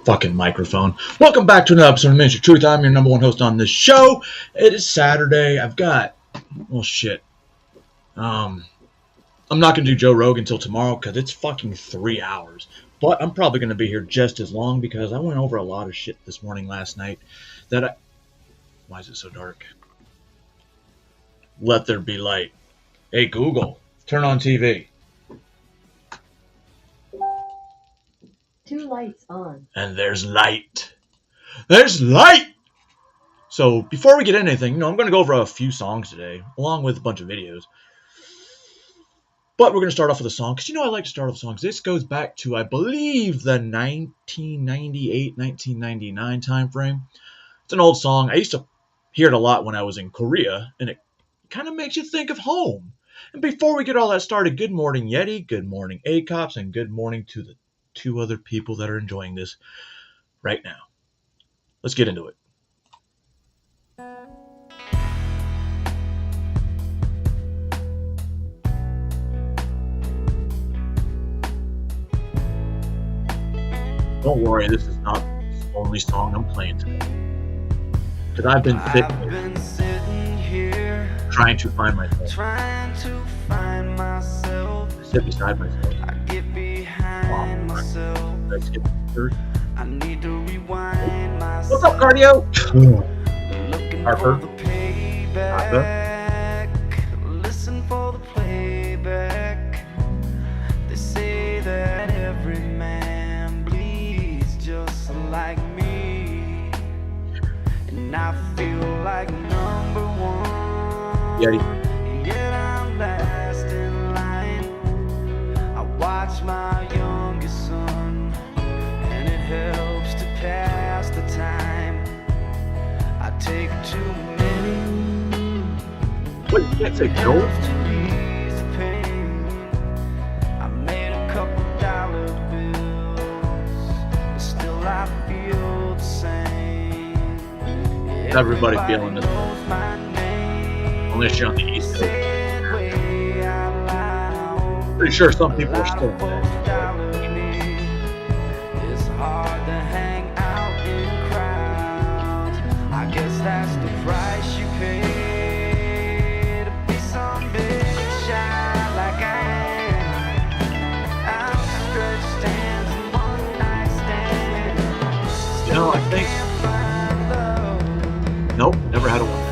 fucking microphone. Welcome back to another episode of Ministry of Truth. I'm your number one host on this show. It is Saturday. I've got, well, shit. I'm not going to do Joe Rogan until tomorrow because it's fucking 3 hours. But I'm probably going to be here just as long because I went over a lot of shit this morning last night that I... Why is it so dark? Let there be light. Hey, Google, turn on TV. 2 lights on. And there's light. There's light! So, before we get into anything, I'm going to go over a few songs today, along with a bunch of videos. But we're going to start off with a song, because I like to start off with songs. This goes back to, I believe, the 1998, 1999 time frame. It's an old song. I used to hear it a lot when I was in Korea, and it kind of makes you think of home. And before we get all that started, good morning, Yeti, good morning, A-Cops, and good morning to the 2 other people that are enjoying this right now. Let's get into it. Don't worry, this is not the only song I'm playing today. Because I've been sitting here trying to find myself. I sit beside myself. I get behind myself. Let's get third. I need to rewind myself. What's up, cardio? Harper. Listen for the playback. They say that every man bleeds just like me, and I feel like number one. Yet I'm last in line. I watch my youngest son, and it helps to pass the time. I take too many. What, you can't say no? I made a couple dollar bills, but still I feel the same. Everybody feeling this, unless you're on the East Coast. Pretty sure some people are still there. It's hard to hang out in crowds. I guess that's the price you pay to be some big shot like I am. Outstretched hands and one night stand. I think. Nope, never had a one.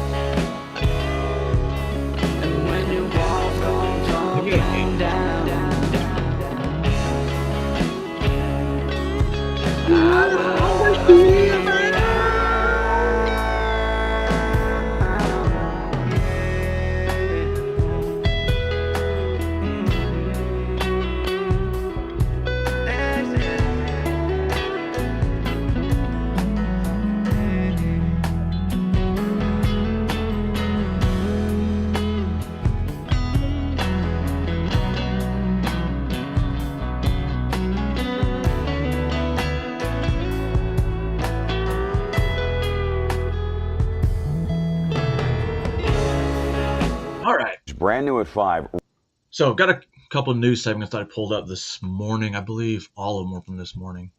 And when you walk on talking down. I will always be a man. Brand new at 5. So, got a couple of news segments that I pulled up this morning. I believe all of them were from this morning.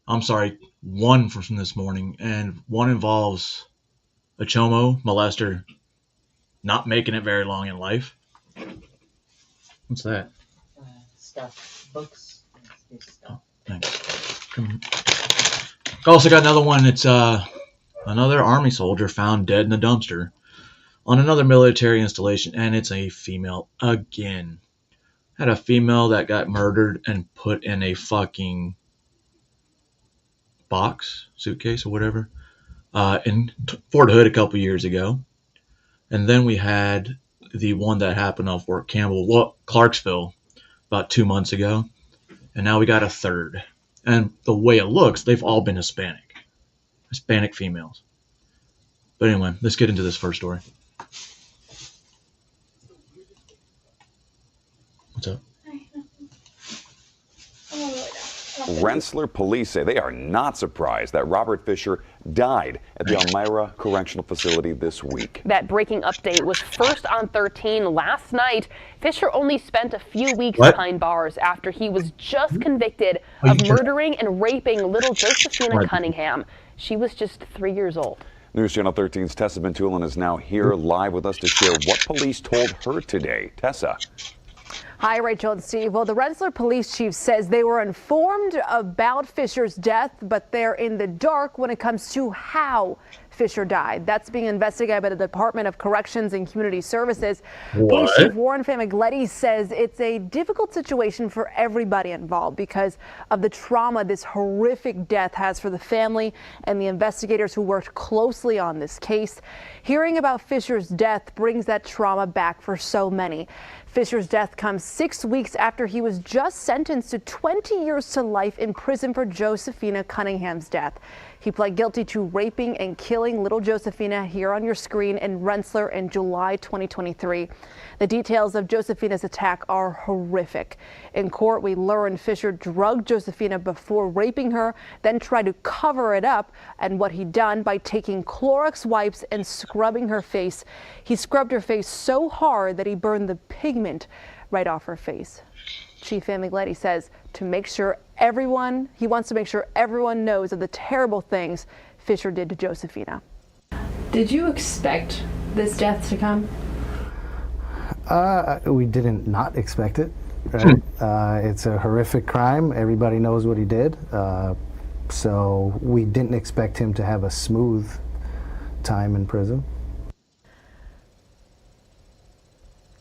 I'm sorry, one from this morning. And one involves a Chomo molester not making it very long in life. What's that? Stuff. Books. Stuff. Oh, thanks. Also got another one. It's another Army soldier found dead in a dumpster on another military installation, and it's a female again. Had a female that got murdered and put in a fucking box, suitcase, or whatever, in Fort Hood a couple years ago. And then we had the one that happened off Fort Campbell, Clarksville, about 2 months ago. And now we got a third. And the way it looks, they've all been Hispanic females. But anyway, let's get into this first story. What's up? Rensselaer police say they are not surprised that Robert Fisher died at the Elmira Correctional Facility this week. That breaking update was first on 13 last night. Fisher only spent a few weeks behind bars after he was just convicted of murdering and raping little Josephina Cunningham. She was just 3 years old. News Channel 13's Tessa Ventulin is now here live with us to share what police told her today. Tessa. Hi, Rachel and Steve. Well, the Rensselaer police chief says they were informed about Fisher's death, but they're in the dark when it comes to how Fisher died. That's being investigated by the Department of Corrections and Community Services. Police Chief Warren Famigletti says it's a difficult situation for everybody involved because of the trauma this horrific death has for the family and the investigators who worked closely on this case. Hearing about Fisher's death brings that trauma back for so many. Fisher's death comes 6 weeks after he was just sentenced to 20 years to life in prison for Josephina Cunningham's death. He pled guilty to raping and killing little Josephina here on your screen in Rensselaer in July 2023. The details of Josephina's attack are horrific. In court, we learned Fisher drugged Josephina before raping her, then tried to cover it up, and what he'd done by taking Clorox wipes and scrubbing her face. He scrubbed her face so hard that he burned the pigment right off her face. Chief Famigletti says he wants to make sure everyone knows of the terrible things Fisher did to Josephina. Did you expect this death to come? We didn't not expect it, right? It's a horrific crime. Everybody knows what he did. So we didn't expect him to have a smooth time in prison.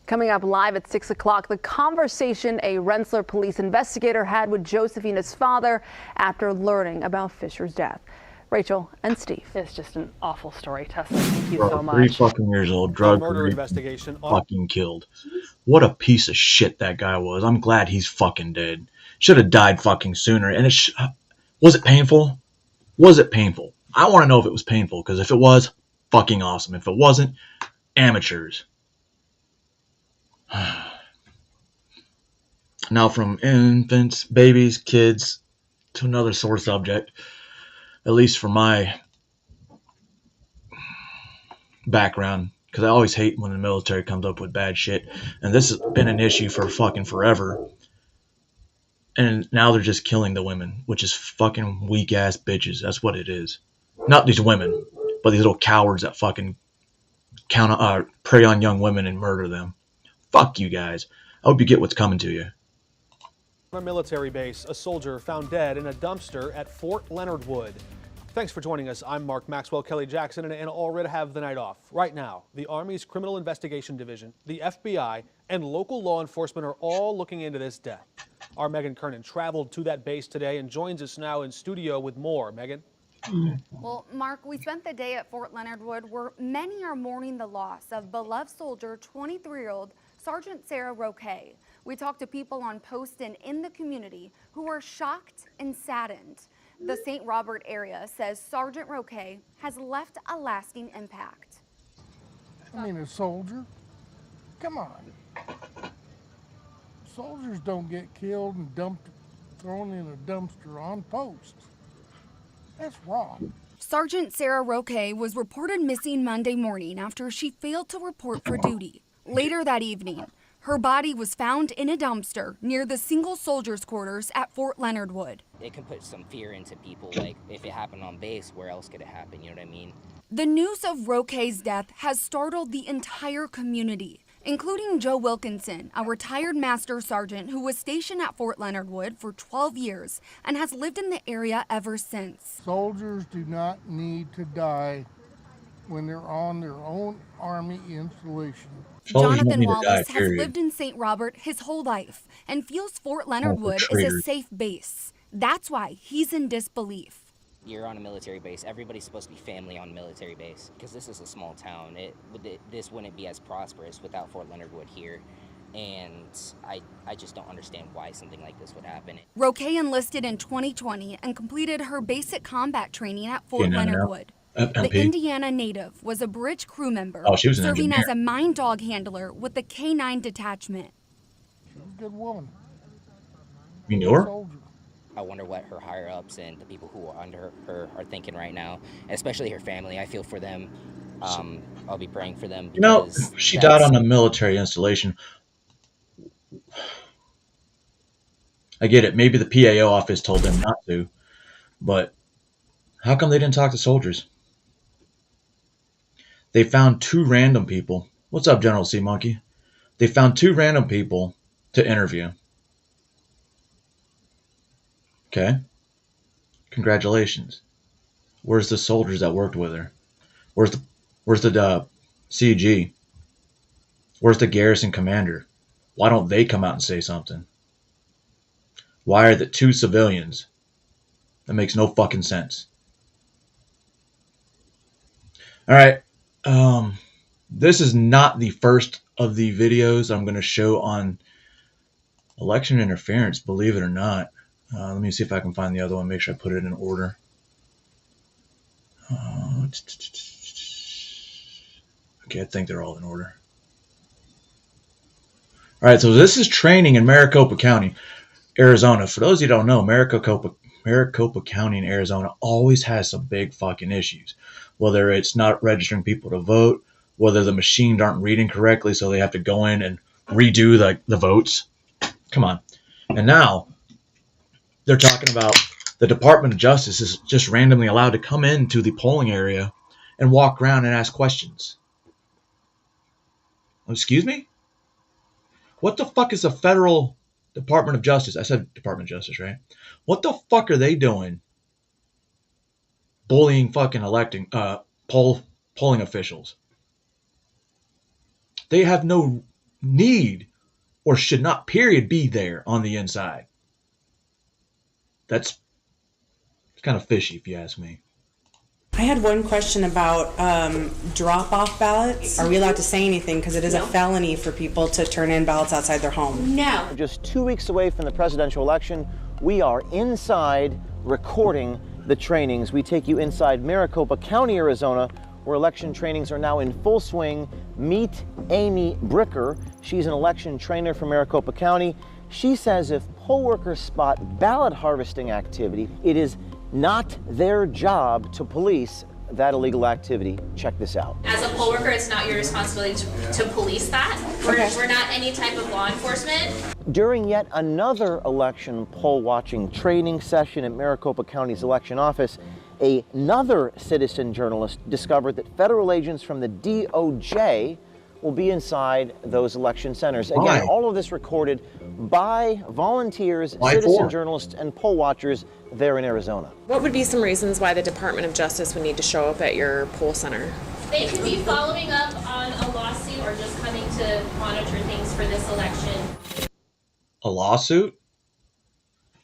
Coming up live at 6 o'clock, the conversation a Rensselaer police investigator had with Josephina's father after learning about Fisher's death. Rachel and Steve. It's just an awful story, Tessa. Thank you so much. 3 fucking years old, drug murder raped, investigation fucking killed. What a piece of shit that guy was. I'm glad he's fucking dead. Should have died fucking sooner. And was it painful? Was it painful? I want to know if it was painful, because if it was, fucking awesome. If it wasn't, amateurs. Now from infants, babies, kids, to another sore subject, at least for my background, because I always hate when the military comes up with bad shit, and this has been an issue for fucking forever, and now they're just killing the women, which is fucking weak-ass bitches. That's what it is. Not these women, but these little cowards that fucking prey on young women and murder them. Fuck you guys. I hope you get what's coming to you. On a military base, a soldier found dead in a dumpster at Fort Leonard Wood. Thanks for joining us. I'm Mark Maxwell. Kelly Jackson and Anna Allred have the night off. Right now, the Army's Criminal Investigation Division, the FBI, and local law enforcement are all looking into this death. Our Megan Kernan traveled to that base today and joins us now in studio with more. Megan? Well, Mark, we spent the day at Fort Leonard Wood where many are mourning the loss of beloved soldier, 23-year-old Sergeant Sarah Roque. We talked to people on post and in the community who are shocked and saddened. The St. Robert area says Sergeant Roque has left a lasting impact. I mean, a soldier? Come on. Soldiers don't get killed and thrown in a dumpster on post. That's wrong. Sergeant Sarah Roque was reported missing Monday morning after she failed to report for duty. Later that evening, her body was found in a dumpster near the single soldiers' quarters at Fort Leonard Wood. It can put some fear into people, like if it happened on base, where else could it happen, you know what I mean? The news of Roque's death has startled the entire community, including Joe Wilkinson, a retired master sergeant who was stationed at Fort Leonard Wood for 12 years and has lived in the area ever since. Soldiers do not need to die when they're on their own Army installation. Jonathan Wallace has lived in St. Robert his whole life and feels Fort Leonard Wood is a safe base. That's why he's in disbelief. You're on a military base. Everybody's supposed to be family on a military base because this is a small town. This wouldn't be as prosperous without Fort Leonard Wood here. And I just don't understand why something like this would happen. Roque enlisted in 2020 and completed her basic combat training at Fort Leonard Wood. The Indiana native was a bridge crew member, serving as a mine dog handler with the K-9 detachment. She was a good woman. You knew her? I wonder what her higher ups and the people who are under her are thinking right now, especially her family. I feel for them. I'll be praying for them. You know, she died on a military installation. I get it. Maybe the PAO office told them not to, but how come they didn't talk to soldiers? They found 2 random people. What's up, General C. Monkey? They found 2 random people to interview. Okay. Congratulations. Where's the soldiers that worked with her? Where's the CG? Where's the garrison commander? Why don't they come out and say something? Why are the 2 civilians? That makes no fucking sense. All right. This is not the first of the videos I'm going to show on election interference, believe it or not. Let me see if I can find the other one, make sure I put it in order. Okay, I think they're all in order. All right, so this is training in Maricopa County, Arizona. For those of you who don't know, Maricopa County in Arizona always has some big fucking issues. Whether it's not registering people to vote, whether the machines aren't reading correctly, so they have to go in and redo the votes. Come on. And now they're talking about the Department of Justice is just randomly allowed to come into the polling area and walk around and ask questions. Excuse me? What the fuck is the Federal Department of Justice? I said Department of Justice, right? What the fuck are they doing bullying fucking polling officials? They have no need or should not, period, be there on the inside. It's kind of fishy, if you ask me. I had one question about drop-off ballots. Are we allowed to say anything? Because it is a felony for people to turn in ballots outside their home. No. Just 2 weeks away from the presidential election, we are inside recording the trainings. We take you inside Maricopa County, Arizona, where election trainings are now in full swing. Meet Amy Bricker. She's an election trainer for Maricopa County. She says if poll workers spot ballot harvesting activity, it is not their job to police that illegal activity. Check this out. As a poll worker, it's not your responsibility to police that. We're not any type of law enforcement. During yet another election poll watching training session at Maricopa County's election office, another citizen journalist discovered that federal agents from the DOJ will be inside those election centers. Again, all of this recorded by volunteers, citizen journalists, and poll watchers there in Arizona. What would be some reasons why the Department of Justice would need to show up at your poll center? They could be following up on a lawsuit or just coming to monitor things for this election. A lawsuit?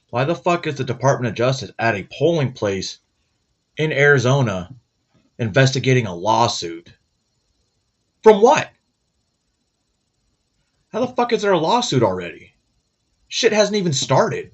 Why the fuck is the Department of Justice at a polling place in Arizona investigating a lawsuit? From what? How the fuck is there a lawsuit already? Shit hasn't even started.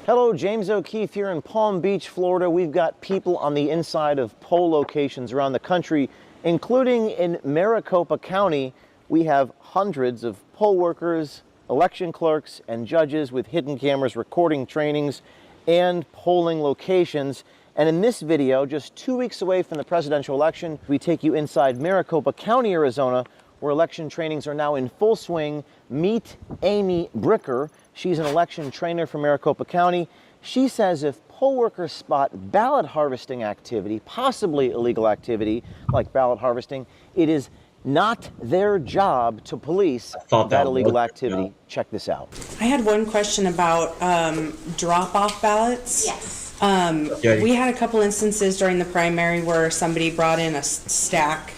Hello, James O'Keefe here in Palm Beach, Florida. We've got people on the inside of poll locations around the country, including in Maricopa County. We have hundreds of poll workers, election clerks, and judges with hidden cameras recording trainings and polling locations. And in this video, just 2 weeks away from the presidential election, we take you inside Maricopa County, Arizona, where election trainings are now in full swing. Meet Amy Bricker. She's an election trainer for Maricopa County. She says if poll workers spot ballot harvesting activity, possibly illegal activity like ballot harvesting, it is not their job to police that illegal activity. Check this out. I had one question about drop-off ballots. Yes. We had a couple instances during the primary where somebody brought in a stack.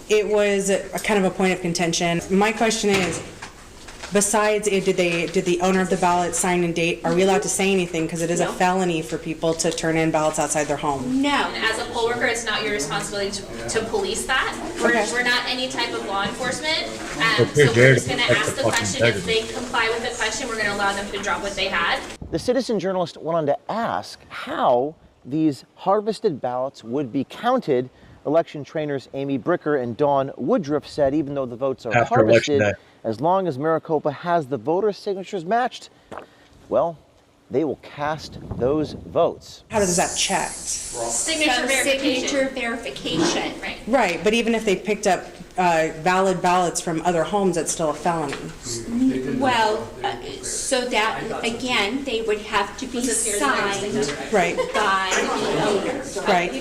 It was a kind of a point of contention. My question is, besides, did the owner of the ballot sign and date? Are we allowed to say anything? Because it is a felony for people to turn in ballots outside their home. No. And as a poll worker, it's not your responsibility to police that. We're not any type of law enforcement. So we're just going to ask the question. If they comply with the question, we're going to allow them to drop what they had. The citizen journalist went on to ask how these harvested ballots would be counted Election trainers Amy Bricker and Dawn Woodruff said even though the votes are After Election harvested, Day. as long as Maricopa has the voter signatures matched, well, they will cast those votes. How does that checked? Signature verification. Right. Right, but even if they picked up valid ballots from other homes, that's still a felony. Well, so that, again, they would have to be signed Right. by the owners. Right.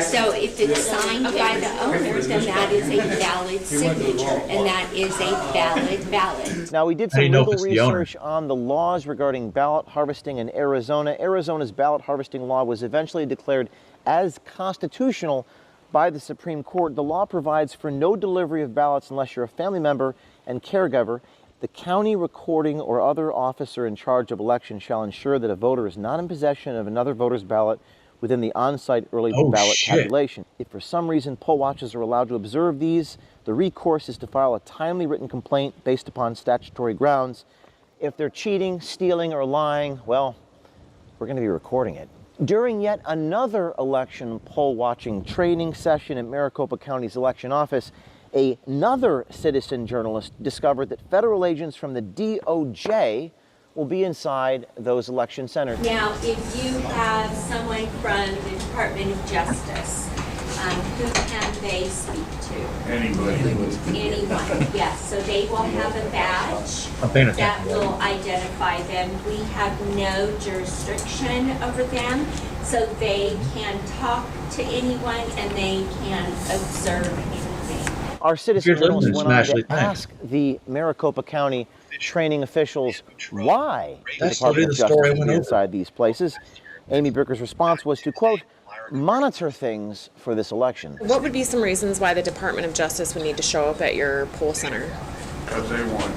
So if it's signed by the owners, then that is a valid signature, and that is a valid ballot. Now, we did How do some you know if legal it's the owner? research on the laws regarding ballot harvesting in Arizona. Arizona's ballot harvesting law was eventually declared as constitutional by the Supreme Court. The law provides for no delivery of ballots unless you're a family member and caregiver. The county recording or other officer in charge of elections shall ensure that a voter is not in possession of another voter's ballot within the on-site early ballot tabulation. If for some reason poll watchers are allowed to observe these, the recourse is to file a timely written complaint based upon statutory grounds. If they're cheating, stealing, or lying, well, we're going to be recording it. During yet another election poll watching training session at Maricopa County's election office, another citizen journalist discovered that federal agents from the DOJ will be inside those election centers. Now, if you have someone from the Department of Justice, who can they speak to? Anyone, yes. So they will have a badge I'm paying that attention. will identify them. We have no jurisdiction over them, so they can talk to anyone and they can observe anything. Our citizen If you're journalist listening, went on Ashley, to thanks. ask the Maricopa County training officials why the That's Department literally of the story I Justice would went be over. inside these places. Amy Bricker's response was to, quote, monitor things for this election. What would be some reasons why the Department of Justice would need to show up at your poll center? Because they want.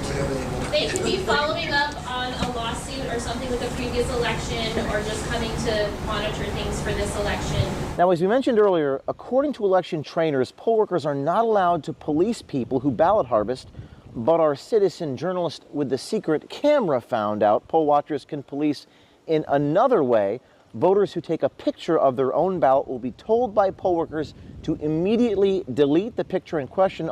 They could be following up on a lawsuit or something with a previous election, or just coming to monitor things for this election. Now, as we mentioned earlier, according to election trainers, poll workers are not allowed to police people who ballot harvest, but our citizen journalist with the secret camera found out poll watchers can police in another way. Voters who take a picture of their own ballot will be told by poll workers to immediately delete the picture in question.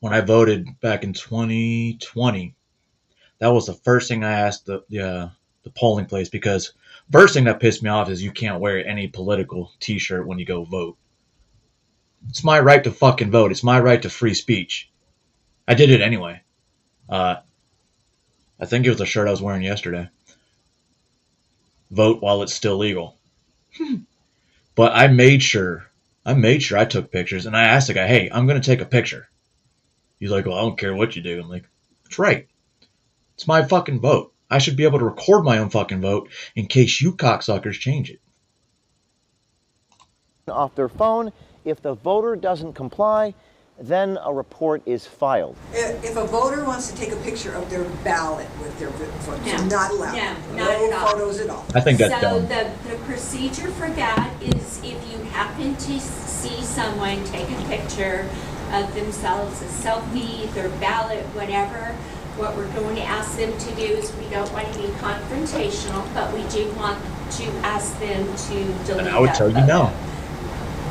When I voted back in 2020, that was the first thing I asked the polling place, because first thing that pissed me off is you can't wear any political t-shirt when you go vote. It's my right to fucking vote. It's my right to free speech. I did it anyway. I think it was the shirt I was wearing yesterday. Vote while it's still legal. But I made sure I took pictures, and I asked the guy, hey, I'm going to take a picture. He's like, well, I don't care what you do. I'm like, that's right. It's my fucking vote. I should be able to record my own fucking vote in case you cocksuckers change it. Off their phone. If the voter doesn't comply, then a report is filed. If a voter wants to take a picture of their ballot with their vote, No. not allowed. No, not No at all. photos at all. I think that's So dumb. the procedure for that is if you happen to see someone take a picture of themselves, a selfie, their ballot, whatever, what we're going to ask them to do is we don't want to be confrontational, but we do want to ask them to delete And I would that tell you photo. no.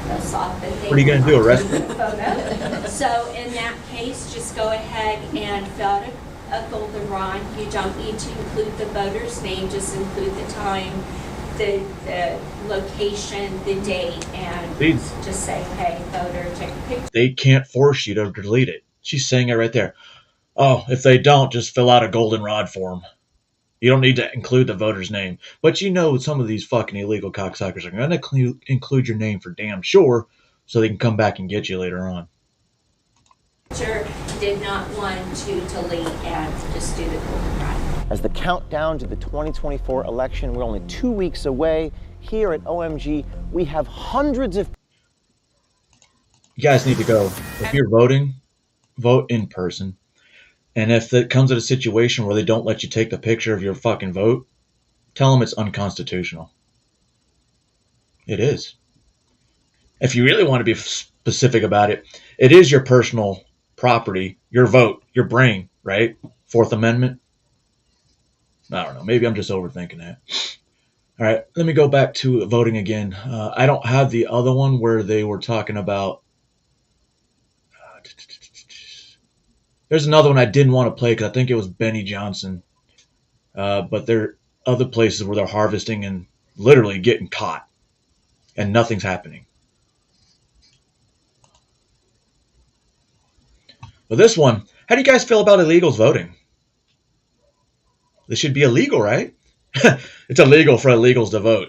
Most often they What are you gonna will do, not arrest delete me? the photo. So in that case, just go ahead and fill out a goldenrod. You don't need to include the voter's name, just include the time, the location, the date, and Please. just say, hey, voter, take a picture. They can't force you to delete it. She's saying it right there. Oh, if they don't, just fill out a goldenrod form. You don't need to include the voter's name. But you know some of these fucking illegal cocksuckers are going to include your name for damn sure so they can come back and get you later on. Did not want to delete and just do the goldenrod. As the countdown to the 2024 election, we're only 2 weeks away. Here at OMG, we have hundreds of... You guys need to go. If you're voting, vote in person. And if it comes at a situation where they don't let you take the picture of your fucking vote, tell them it's unconstitutional. It is. If you really want to be specific about it, it is your personal property, your vote, your brain, right? Fourth Amendment. I don't know. Maybe I'm just overthinking that. All right, let me go back to voting again. I don't have the other one where they were talking about. There's another one I didn't want to play because I think it was Benny Johnson. But there are other places where they're harvesting and literally getting caught, and nothing's happening. But this one, how do you guys feel about illegals voting? This should be illegal, right? It's illegal for illegals to vote.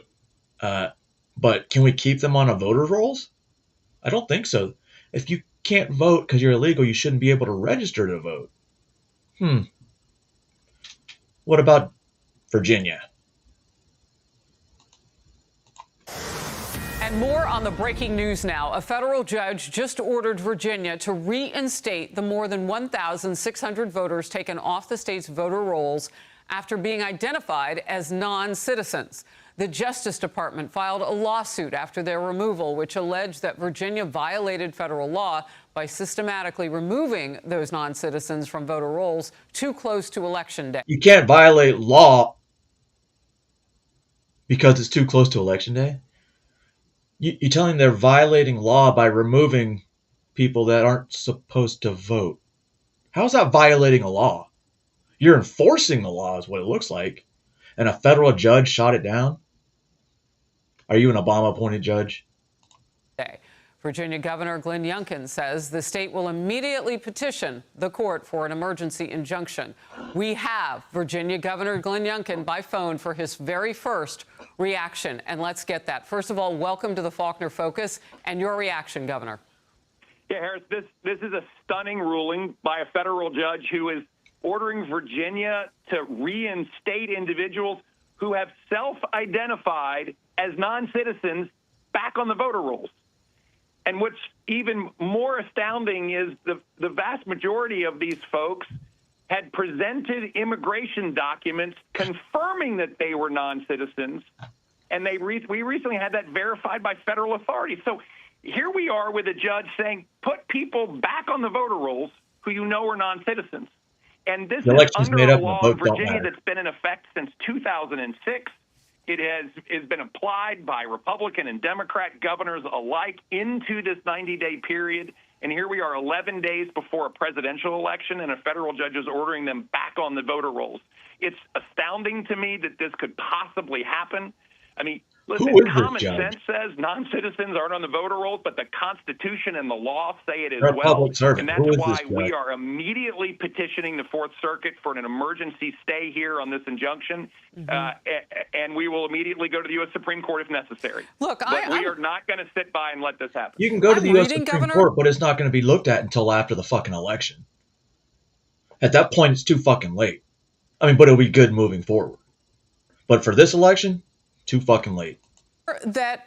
But can we keep them on a voter rolls? I don't think so. If you can't vote because you're illegal, you shouldn't be able to register to vote. What about Virginia? And more on the breaking news now. A federal judge just ordered Virginia to reinstate the more than 1,600 voters taken off the state's voter rolls after being identified as non-citizens. The Justice Department filed a lawsuit after their removal, which alleged that Virginia violated federal law by systematically removing those non-citizens from voter rolls too close to Election Day. You can't violate law because it's too close to Election Day? You're telling they're violating law by removing people that aren't supposed to vote. How is that violating a law? You're enforcing the law is what it looks like. And a federal judge shot it down? Are you an Obama-appointed judge? Virginia Governor Glenn Youngkin says the state will immediately petition the court for an emergency injunction. We have Virginia Governor Glenn Youngkin by phone for his very first reaction. And let's get that. First of all, welcome to the Faulkner Focus and your reaction, Governor. Yeah, Harris, this is a stunning ruling by a federal judge who is ordering Virginia to reinstate individuals who have self-identified as non-citizens back on the voter rolls. And what's even more astounding is the vast majority of these folks had presented immigration documents confirming that they were non-citizens, and we recently had that verified by federal authorities. So here we are with a judge saying, put people back on the voter rolls who you know are non-citizens. And this is under a law in Virginia that's been in effect since 2006. It has been applied by Republican and Democrat governors alike into this 90-day period. And here we are 11 days before a presidential election, and a federal judge is ordering them back on the voter rolls. It's astounding to me that this could possibly happen. I mean, listen, common sense says non-citizens aren't on the voter rolls, but the Constitution and the law say it as well. And that's why we are immediately petitioning the Fourth Circuit for an emergency stay here on this injunction. And we will immediately go to the U.S. Supreme Court if necessary. Look, we are not going to sit by and let this happen. You can go to the U.S. Supreme Court, but it's not going to be looked at until after the fucking election. At that point, it's too fucking late. I mean, but it'll be good moving forward. But for this election, too fucking late. That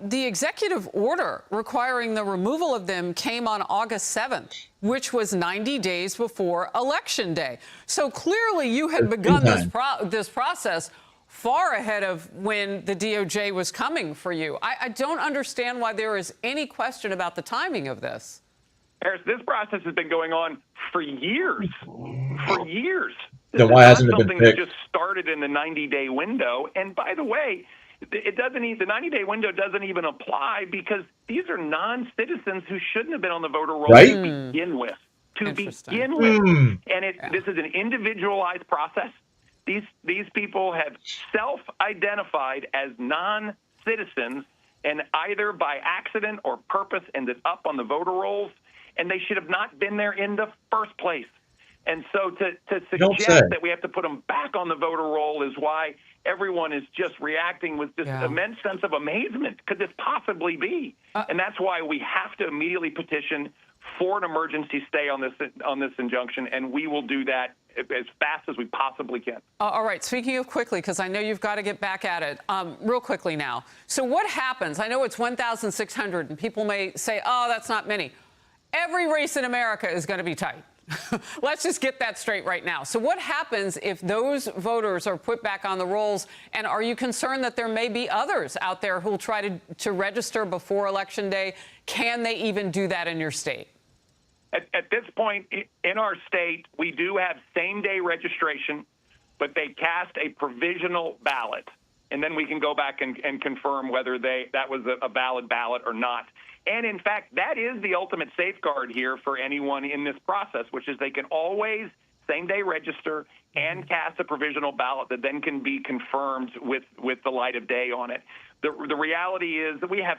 the executive order requiring the removal of them came on August 7th, which was 90 days before Election Day. So clearly you had begun this process far ahead of when the DOJ was coming for you. I don't understand why there is any question about the timing of this. Harris, this process has been going on for years. For years. Then why hasn't it been picked? Something that just started in the 90-day window. And by the way, the 90-day window doesn't even apply because these are non-citizens who shouldn't have been on the voter roll to begin with. And this is an individualized process. These people have self-identified as non-citizens and either by accident or purpose ended up on the voter rolls, and they should have not been there in the first place. And so to suggest that we have to put them back on the voter roll is why everyone is just reacting with this immense sense of amazement. Could this possibly be? And that's why we have to immediately petition for an emergency stay on this injunction, and we will do that as fast as we possibly can. All right. Speaking of quickly, because I know you've got to get back at it, real quickly now. So what happens? I know it's 1,600, and people may say, oh, that's not many. Every race in America is going to be tight. Let's just get that straight right now. So what happens if those voters are put back on the rolls? And are you concerned that there may be others out there who will try to register before Election Day? Can they even do that in your state? At this point in our state, we do have same-day registration, but they cast a provisional ballot. and then we can go back and confirm whether that was a valid ballot or not. And in fact, that is the ultimate safeguard here for anyone in this process, which is they can always same-day register and cast a provisional ballot that then can be confirmed with the light of day on it. The reality is that we have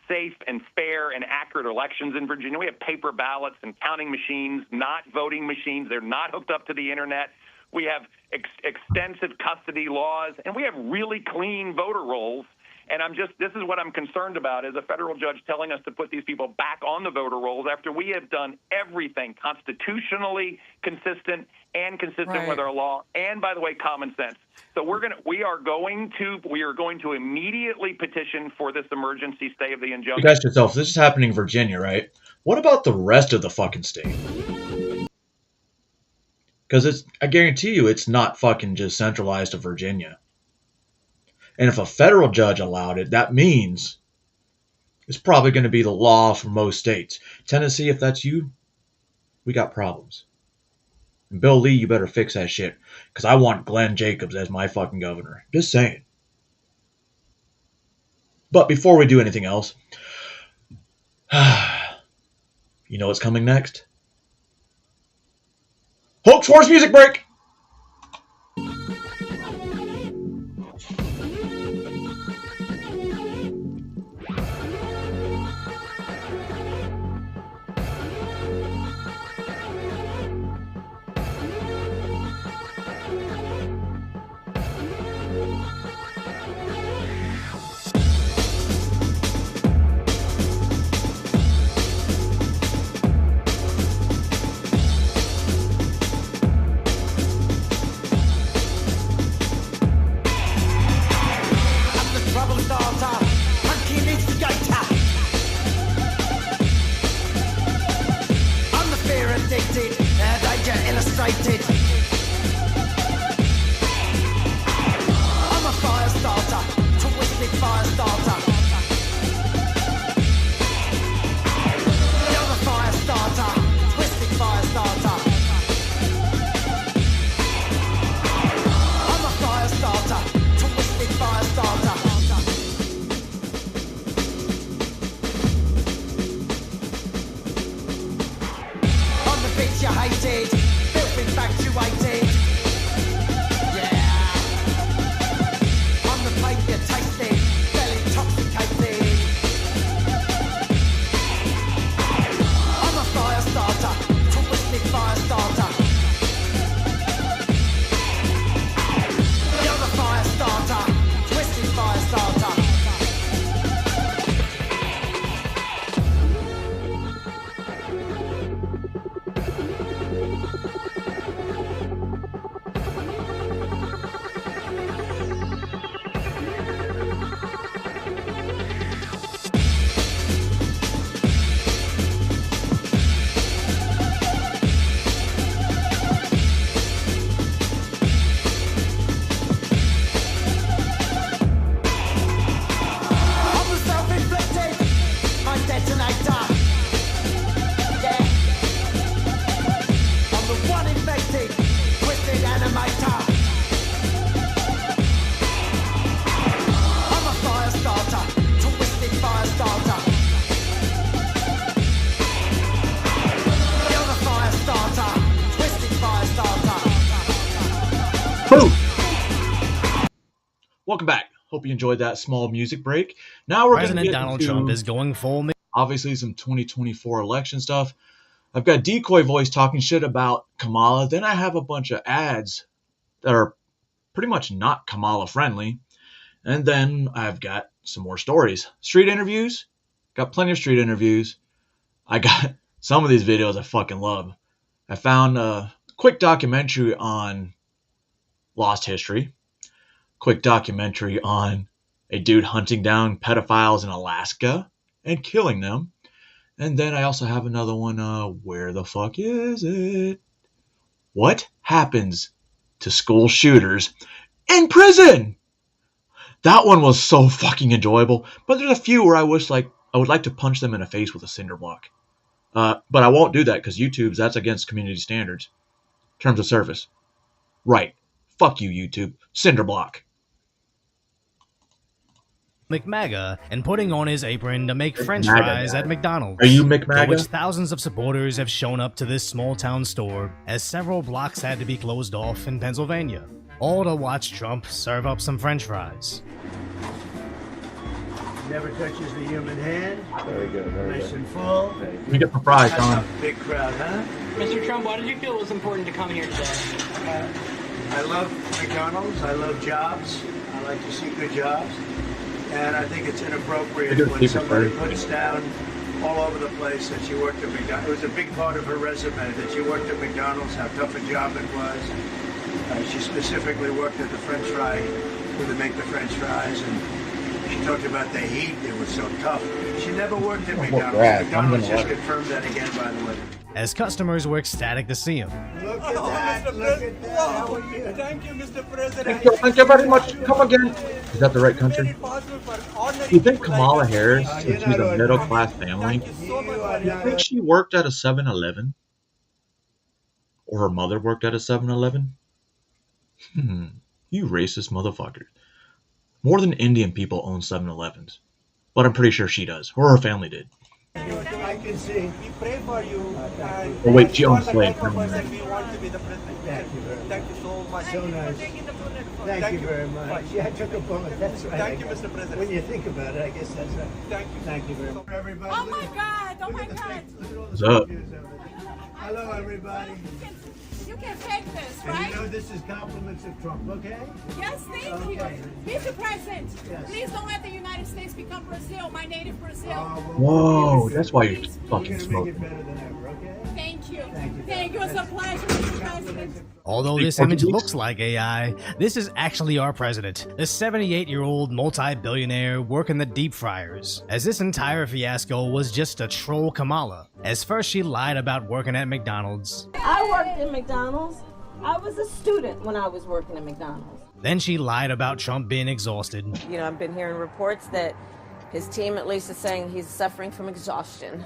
safe and fair and accurate elections in Virginia. We have paper ballots and counting machines, not voting machines. They're not hooked up to the internet. We have extensive custody laws, and we have really clean voter rolls. And this is what I'm concerned about, is a federal judge telling us to put these people back on the voter rolls after we have done everything constitutionally consistent and consistent with our law, and by the way, common sense. So we are going to immediately petition for this emergency stay of the injunction. You guys yourself, this is happening in Virginia, right? What about the rest of the fucking state? Because I guarantee you it's not fucking just centralized to Virginia. And if a federal judge allowed it, that means it's probably going to be the law for most states. Tennessee, if that's you, we got problems. And Bill Lee, you better fix that shit. Because I want Glenn Jacobs as my fucking governor. Just saying. But before we do anything else, you know what's coming next? Hoax Force music break! Welcome back. Hope you enjoyed that small music break. Now we're going to get Donald Trump is going full. Obviously, some 2024 election stuff. I've got Decoy Voice talking shit about Kamala. Then I have a bunch of ads that are pretty much not Kamala friendly. And then I've got some more stories. Street interviews. Got plenty of street interviews. I got some of these videos I fucking love. I found a quick documentary on Lost History. Quick documentary on a dude hunting down pedophiles in Alaska and killing them. And then I also have another one, where the fuck is it? What happens to school shooters in prison? That one was so fucking enjoyable. But there's a few where I would like to punch them in the face with a cinder block. But I won't do that because that's against community standards. Terms of service. Right. Fuck you, YouTube. Cinder block. McMaga and putting on his apron to make French McMaga, fries guy. at McDonald's. Are you To McMaga? which thousands of supporters have shown up to this small town store, as several blocks had to be closed off in Pennsylvania, all to watch Trump serve up some French fries. Never touches the human hand. Very good, very Nice good. and full. We get the fries, That's Tom. a big crowd, huh? Mr. Trump, why did you feel it was important to come here today? I love McDonald's. I love jobs. I like to see good jobs. And I think it's inappropriate Look at the when people, somebody Fred. puts down all over the place that she worked at McDonald's. It was a big part of her resume that she worked at McDonald's, how tough a job it was. She specifically worked at the French fry, where they make the French fries, and she talked about the heat. It was so tough. She never worked at McDonald's. Brad, I'm McDonald's gonna just let her. confirmed that again, by the way. As customers were ecstatic to see him. Look at that. Look at that. How are you? Thank you, Mr. President. Thank you very much. Come again. Is that the right country? Do you think Kamala Harris, since she's a middle-class family, do you think she worked at a 7-Eleven? Or her mother worked at a 7-Eleven? You racist motherfucker. More than Indian people own 7-Elevens. But I'm pretty sure she does. Or her family did. I can see. We pray for you. Oh wait, she owns slaves. Never mind. We want to be the president. Thank you so much. So nice. Thank you very much. Yeah, I took a bullet. That's right. Thank you, Mr. President. When you think about it, I guess that's right. Thank you. Thank you very much. Everybody. Oh my God! Oh my God! What's up? Hello, everybody. You can take this, And right? you know this is compliments of Trump, okay? Yes, thank Okay. you. Mr. President, Yes. please don't let the United States become Brazil, my native Brazil. Whoa, that's why you're fucking We're gonna make it smoking. better than ever, okay? Thank you. Thank you. Thank you. It's a pleasure, Mr. President. Although this image looks like AI, this is actually our president, a 78-year-old multi-billionaire working the deep fryers, as this entire fiasco was just to troll Kamala, as first she lied about working at McDonald's, I worked at McDonald's. I was a student when I was working at McDonald's. then she lied about Trump being exhausted, You know, I've been hearing reports that his team at least is saying he's suffering from exhaustion.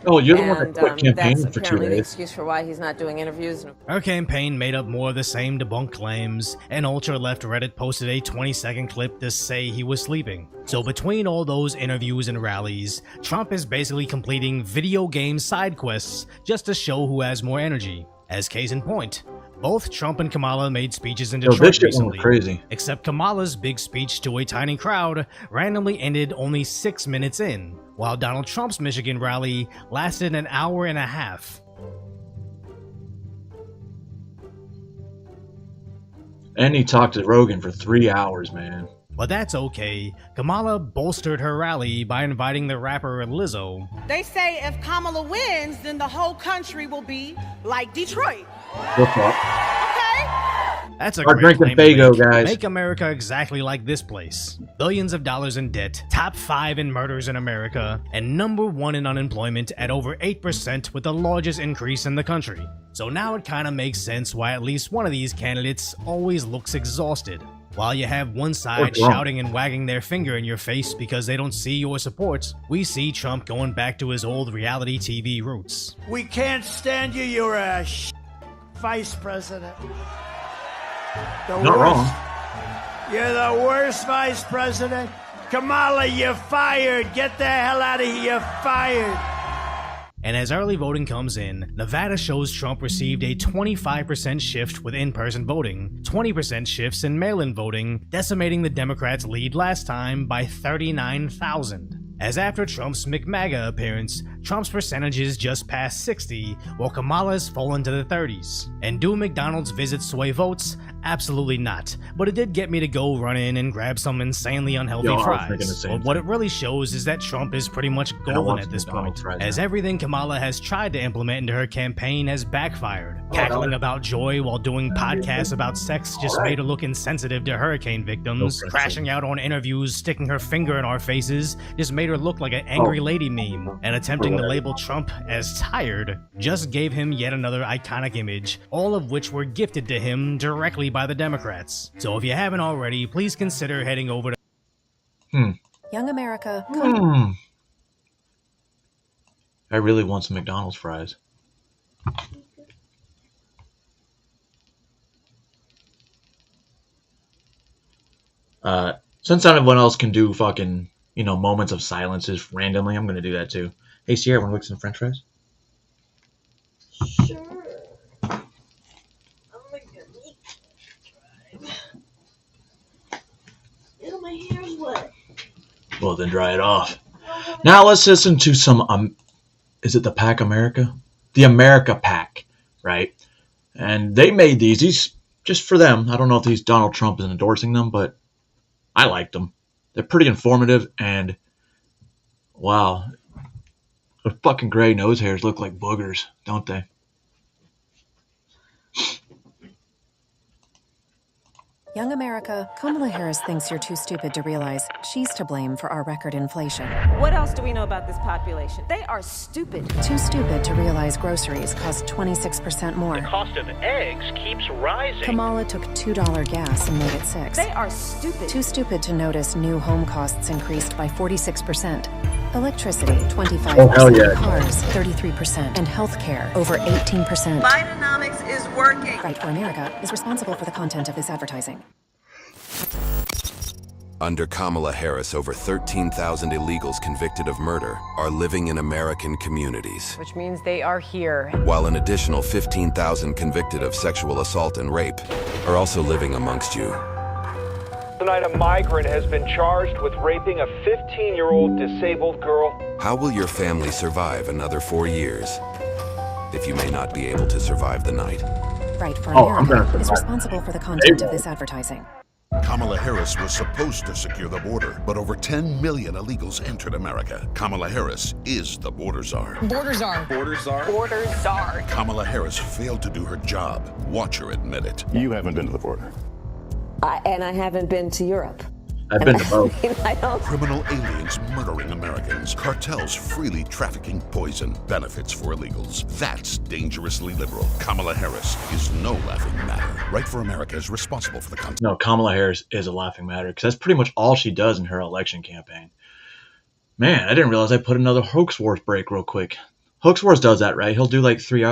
Oh, you're the one that And quit campaigning that's for 2 apparently the days. excuse for why he's not doing interviews. Her campaign made up more of the same debunked claims, and ultra-left Reddit posted a 20-second clip to say he was sleeping. So between all those interviews and rallies, Trump is basically completing video game side quests just to show who has more energy. As case in point, both Trump and Kamala made speeches in Yo, Detroit this shit went recently, crazy. except Kamala's big speech to a tiny crowd randomly ended only 6 minutes in, while Donald Trump's Michigan rally lasted an hour and a half. And he talked to Rogan for 3 hours, man. But that's okay. Kamala bolstered her rally by inviting the rapper Lizzo. They say if Kamala wins, then the whole country will be like Detroit. What's up? That's a Start great drinking claim to Faygo, make. guys. Make America exactly like this place. Billions of dollars in debt, top 5 in murders in America, and number 1 in unemployment at over 8% with the largest increase in the country. So now it kinda makes sense why at least one of these candidates always looks exhausted. While you have one side drunk. shouting and wagging their finger in your face because they don't see your support, we see Trump going back to his old reality TV roots. We can't stand you. You're a vice president. The Not wrong. You're the worst vice president. Kamala, you're fired. Get the hell out of here. You're fired. And as early voting comes in, Nevada shows Trump received a 25% shift with in-person voting, 20% shifts in mail-in voting, decimating the Democrats' lead last time by 39,000. As after Trump's McMaga appearance, Trump's percentages just passed 60, while Kamala's fallen to the 30s. And do McDonald's visits sway votes? Absolutely not. But it did get me to go run in and grab some insanely unhealthy Yo, I was thinking fries. the same But what it really shows is that Trump is pretty much golden want at some this McDonald's point, fries as now. everything Kamala has tried to implement into her campaign has backfired. Oh, Cackling no. about joy while doing podcasts about sex just All right. made her look insensitive to hurricane victims. No pressure. Crashing out on interviews, sticking her finger in our faces, just made her look like an angry lady meme. And attempting to label Trump as tired just gave him yet another iconic image, all of which were gifted to him directly by the Democrats. So if you haven't already, please consider heading over to Young America. I really want some McDonald's fries. Since everyone else can do fucking, you know, moments of silences randomly, I'm gonna do that too. Hey Sierra, wanna look at some French fries? Sure. I'm gonna get meat. Ew, my hair's wet. Well, then dry it off. Now let's listen to some, is it the Pack America? The America Pack, right? And they made these just for them. I don't know if these Donald Trump is endorsing them, but I liked them. They're pretty informative, and wow, their fucking gray nose hairs look like boogers, don't they? Young America, Kamala Harris thinks you're too stupid to realize she's to blame for our record inflation. What else do we know about this population? They are stupid. Too stupid to realize groceries cost 26% more. The cost of eggs keeps rising. Kamala took $2 gas and made it $6. They are stupid. Too stupid to notice new home costs increased by 46%. Electricity, 25%. Oh, hell yeah. Cars, 33%. And healthcare, over 18%. Bidenomics is working. Right for America is responsible for the content of this advertising. Under Kamala Harris, over 13,000 illegals convicted of murder are living in American communities, Which means they are here. while an additional 15,000 convicted of sexual assault and rape are also living amongst you. Tonight, a migrant has been charged with raping a 15-year-old disabled girl. How will your family survive another 4 years if you may not be able to survive the night? Right for I'm America gonna is survive. responsible for the content of this advertising. Kamala Harris was supposed to secure the border, but over 10 million illegals entered America. Kamala Harris is the border czar. Border czar. Border czar? Border czar. Kamala Harris failed to do her job. Watch her admit it. You haven't been to the border. And I haven't been to Europe. I've been to both. I don't. Criminal aliens murdering Americans. Cartels freely trafficking poison. Benefits for illegals. That's dangerously liberal. Kamala Harris is no laughing matter. Right for America is responsible for the content. No, Kamala Harris is a laughing matter because that's pretty much all she does in her election campaign. Man, I didn't realize I put another Hoax Wars break real quick. Hoax Wars does that, right? He'll do like three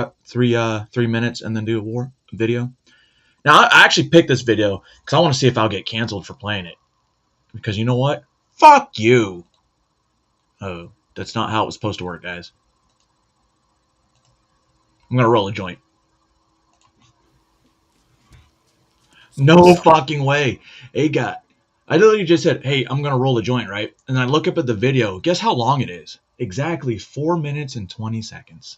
minutes and then do a video. Now, I actually picked this video because I want to see if I'll get canceled for playing it. Because you know what? Fuck you. Oh, that's not how it was supposed to work, guys. I'm going to roll a joint. No fucking way. Hey, God. I literally just said, hey, I'm going to roll a joint, right? And I look up at the video. Guess how long it is? Exactly 4 minutes and 20 seconds.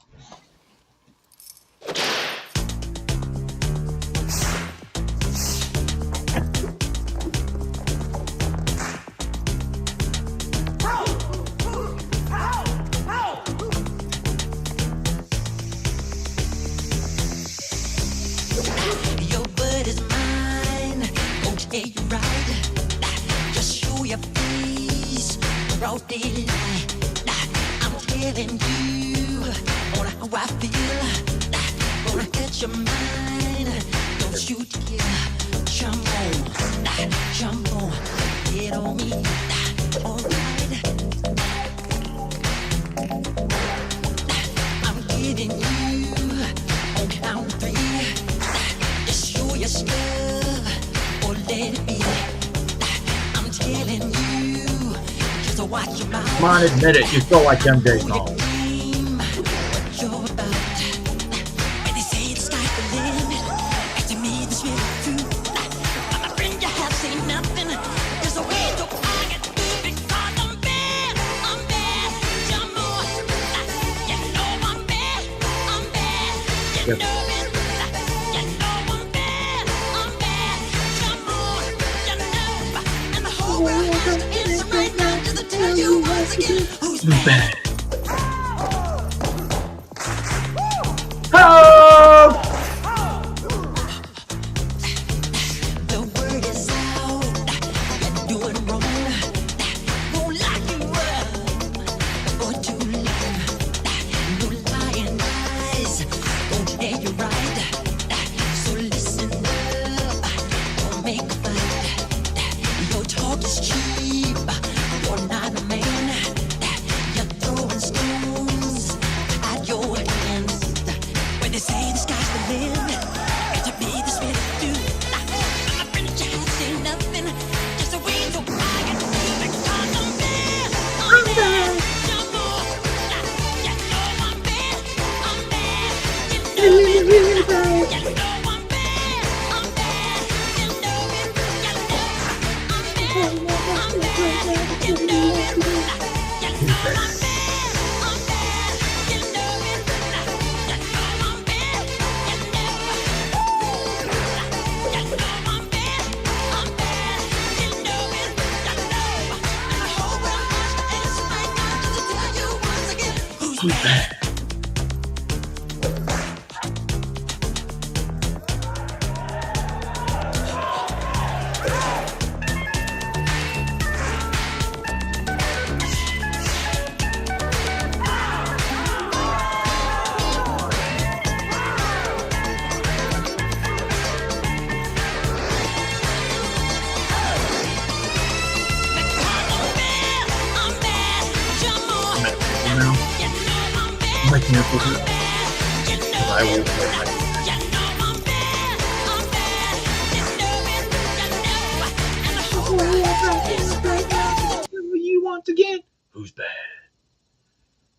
Your bud is mine. Okay, you're right. Just show your face. Broad daylight. I'm telling you on how I feel. Gonna catch your mind. Don't you dare jump on, get on me. Alright. I'm giving you on count of 3. Just show your stuff or let it be. I'm telling you, just watch your mouth. Come on, admit it. You feel like MJ Smalls. What you're about. When they say the sky's the limit, and to me this really true. My friend, you have seen nothing. There's a way to I get through because I'm bad. I'm bad. Jump on. You know I'm bad. I'm bad. You know it. You know I'm bad. I'm bad. Jump on. You know. And the whole world is right now just to tell you once again who's bad. Oh! The word is out, you're doing wrong. Won't lock you up for too long. No lying eyes won't tell you right. So listen up, don't make a fight. Your talk is cheap, you're not a man. You're throwing Who's bad? I can't put it. I will play. You once again. Who's bad?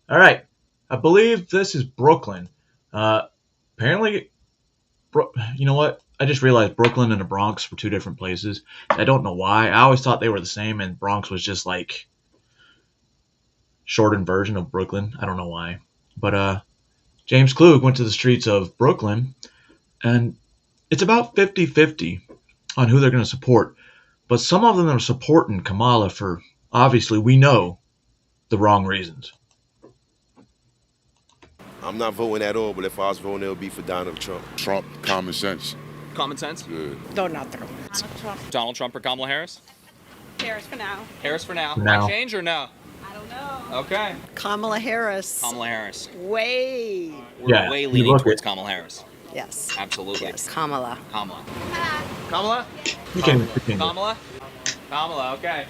All right. I believe this is Brooklyn. Apparently, you know what? I just realized Brooklyn and the Bronx were two different places. I don't know why. I always thought they were the same, and Bronx was just like shortened version of Brooklyn. I don't know why. But James Klug went to the streets of Brooklyn, and it's about 50-50 on who they're going to support. But some of them are supporting Kamala for, obviously, we know, the wrong reasons. I'm not voting at all, but if I was voting, it would be for Donald Trump. Trump, common sense. Common sense? Good. No, not Trump. Donald Trump or Kamala Harris? Harris for now. Harris for now. No. Might change or no? I don't know. Okay. Kamala Harris. Kamala Harris. Way. We're way leaning towards Kamala Harris. Yes. Absolutely. Yes. Kamala. Kamala. Kamala? You can't pretend. Kamala? Kamala, okay.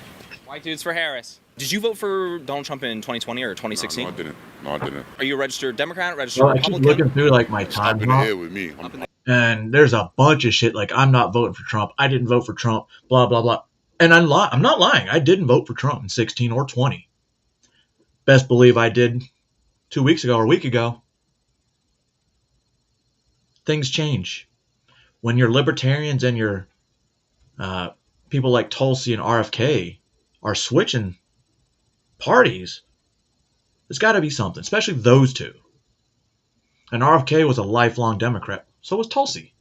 White dudes for Harris. Did you vote for Donald Trump in 2020 or 2016? No, I didn't. No, I didn't. Are you a registered Democrat, registered Well, I keep Republican? looking through like my time Up in the head with me. and there's a bunch of shit like I'm not voting for Trump. I didn't vote for Trump. Blah blah blah. And I'm not lying. I didn't vote for Trump in 16 or 20. Best believe I did 2 weeks ago or a week ago. Things change when your libertarians and your people like Tulsi and RFK are switching parties. There's got to be something, especially those two. And RFK was a lifelong Democrat. So was Tulsi.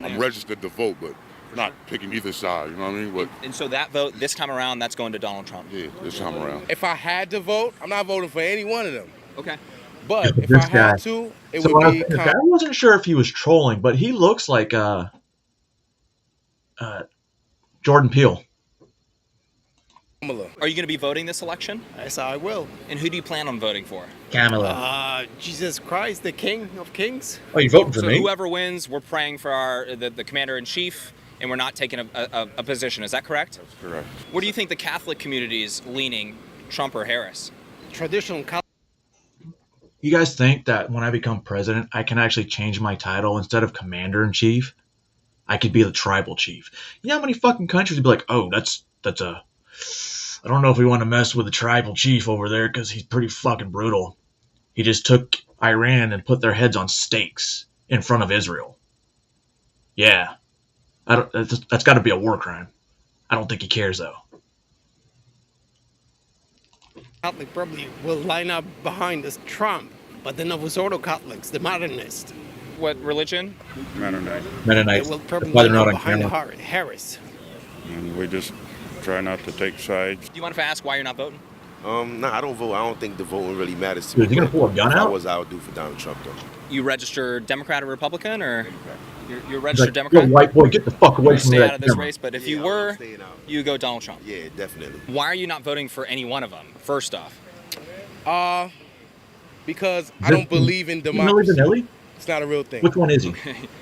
I'm registered to vote, but not picking either side. You know what I mean? But And so that vote, this time around, that's going to Donald Trump. yeah, this time around. If I had to vote, I'm not voting for any one of them. Okay. But if This I guy. had to, it So would be. I wasn't sure if he was trolling, but he looks like Jordan Peele. Kamala. Are you going to be voting this election? Yes, I will. And who do you plan on voting for? Kamala. Jesus Christ, the King of Kings. Oh, you voting for So me? whoever wins, we're praying for the commander-in-chief, and we're not taking a position. Is that correct? That's correct. Where do you think the Catholic community is leaning, Trump or Harris? Traditional Catholic. You guys think that when I become president, I can actually change my title instead of commander-in-chief? I could be the tribal chief. You know how many fucking countries would be like, oh, that's a... I don't know if we want to mess with the tribal chief over there because he's pretty fucking brutal. He just took Iran and put their heads on stakes in front of Israel. Yeah. That's got to be a war crime. I don't think he cares, though. Catholic probably will line up behind us, Trump, but the Novus Ordo Catholics, the modernists, What religion? Mennonite. Mennonites. they will probably That's why they're line not up on behind camera. Harris. And we just try not to take sides. Do you mind if I ask why you're not voting? No, I don't vote. I don't think the voting really matters to Dude, me. you gonna pull a gun If I out? was, I would do for Donald Trump, though. You registered Democrat or Republican, or you're He's registered like, Democrat? yo, white boy, get the fuck away You from stay me. out of this race, but if you were, you go Donald Trump. Yeah, definitely. Why are you not voting for any one of them? First off, Because I don't believe in Milli democracy. Vanilli? It's not a real thing. Which one is he?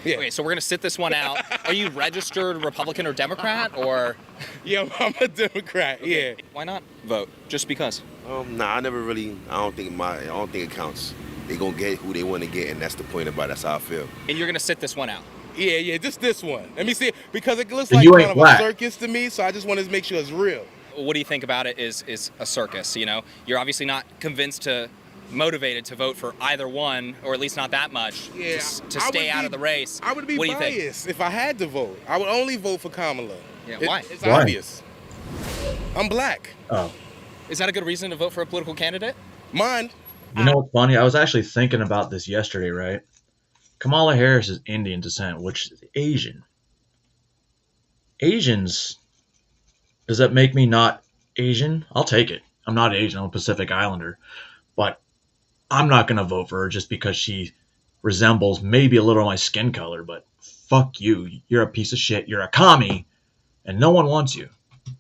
Yeah. okay, so we're gonna sit this one out. Are you registered Republican or Democrat, or Yeah, I'm a Democrat. Yeah. why not vote? Just because? Nah, I never really. I don't think it counts. They gonna get who they want to get, and that's the point about it. That's how I feel. And you're gonna sit this one out. Yeah, just this one. Let me see it, because it looks And like you kind ain't of black. a circus to me, so I just wanted to make sure it's real. What do you think about it? Is a circus? You know, you're obviously not motivated to vote for either one, or at least not that much, Yeah, to I stay would out be- of the race. I would be what do you think? biased if I had to vote. I would only vote for Kamala. Yeah, why? It's Why? obvious. I'm black. Oh. Is that a good reason to vote for a political candidate? Mine. You know what's funny? I was actually thinking about this yesterday, right? Kamala Harris is Indian descent, which is Asian. Asians, does that make me not Asian? I'll take it. I'm not Asian. I'm a Pacific Islander. But I'm not going to vote for her just because she resembles maybe a little of my skin color, but fuck you. You're a piece of shit. You're a commie, and no one wants you.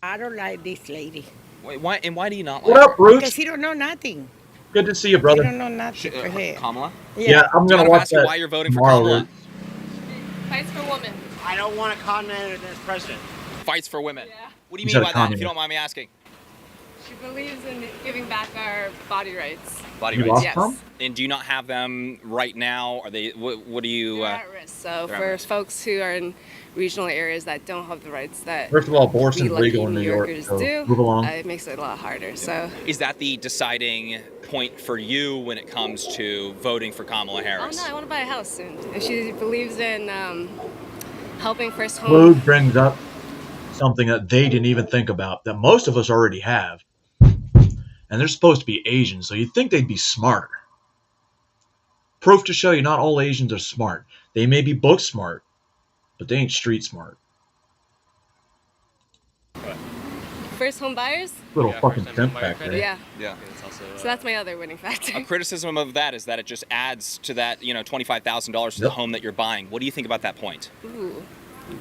I don't like this lady. Wait, why? And why do you not What like up, Bruce? Because he don't know nothing. Good to see you, He brother. don't know nothing for her. Kamala? Yeah, I'm Do you going to mind if I watch ask you that why you're voting for tomorrow, Kamala? Ruth. Fights for women. I don't want a con man as president. Fights for women. Yeah. What do you He's mean not by a that, if communist. you don't mind me asking? She believes in giving back our body rights. Body You rights. lost Yes. some? And do you not have them right now? Are they? What do you? They're at risk. So they're at for risk. folks who are in regional areas that don't have the rights that First of all, abortion's we lucky legal in New New York, Yorkers so do, move along. it makes it a lot harder. So Is that the deciding point for you when it comes to voting for Kamala oh Harris? no, I want to buy a house soon. If she believes in helping first home. Rude brings up something that they didn't even think about, that most of us already have. And they're supposed to be Asian, so you'd think they'd be smarter. Proof to show you not all Asians are smart. They may be book smart, but they ain't street smart. First home buyers? Little fucking simp back there. Yeah. Yeah. So that's my other winning factor. A criticism of that is that it just adds to that, $25,000 to the home that you're buying. What do you think about that point? Ooh.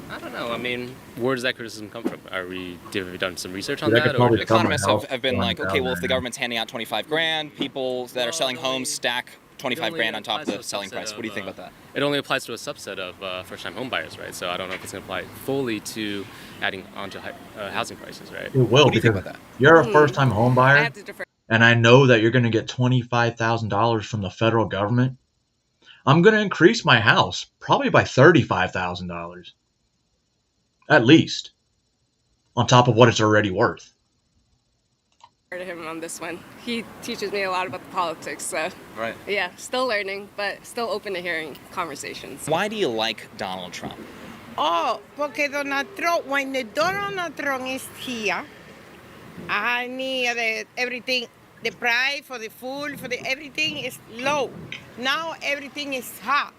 I don't know. I mean, where does that criticism come from? Have we done some research on That could that? probably Or come Economists help have been going like, down okay, well, there if the now. government's handing out 25 grand, people that are selling homes stack 25 only grand on top of applies the to a selling subset price. What do you of, think about that? It only applies to a subset of first-time home buyers, right? So I don't know if it's going to apply fully to adding onto housing prices, right? It will, What do you think because about that? you're a first-time home I buyer, have to defer. and I know that you're going to get $25,000 from the federal government. I'm going to increase my house probably by $35,000. At least. On top of what it's already worth. To him on this one. He teaches me a lot about the politics, so Right. yeah, still learning, but still open to hearing conversations. Why do you like Donald Trump? Oh, porque Donald Trump, when the Donald Trump is here, I need everything, the price for the food, for the everything is low. Now everything is hot.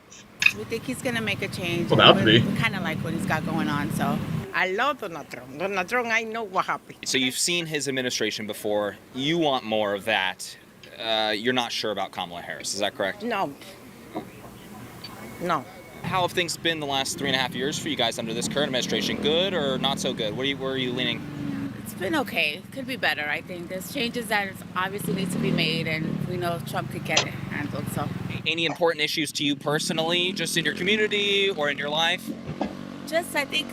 We think he's going to make a change. Well, that would be. We kind of like what he's got going on, so. I love Donald Trump. Donald Trump, I know what happened. So you've seen his administration before. You want more of that. You're not sure about Kamala Harris. Is that correct? No. No. How have things been the last 3.5 years for you guys under this current administration? Good or not so good? Where are you leaning? It's been okay. Could be better, I think. There's changes that obviously need to be made, and we know Trump could get it handled, so. Any important issues to you personally, just in your community or in your life? Just, I think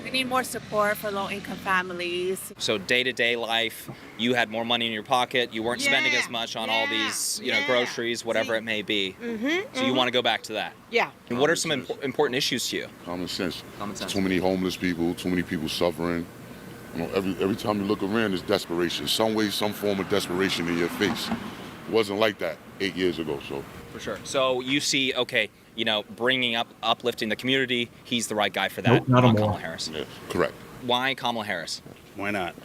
we need more support for low-income families. So day-to-day life, you had more money in your pocket. You weren't spending as much on all these, groceries, whatever it may be. So you want to go back to that. Yeah. And what are some important issues to you? Common sense. Common sense. Too many homeless people, too many people suffering. Every time you look around, there's desperation. Some way, some form of desperation in your face. It wasn't like that 8 years ago, so. For sure. So you see, okay, uplifting the community, he's the right guy for that. Nope, not on a Kamala more. Harris. Yeah, correct. Why Kamala Harris? Why not?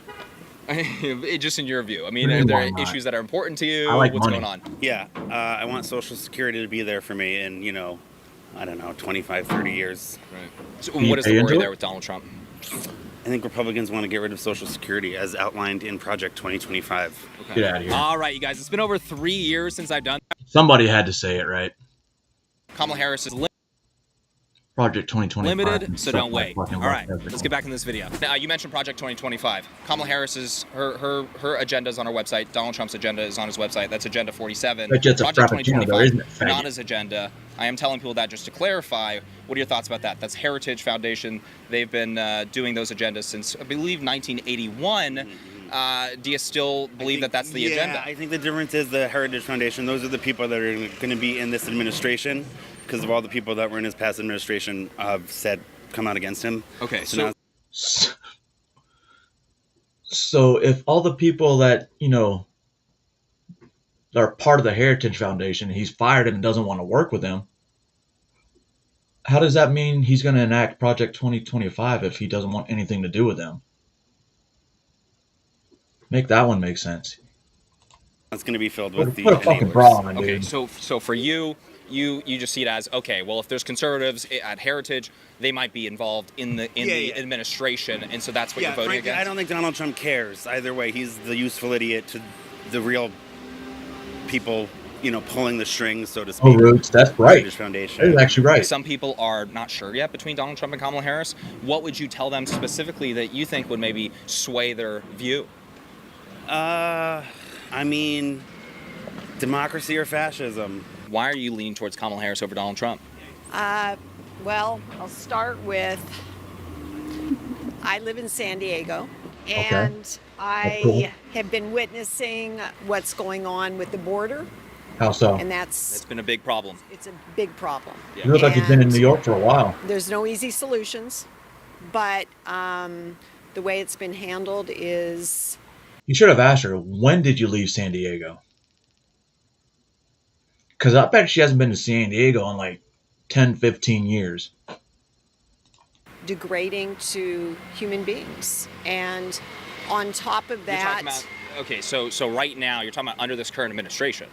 Just in your view. I mean, What do are you there mean, why not? issues that are important to you? I like What's money. going on? Yeah, I want Social Security to be there for me in, I don't know, 25, 30 years. Right. So Can you what is the pay worry into it? there with Donald Trump? I think Republicans want to get rid of Social Security as outlined in Project 2025. Get out of here. All right, you guys. It's been over 3 years since I've done that. Somebody had to say it right. Kamala Harris is Project 2025. limited, so don't Suck my wait. fucking All right, life. let's get back in this video. Now, you mentioned Project 2025. Kamala Harris's her agenda is on her website. Donald Trump's agenda is on his website. That's Agenda 47. But it's a Project frappuccino, though, isn't it, faggot? not his agenda. I am telling people that just to clarify. What are your thoughts about that? That's Heritage Foundation. They've been doing those agendas since, I believe, 1981. Do you still believe that that's the agenda? Yeah, I think the difference is the Heritage Foundation. Those are the people that are going to be in this administration because of all the people that were in his past administration have said come out against him. Okay, so so now So if all the people that, that are part of the Heritage Foundation, he's fired and doesn't want to work with them, how does that mean he's going to enact Project 2025 if he doesn't want anything to do with them? Make that one make sense. it's going to be filled with the Put a fucking enablers. bra on, Okay, dude. so for you just see it as, okay, well, if there's conservatives at Heritage, they might be involved in the administration, and so that's what Yeah, you're voting frankly, against? I don't think Donald Trump cares. Either way, he's the useful idiot to the real people, pulling the strings, so to Oh, speak. Roots, that's right. Heritage Foundation. That is actually right. Some people are not sure yet between Donald Trump and Kamala Harris. What would you tell them specifically that you think would maybe sway their view? I mean, democracy or fascism. Why are you leaning towards Kamala Harris over Donald Trump? Well, I'll start with I live in San Diego, Okay. and I cool. have been witnessing what's going on with the border, How so? and It's been a big problem. it's a big problem. You look like you've been in New York for a while. There's no easy solutions, but the way it's been handled is You should have asked her, when did you leave San Diego? Because I bet she hasn't been to San Diego in like 10, 15 years. degrading to human beings. And on top of You're that, talking about, okay, so right now you're talking about under this current administration,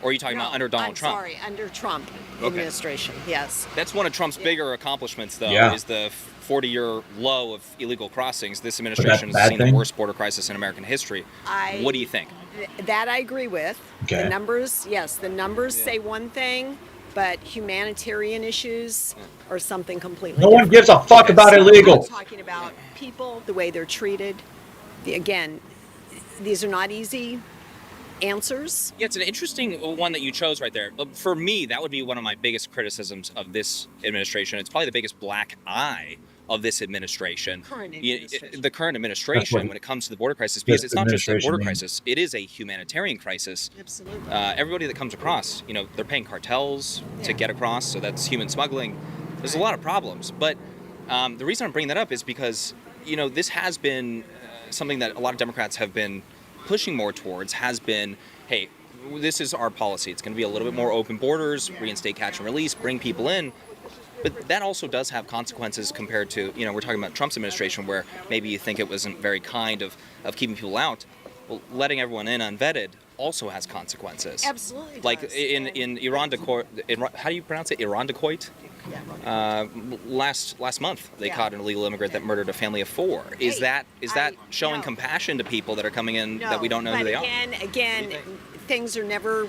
or are you talking about under Donald I'm Trump? sorry, under Trump Okay. administration, yes. That's one of Trump's bigger accomplishments, though, Yeah. is the 40-year low of illegal crossings. This administration has bad seen thing? the worst border crisis in American history. What do you think? That I agree with. Okay. The numbers, yes, the numbers say one thing, but humanitarian issues are something completely No one different. gives a fuck about So illegal. I'm talking about people, the way they're treated. Again, these are not easy answers. Yeah, it's an interesting one that you chose right there. For me, that would be one of my biggest criticisms of this administration. It's probably the biggest black eye of this administration. The current administration when it comes to the border crisis, because this it's not just a administration border means. crisis, it is a humanitarian crisis. Absolutely. Everybody that comes across, they're paying cartels to get across, so that's human smuggling. There's a lot of problems. But the reason I'm bringing that up is because, this has been something that a lot of Democrats have been pushing more towards, has been, hey, this is our policy. It's going to be a little bit more open borders, reinstate catch and release, bring people in. But that also does have consequences compared to, we're talking about Trump's administration, where maybe you think it wasn't very kind of keeping people out. Well, letting everyone in unvetted also has consequences. Absolutely Like does. in Irondequoit, how do you pronounce it? Irondequoit? Last month, they caught an illegal immigrant that murdered a family of 4. Is that showing compassion to people that are coming in that we don't know who they are? Again, things are never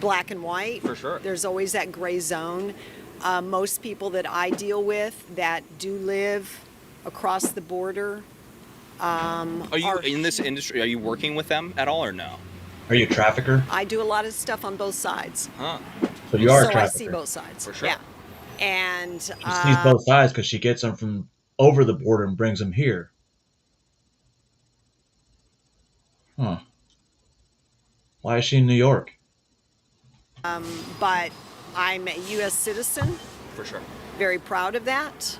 black and white. For sure. There's always that gray zone. Most people that I deal with that do live across the border. Are you in this industry? Are you working with them at all or no? Are you a trafficker? I do a lot of stuff on both sides. Huh. So you are a So I trafficker. see both sides. For sure. Yeah. And She sees both sides because she gets them from over the border and brings them here. Huh. Why is she in New York? but I'm a U.S. citizen. For sure. Very proud of that.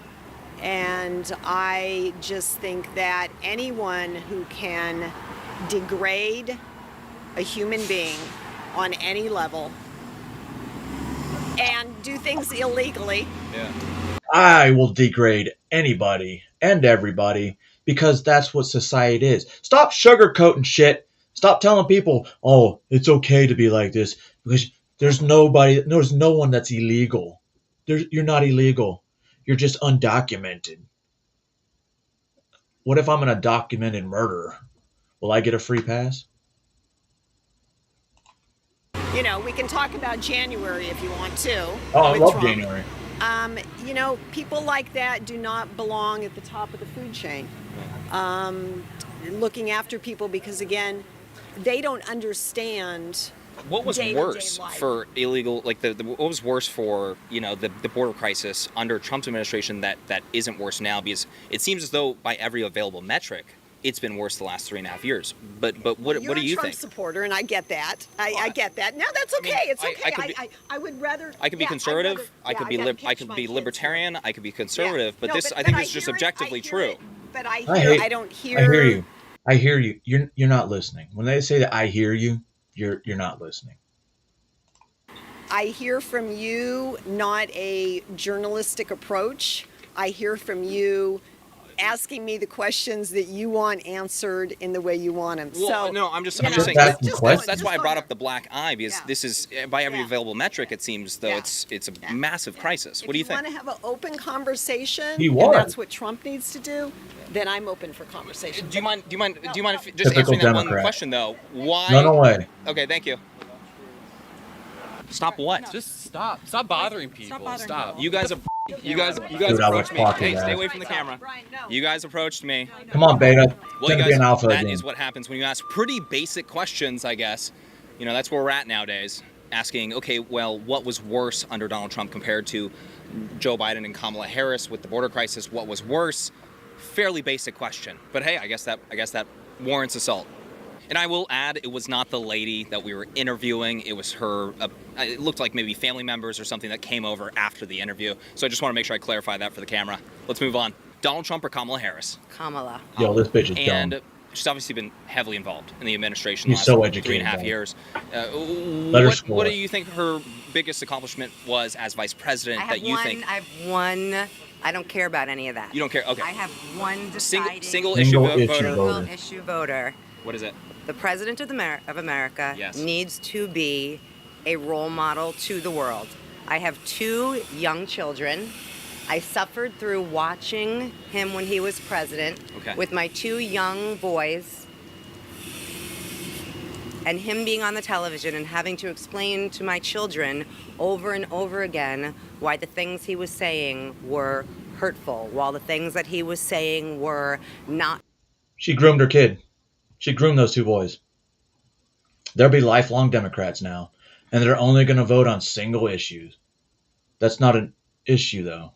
And I just think that anyone who can degrade a human being on any level and do things illegally. Yeah. I will degrade anybody and everybody because that's what society is. Stop sugarcoating shit. Stop telling people, oh, it's okay to be like this, because there's no one that's illegal. You're not illegal. You're just undocumented. What if I'm an undocumented murderer? Will I get a free pass? You know, we can talk about January if you want to. Oh, I with love Trump. January. You know, people like that do not belong at the top of the food chain. Looking after people because, again, they don't understand. What was day-to-day worse life. for illegal, like what was worse for, the border crisis under Trump's administration that isn't worse now? Because it seems as though by every available metric, it's been worse the last 3.5 years. But what You're do you a Trump think? supporter, and I get that. I get that. No, that's okay. It's okay. I would rather. I could be yeah, conservative. I'd rather- I could be yeah, I could be libertarian. I could be conservative. But No, this, but- I think, but is just hear it, objectively true. But I don't hear. I hear you. I hear you. You're not listening. When they say that I hear you, you're not listening. I hear from you not a journalistic approach. I hear from you asking me the questions that you want answered in the way you want them. Well, so no, I'm just I'm saying. just asking questions. That's why I brought up the black eye, because this is by every available metric. It seems though it's a massive crisis. What do you If you think? want to have an open conversation, You and are. that's what Trump needs to do, then I'm open for conversation. Do you mind if just Typical answering that one Democrat. question though? Why? No way. Okay, thank you. Stop what? Just stop. Stop bothering people. Stop. You guys Dude, I approached was me. fucking Hey, stay that. away from the camera. You guys approached me. Come on, Beta. Well, Gonna you be guys, an alpha that again. is what happens when you ask pretty basic questions, I guess. You know, that's where we're at nowadays. Asking, okay, well, what was worse under Donald Trump compared to Joe Biden and Kamala Harris with the border crisis? What was worse? Fairly basic question. But hey, I guess that warrants assault. And I will add, it was not the lady that we were interviewing. It was her, it looked like maybe family members or something that came over after the interview. So I just want to make sure I clarify that for the camera. Let's move on. Donald Trump or Kamala Harris? Kamala. Yo, this bitch is And dumb. she's obviously been heavily involved in the administration She's the so last educated, 3.5 man. years. Let her score. What do you think her biggest accomplishment was as vice president that you think? I have one. I don't care about any of that. You don't care? Okay. I have one deciding Single issue voter. Single issue voter. What is it? The president of America Yes. needs to be a role model to the world. I have 2 young children. I suffered through watching him when he was president with my 2 young boys, and him being on the television and having to explain to my children over and over again why the things he was saying were hurtful, while the things that he was saying were not. She groomed her kid. She groomed those 2 boys. They'll be lifelong Democrats now, and they're only going to vote on single issues. That's not an issue, though.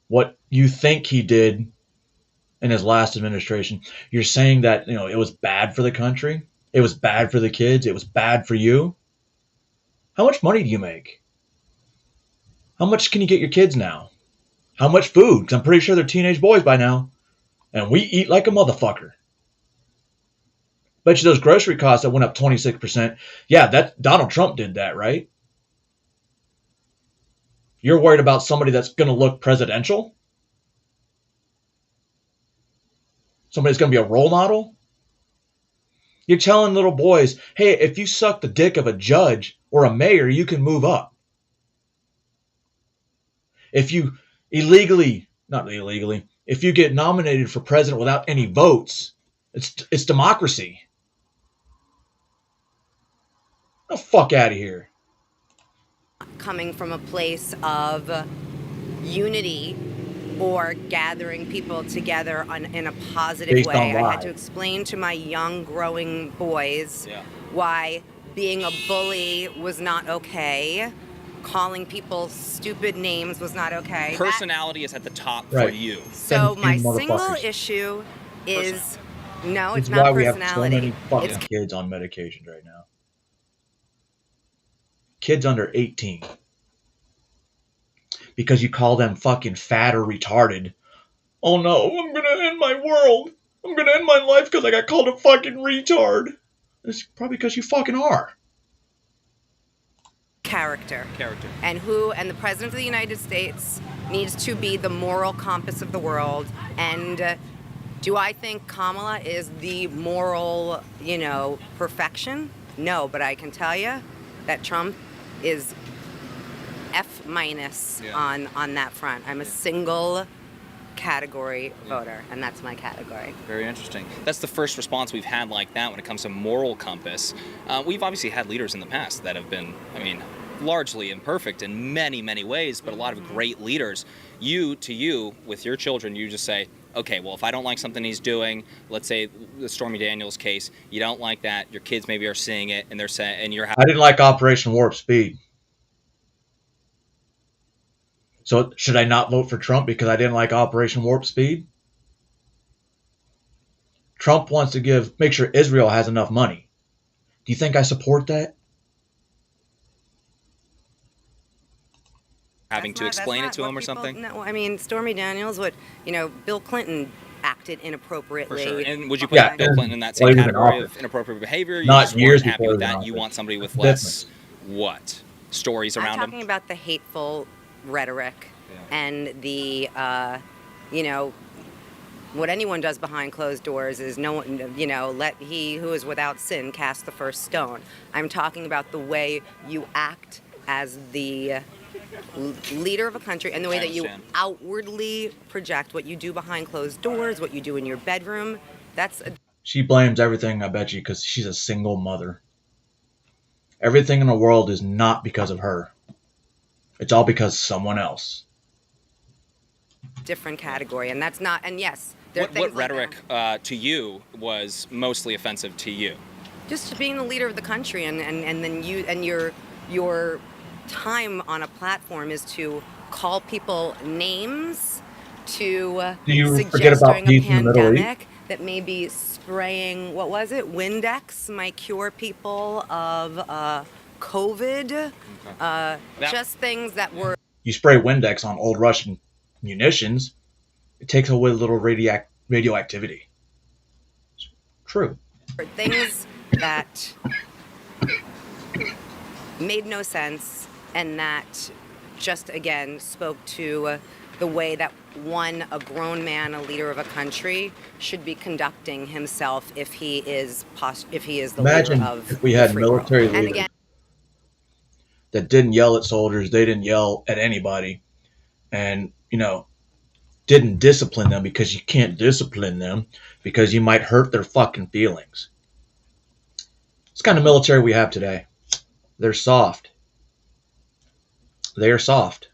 What you think he did in his last administration, you're saying that, it was bad for the country, it was bad for the kids, it was bad for you. How much money do you make? How much can you get your kids now? How much food? Because I'm pretty sure they're teenage boys by now. And we eat like a motherfucker. Bet you those grocery costs that went up 26%. Yeah, that Donald Trump did that, right? You're worried about somebody that's going to look presidential? Somebody's going to be a role model? You're telling little boys, hey, if you suck the dick of a judge or a mayor, you can move up. If you not illegally, if you get nominated for president without any votes, it's democracy. Get the fuck out of here. Coming from a place of unity or gathering people together in a positive Based way. on I why? had to explain to my young growing boys why being a bully was not okay, calling people stupid names was not okay. Personality is at the top for Right. you. So Them my two single motherfuckers. issue is no, It's it's not why we have so personality. many fucking kids on medications right now. Kids under 18. Because you call them fucking fat or retarded. Oh no, I'm gonna end my world. I'm gonna end my life because I got called a fucking retard. It's probably because you fucking are. Character. And the President of the United States needs to be the moral compass of the world. And do I think Kamala is the moral, perfection? No, but I can tell you that Trump is F- on that front. I'm a single category voter, and that's my category. Very interesting. That's the first response we've had like that when it comes to moral compass. We've obviously had leaders in the past that have been, largely imperfect in many, many ways, but a lot of great leaders. You, with your children, you just say, okay, well, if I don't like something he's doing, let's say the Stormy Daniels case, you don't like that, your kids maybe are seeing it, and they're saying, and you're I didn't like Operation Warp Speed. So should I not vote for Trump because I didn't like Operation Warp Speed? Trump wants to make sure Israel has enough money. Do you think I support that? having to explain it to him or something? No, Stormy Daniels, Bill Clinton acted inappropriately. For sure. And would you put Bill Clinton in that same category of inappropriate behavior? Not years happy before with that. You want somebody with less stories around him? I'm talking about the hateful rhetoric and the what anyone does behind closed doors is no one, let he who is without sin cast the first stone. I'm talking about the way you act as the leader of a country and the way that you outwardly project what you do behind closed doors, what you do in your bedroom. She blames everything, I bet you, because she's a single mother. Everything in the world is not because of her. It's all because of someone else. Different category, and that's not. And yes, there are What things like rhetoric to you was mostly offensive to you? just being the leader of the country, and then you and your time on a platform is to call people names, to Do you forget suggest about during a peace in the Middle East? pandemic that maybe spraying, what was it, Windex might cure people of COVID. Just things that were You spray Windex on old Russian munitions, it takes away a little radioactivity. It's true. things that made no sense and that just again spoke to the way that a grown man, a leader of a country, should be conducting himself if he is the Imagine leader of if we the had free world. military And leaders again, that didn't yell at soldiers, they didn't yell at anybody, and, didn't discipline them, because you can't discipline them because you might hurt their fucking feelings. It's the kind of military we have today. They're soft. They are soft.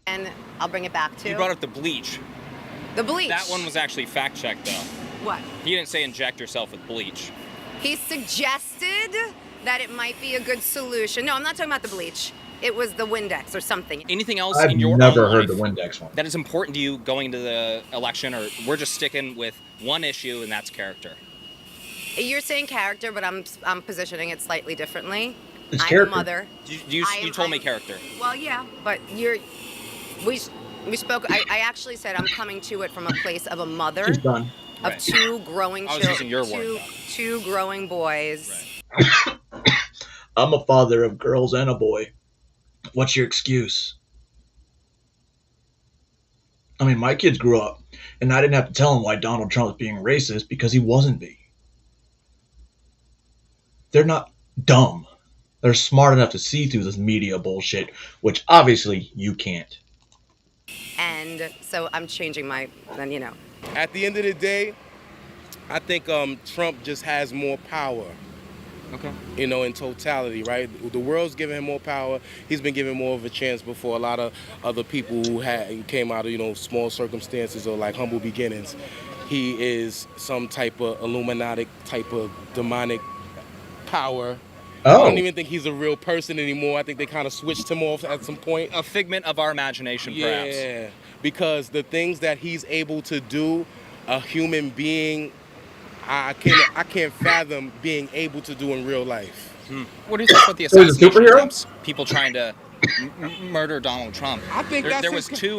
and I'll bring it back to You brought up the bleach. the bleach. That one was actually fact-checked, though. What? He didn't say inject yourself with bleach. He suggested that it might be a good solution. No, I'm not talking about the bleach. It was the Windex or something. Anything else I've in your never own heard life the Windex one. that is important to you going into the election, or we're just sticking with one issue, and that's character? You're saying character, but I'm positioning it slightly differently. It's I'm character. a mother. You told me character. Well, yeah, but we spoke. I actually said I'm coming to it from a place of a mother She's done. of Right. two growing I was children, using your word, two growing boys. I'm a father of girls and a boy. What's your excuse? I mean, my kids grew up, and I didn't have to tell them why Donald Trump was being racist, because he wasn't being. They're not dumb. They're smart enough to see through this media bullshit, which obviously you can't. And so I'm changing my, At the end of the day, I think Trump just has more power. Okay. In totality, right? The world's giving him more power. He's been given more of a chance before a lot of other people who came out of, small circumstances or like humble beginnings. He is some type of Illuminati type of demonic power. Oh. I don't even think he's a real person anymore. I think they kind of switched him off at some point. A figment of our imagination, perhaps. Yeah, because the things that he's able to do, a human being, I can't fathom being able to do in real life. What do you think about the So he's a assassination superhero? attempts? People trying to murder Donald Trump. I think there was two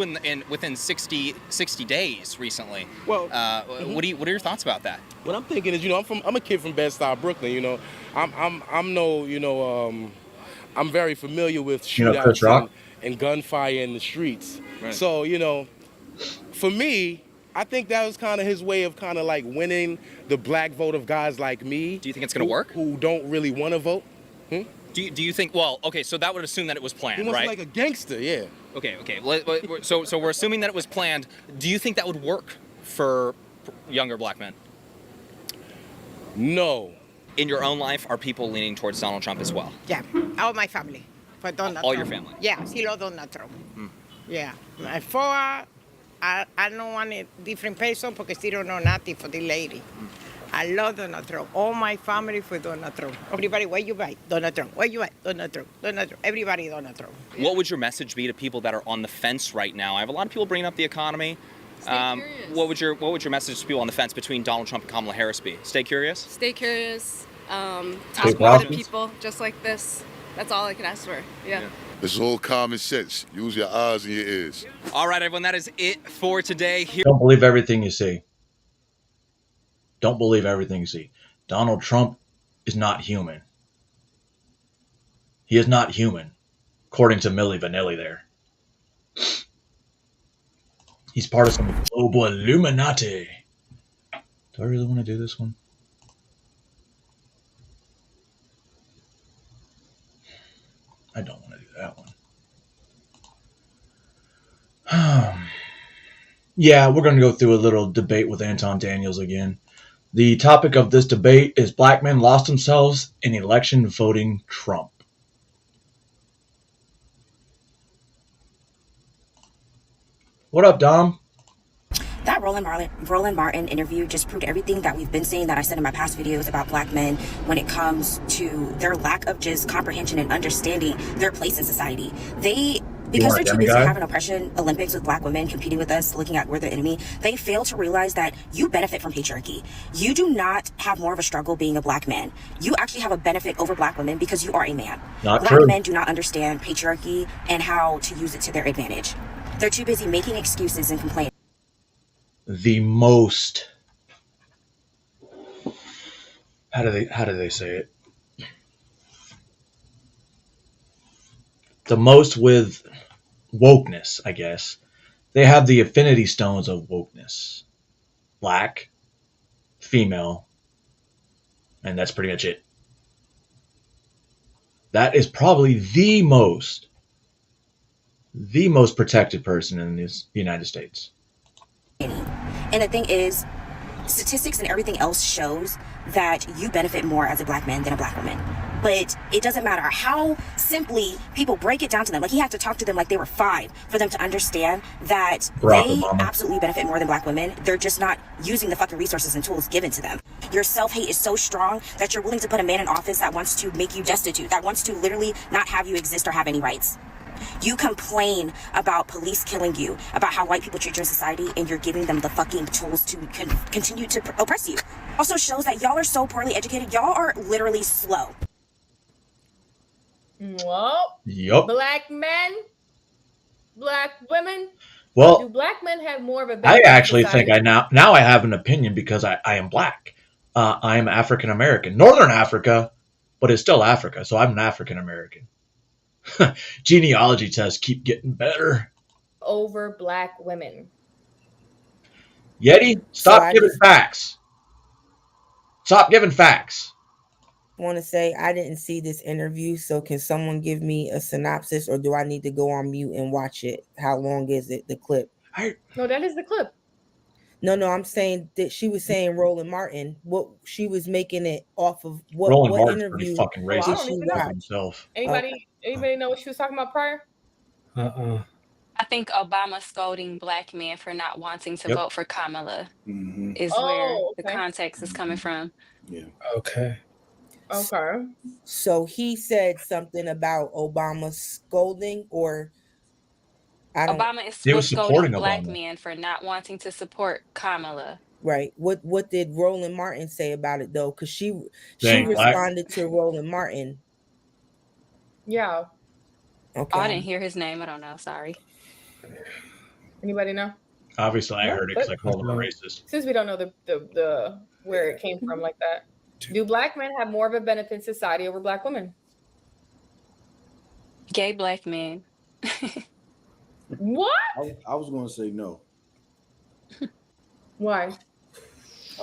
within 60 days recently. Well, what are your thoughts about that? What I'm thinking is, I'm a kid from Bed-Stuy, Brooklyn. I'm very familiar with Chris shootouts Rock? and gunfire in the streets. Right. So, for me, I think that was kind of his way of kind of like winning the black vote of guys like me. Do you think it's going to work? Who don't really want to vote. Do you think? Well, okay, so that would assume that it was planned, He wants right? like a gangster, yeah. Okay. So we're assuming that it was planned. Do you think that would work for younger black men? No. In your own life, are people leaning towards Donald Trump as well? Yeah, all my family. For Donald All Trump. your family? Yeah, sí lo Donald Trump. Yeah. My father, I don't want a different person because he don't know nothing for the lady. I love Donald Trump. All my family for Donald Trump. Everybody, where you buy? Donald Trump. Where you buy? Donald Trump. Donald Trump. Everybody Donald Trump. What would your message be to people that are on the fence right now? I have a lot of people bringing up the economy. What would your message to people on the fence between Donald Trump and Kamala Harris be? Stay curious? Stay curious. Talk Stay more to positive. people just like this. That's all I can ask for. Yeah. It's all common sense. Use your eyes and your ears. All right, everyone, that is it for today. Here. Don't believe everything you see. Don't believe everything you see. Donald Trump is not human. He is not human, according to Milli Vanilli there. He's part of some global Illuminati. Do I really want to do this one? I don't want to do that one. Yeah, we're going to go through a little debate with Anton Daniels again. The topic of this debate is black men lost themselves in election voting Trump. What up, Dom? That Roland Martin interview just proved everything that we've been saying, that I said in my past videos about black men when it comes to their lack of just comprehension and understanding their place in society. Because they're too busy having oppression Olympics with black women competing with us, looking at we're the enemy, they fail to realize that you benefit from patriarchy. You do not have more of a struggle being a black man. You actually have a benefit over black women because you are a man. Black men do not understand patriarchy and how to use it to their advantage. They're too busy making excuses and complaining. The most, how do they say it? The most with wokeness, I guess. They have the affinity stones of wokeness. Black, female, and that's pretty much it. That is probably the most protected person in the United States. And the thing is, statistics and everything else shows that you benefit more as a black man than a black woman. But it doesn't matter how simply people break it down to them. Like, he had to talk to them like they were 5 for them to understand that they absolutely benefit more than black women. They're just not using the fucking resources and tools given to them. Your self-hate is so strong that you're willing to put a man in office that wants to make you destitute, that wants to literally not have you exist or have any rights. You complain about police killing you, about how white people treat you in society, and you're giving them the fucking tools to continue to oppress you. Also shows that y'all are so poorly educated. Y'all are literally slow. Well, black men, black women. Well, do black men have more of a? I actually think I now I have an opinion because I am black. I am African American, Northern Africa, but it's still Africa, so I'm an African American. Genealogy tests keep getting better. Over black women. Yeti, stop giving facts. Stop giving facts. I want to say I didn't see this interview, so can someone give me a synopsis, or do I need to go on mute and watch it? How long is it, the clip? No, that is the clip. No, I'm saying that she was saying Roland Martin. What she was making it off of what interview? Fucking racist himself. Anybody know what she was talking about prior? I think Obama scolding black men for not wanting to vote for Kamala is where the context is coming from. Yeah. Okay. So he said something about Obama scolding, or Obama was scolding black men for not wanting to support Kamala. Right. What did Roland Martin say about it though? Because she responded to Roland Martin. Yeah. Okay. Oh, I didn't hear his name. I don't know. Sorry. Anybody know? Obviously, I heard it because I called him a racist. Since we don't know the where it came from like that, do black men have more of a benefit in society over black women? Gay black men. What? I was going to say no. Why?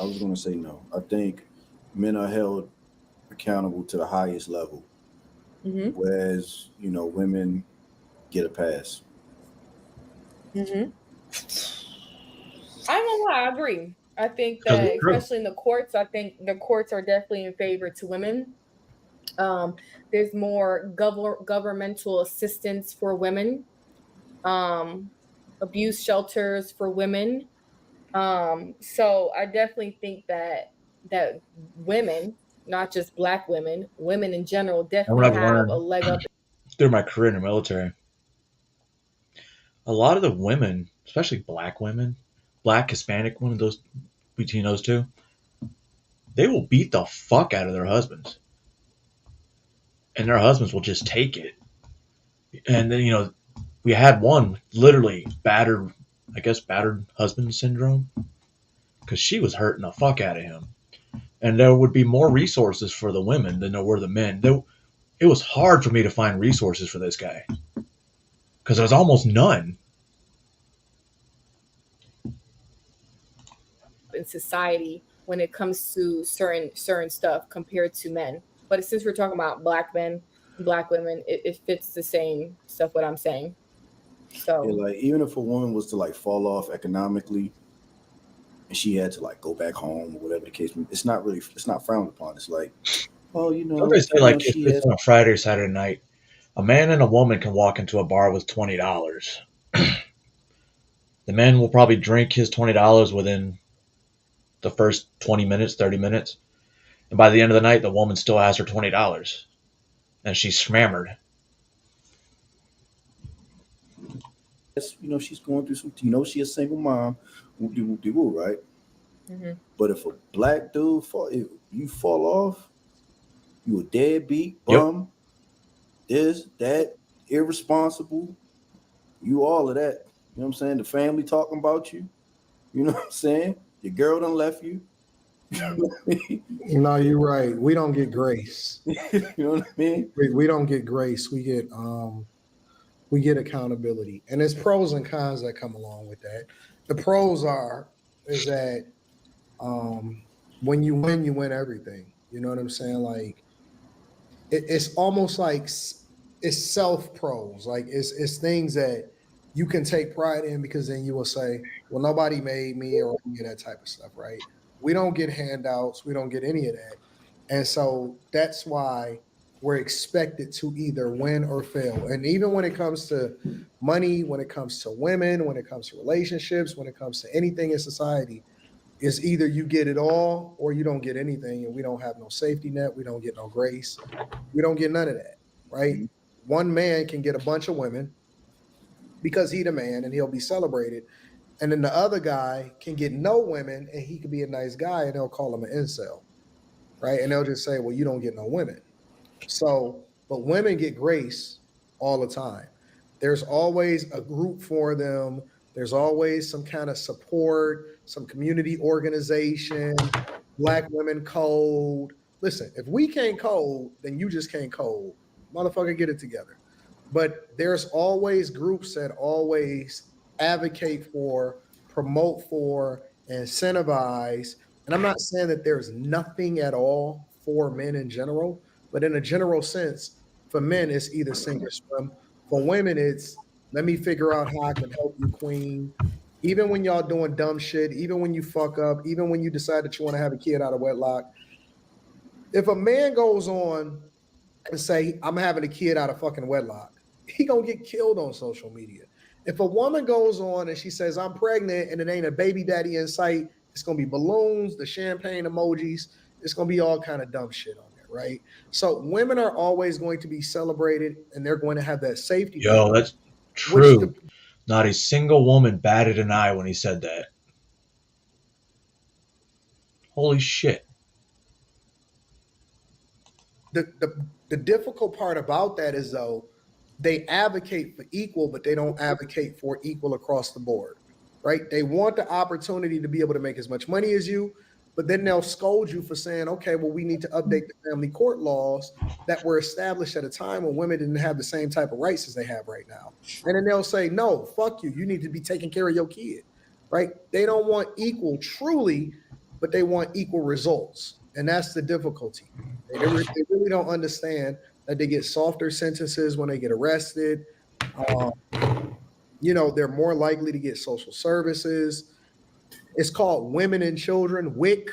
I was going to say no. I think men are held accountable to the highest level, whereas women get a pass. I don't know why. I agree. I think that, especially in the courts, I think the courts are definitely in favor to women. There's more governmental assistance for women, abuse shelters for women. So I definitely think that women, not just black women, women in general, definitely have a leg up. Through my career in the military, a lot of the women, especially black women, black, Hispanic, one of those, between those two, they will beat the fuck out of their husbands. And their husbands will just take it. And then, we had one literally battered husband syndrome, because she was hurting the fuck out of him. And there would be more resources for the women than there were the men. It was hard for me to find resources for this guy, because there was almost none. In society when it comes to certain stuff compared to men. But since we're talking about black men and black women, it fits the same stuff what I'm saying. So even if a woman was to fall off economically and she had to like go back home or whatever the case may be. It's not frowned upon. It's like, oh, you know, Somebody say like if she it's has. on a Friday or Saturday night, a man and a woman can walk into a bar with $20. The man will probably drink his $20 within the first 20 minutes, 30 minutes. And by the end of the night, the woman still has her $20. And she's smammered. You know, she's going through some. You know, she's a single mom. Whoop-de-whoop-de-woo, right? Mm-hmm. But if a black dude if you fall off, you a deadbeat, bum, this, that, irresponsible, you all of that. You know what I'm saying? The family talking about you. You know what I'm saying? Your girl done left you. No, you're right. We don't get grace. You know what I mean? We don't get grace. We get accountability. And there's pros and cons that come along with that. The pros is that when you win everything. You know what I'm saying? Like it's almost like it's self pros. Like it's things that you can take pride in because then you will say, well, nobody made me or any of that type of stuff, right? We don't get handouts. We don't get any of that. And so that's why we're expected to either win or fail. And even when it comes to money, when it comes to women, when it comes to relationships, when it comes to anything in society, it's either you get it all or you don't get anything. And we don't have no safety net. We don't get no grace. We don't get none of that, right? Mm-hmm. One man can get a bunch of women because he's the man and he'll be celebrated. And then the other guy can get no women and he could be a nice guy and they'll call him an incel, right? And they'll just say, well, you don't get no women. So, but women get grace all the time. There's always a group for them. There's always some kind of support, some community organization, Black Women Code. Listen, if we can't code, then you just can't code. Motherfucker, get it together. But there's always groups that always advocate for, promote for, incentivize. And I'm not saying that there's nothing at all for men in general, but in a general sense, for men, it's either sink or swim. For women, it's let me figure out how I can help you, queen. Even when y'all doing dumb shit, even when you fuck up, even when you decide that you want to have a kid out of wedlock. If a man goes on and say, I'm having a kid out of fucking wedlock, he gonna get killed on social media. If a woman goes on and she says, I'm pregnant and it ain't a baby daddy in sight, it's going to be balloons, the champagne emojis. It's going to be all kind of dumb shit on there, right? So women are always going to be celebrated and they're going to have that safety. Yo, that's true. Not a single woman batted an eye when he said that. Holy shit. The difficult part about that is, though, they advocate for equal, but they don't advocate for equal across the board, right? They want the opportunity to be able to make as much money as you, but then they'll scold you for saying, okay, well, we need to update the family court laws that were established at a time when women didn't have the same type of rights as they have right now. And then they'll say, no, fuck you. You need to be taking care of your kid, right? They don't want equal truly, but they want equal results. And that's the difficulty. They really don't understand that they get softer sentences when they get arrested. They're more likely to get social services. It's called Women and Children, WIC.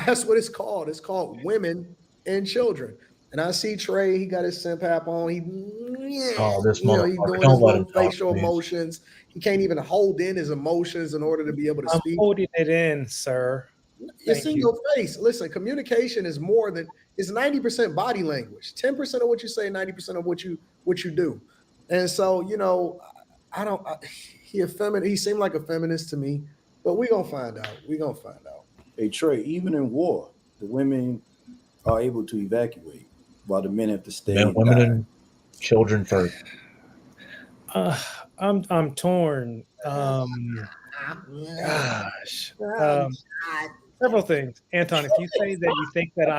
That's what it's called. It's called Women and Children. And I see Trey, he got his simp hat on. He's doing his little facial emotions. He can't even hold in his emotions in order to be able to speak. I'm holding it in, sir. It's in your face. Listen, communication is more than it's 90% body language, 10% of what you say, 90% of what you do. And so, he seemed like a feminist to me, but we're gonna find out. Hey Trey, even in war, the women are able to evacuate while the men have to stay. Women and children first. I'm torn. Several things, Anton. If you say that you think that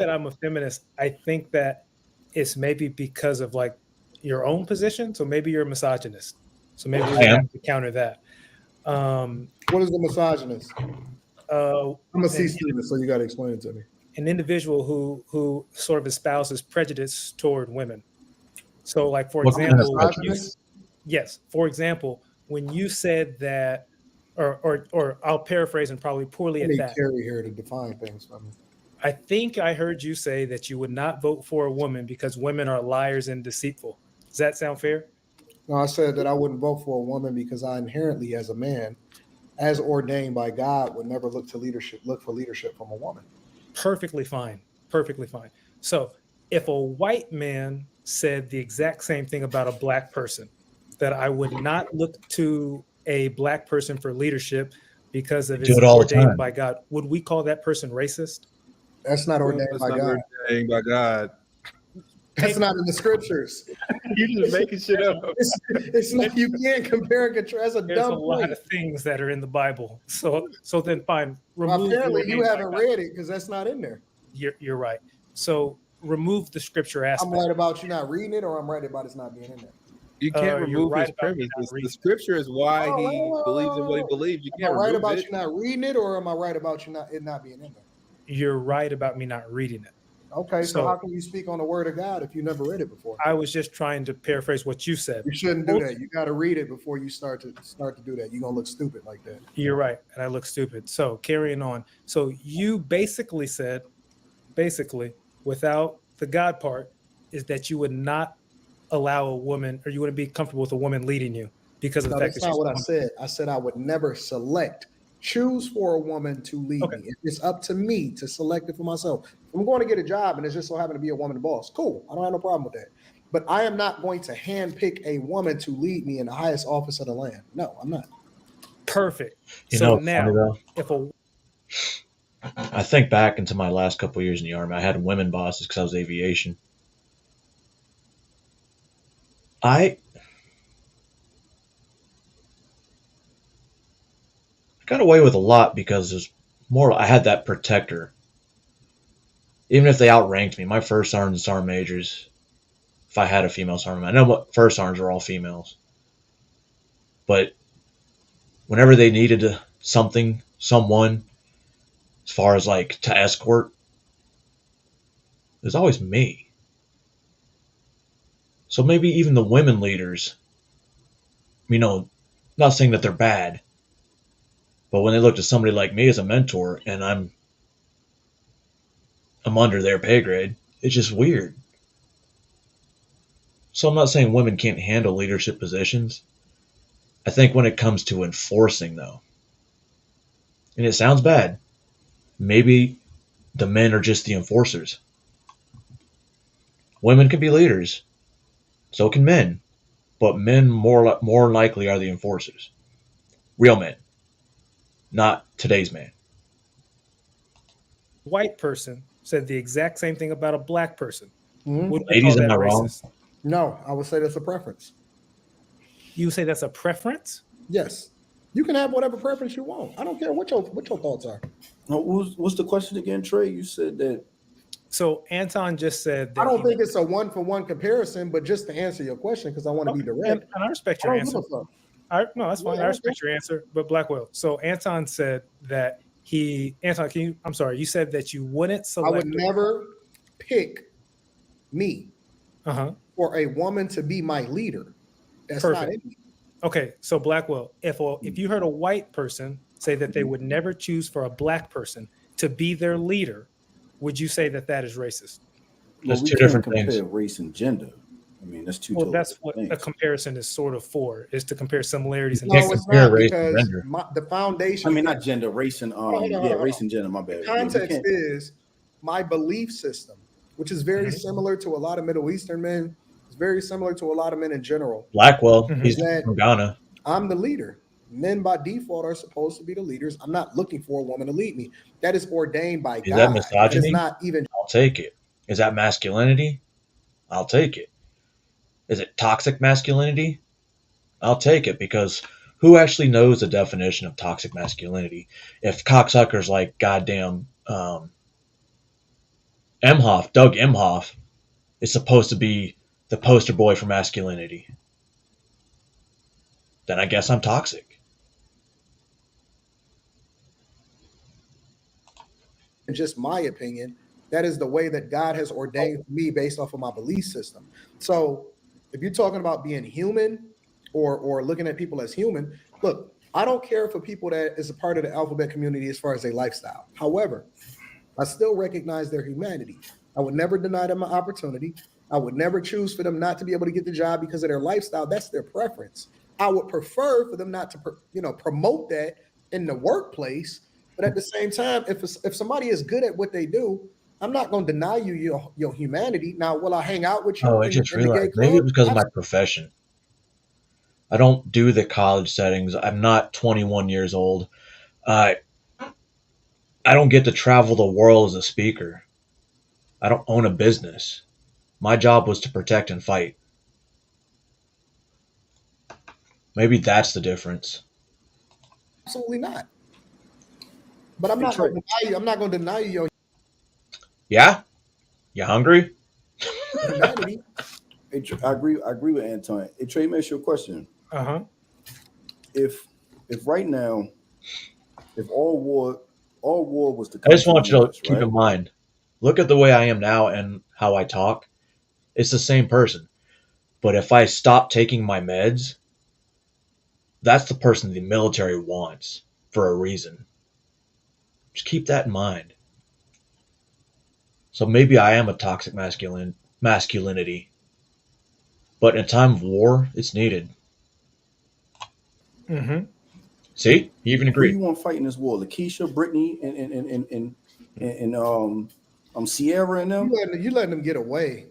I'm a feminist, I think that it's maybe because of like your own position. So maybe you're a misogynist. So maybe we have to counter that. What is the misogynist? I'm a C-student, so you got to explain it to me. An individual who sort of espouses prejudice toward women. So, like for example, when you said that or I'll paraphrase and probably poorly I at need that. Carrie here to define things for me. I think I heard you say that you would not vote for a woman because women are liars and deceitful. Does that sound fair? No, I said that I wouldn't vote for a woman because I inherently, as a man, as ordained by God, would never look for leadership from a woman. Perfectly fine. Perfectly fine. So if a white man said the exact same thing about a black person, that I would not look to a black person for leadership because of it's ordained by God, would we call that person racist? That's not ordained by God. Ordained by God. That's not in the scriptures. You're just making shit up. It's not. You can't compare and contrast. That's a There's dumb a lot point. of things that are in the Bible. So then fine. Well, apparently you ordained by haven't God. read it because that's not in there. You're right. So remove the scripture aspect. I'm right about you not reading it, or I'm right about it's not being in there. You can't you're remove right his about me premise. not The scripture is why he believes in what he believes. You Am I can't right remove about it. you not reading it, or am I right about it not being in there? You're right about me not reading it. Okay, so So- how can you speak on the word of God if you never read it before? I was just trying to paraphrase what you said. You shouldn't do that. You got to read it before you start to do that. You're gonna look stupid like that. You're right, and I look stupid. So carrying on. So you basically said, without the God part, is that you would not allow a woman, or you wouldn't be comfortable with a woman leading you because of the No, fact that's that not she's what I said. I said I would never choose for a woman to lead me. It's up to me to select it for myself. If I'm going to get a job and it's just so happen to be a woman boss, cool. I don't have no problem with that. But I am not going to handpick a woman to lead me in the highest office of the land. No, I'm not. Perfect. You So know, it's now, funny though. if a I think back into my last couple of years in the Army, I had women bosses because I was aviation. I got away with a lot because there's more. I had that protector. Even if they outranked me, my first sergeants and sergeant majors, if I had a female sergeant, I know what first sergeants are all females. But whenever they needed someone, as far as like to escort, it was always me. So maybe even the women leaders, not saying that they're bad, but when they look to somebody like me as a mentor and I'm under their pay grade, it's just weird. So I'm not saying women can't handle leadership positions. I think when it comes to enforcing, though, and it sounds bad, maybe the men are just the enforcers. Women can be leaders, so can men, but men more likely are the enforcers. Real men, not today's man. white person said the exact same thing about a black person, Mhm. would we Ladies, call am that I wrong? racist? No, I would say that's a preference. You say that's a preference? Yes. You can have whatever preference you want. I don't care what your thoughts are. What's the question again, Trey? You said that. So Anton just said that I don't think it's a one-for-one comparison, but just to answer your question, because I want to be direct. and I respect I your don't give answer. a fuck. No, that's fine. Yeah, I respect your answer, but Blackwell. So Anton said that Anton, I'm sorry, you said that you wouldn't I select. would never pick me Uh-huh. for a woman to be my leader. That's not Perfect. in me. Okay, so Blackwell, if you heard a white person say that they would never choose for a black person to be their leader, would you say that that is racist? That's we two can't different compare things. race and gender. I mean, that's two. Well, totally that's different what a things. comparison is sort of for, is to compare similarities and No, it's differences. not, because the foundation. I mean, not gender, race and Hold on, race and gender. My bad. The Yeah, we context can't- is my belief system, which is very similar to a lot of Middle Eastern men. It's very similar to a lot of men in general. Blackwell, Mm-hmm. he's That from Ghana. I'm the leader. Men by default are supposed to be the leaders. I'm not looking for a woman to lead me. That is ordained by Is God. that That is misogyny? not even. I'll take it. Is that masculinity? I'll take it. Is it toxic masculinity? I'll take it, because who actually knows the definition of toxic masculinity? If cocksuckers like goddamn Doug Emhoff, is supposed to be the poster boy for masculinity, then I guess I'm toxic. In just my opinion, that is the way that God has ordained for me based off of my belief system. So if you're talking about being human or looking at people as human, look, I don't care for people that is a part of the alphabet community as far as their lifestyle. However, I still recognize their humanity. I would never deny them an opportunity. I would never choose for them not to be able to get the job because of their lifestyle. That's their preference. I would prefer for them not to, promote that in the workplace. But at the same time, if somebody is good at what they do, I'm not going to deny you your humanity. Now, will I hang out with you? Oh, I just realized maybe it's because of my profession. I don't do the college settings. I'm not 21 years old. I don't get to travel the world as a speaker. I don't own a business. My job was to protect and fight. Maybe that's the difference. Absolutely not. But I'm not going to deny you. I'm not going to deny you your Yeah? You hungry? humanity. Hey, I agree with Anton. Hey, Trey, let me ask you a question. If right now, if all war was to come, I just want you to us, keep right? in mind, look at the way I am now and how I talk. It's the same person. But if I stop taking my meds, that's the person the military wants for a reason. Just keep that in mind. So maybe I am a toxic masculinity. But in a time of war, it's needed. Mm-hmm. See? You even Who agreed. you want fighting this war? Lakeisha, Brittany, and Sierra and them? You letting them get away.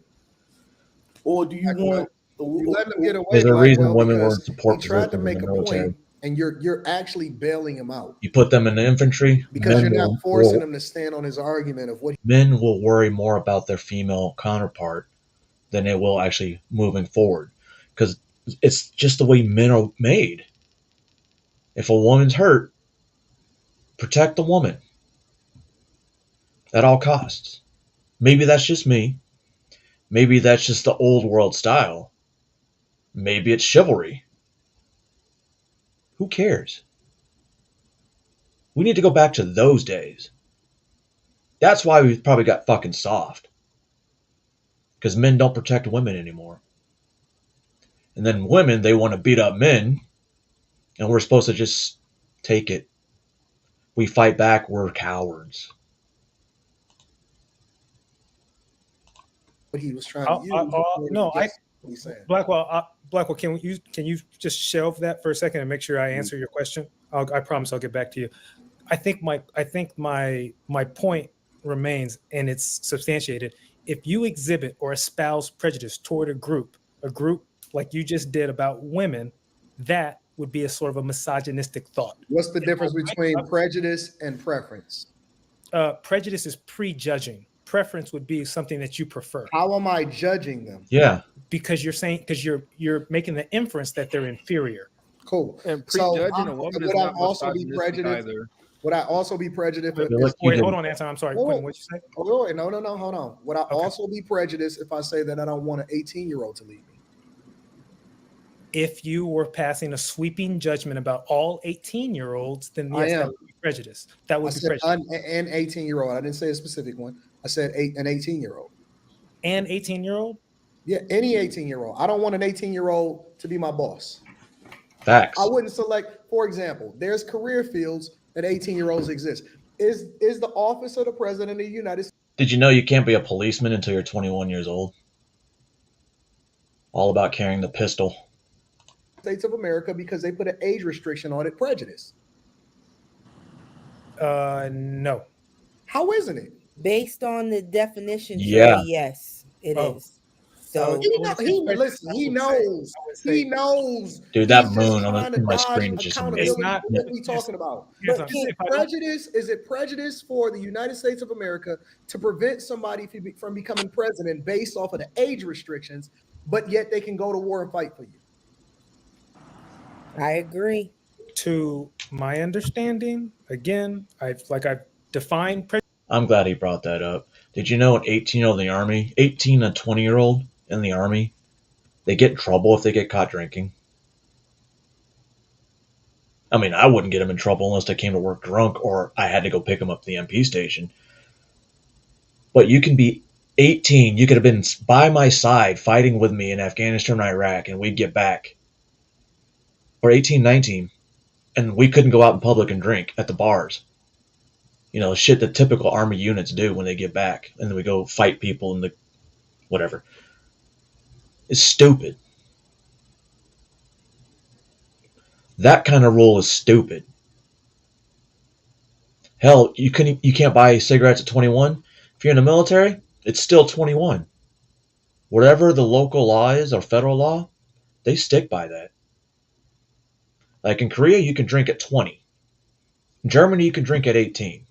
Or do you want you letting them get away? There's a reason Blackwell, women were because in support he tried to positions make in a the military. point, and you're actually bailing him out You put them in the infantry, because you're men not forcing him to stand on his argument of what men will worry more about their female counterpart than they will actually moving forward. Because it's just the way men are made. If a woman's hurt, protect the woman at all costs. Maybe that's just me. Maybe that's just the old world style. Maybe it's chivalry. Who cares? We need to go back to those days. That's why we've probably got fucking soft. Because men don't protect women anymore. And then women, they want to beat up men. And we're supposed to just take it. We fight back, we're cowards. he was trying to use. Blackwell, can you just shelve that for a second and make sure I answer your question? I promise I'll get back to you. I think my point remains, and it's substantiated. If you exhibit or espouse prejudice toward a group like you just did about women, that would be a sort of a misogynistic thought. What's the difference between prejudice and preference? Prejudice is prejudging. Preference would be something that you prefer. How am I judging them? Yeah. Because you're making the inference that they're inferior. Cool. And prejudging a woman is would I not also be misogynistic prejudiced? either. Would I also be prejudiced? Wait, hold on, Anton. I'm sorry. Quentin, what'd you say? Oh, wait, no, hold on. Would I also be prejudiced if I say that I don't want an 18-year-old to leave me? If you were passing a sweeping judgment about all 18-year-olds, then yes, that would be prejudice. That would be prejudice. An 18-year-old. I didn't say a specific one. I said an 18-year-old. An 18-year-old? Yeah, any 18-year-old. I don't want an 18-year-old to be my boss. Facts. I wouldn't select, for example, there's career fields that 18-year-olds exist. Is the office of the president of the United States? Did you know you can't be a policeman until you're 21 years old? All about carrying the pistol. States of America because they put an age restriction on it, prejudice. No. How isn't it? Based on the definition, Yeah. Trey, yes, it is. So he knows. Dude, that moon on my screen is just amazing. What are we talking about? But is it prejudice for the United States of America to prevent somebody from becoming president based off of the age restrictions, but yet they can go to war and fight for you? I agree. To my understanding, again, I've defined prejudice. I'm glad he brought that up. Did you know an 18-year-old in the Army, 18 and 20-year-old in the Army, they get in trouble if they get caught drinking? I mean, I wouldn't get them in trouble unless they came to work drunk or I had to go pick them up at the MP station. But you can be 18. You could have been by my side fighting with me in Afghanistan and Iraq, and we'd get back. Or 18, 19. and we couldn't go out in public and drink at the bars. You know, shit that typical Army units do when they get back, and then we go fight people in the whatever. It's stupid. That kind of rule is stupid. Hell, you can't buy cigarettes at 21. If you're in the military, it's still 21. Whatever the local law is or federal law, they stick by that. Like in Korea, you can drink at 20. In Germany, you can drink at 18.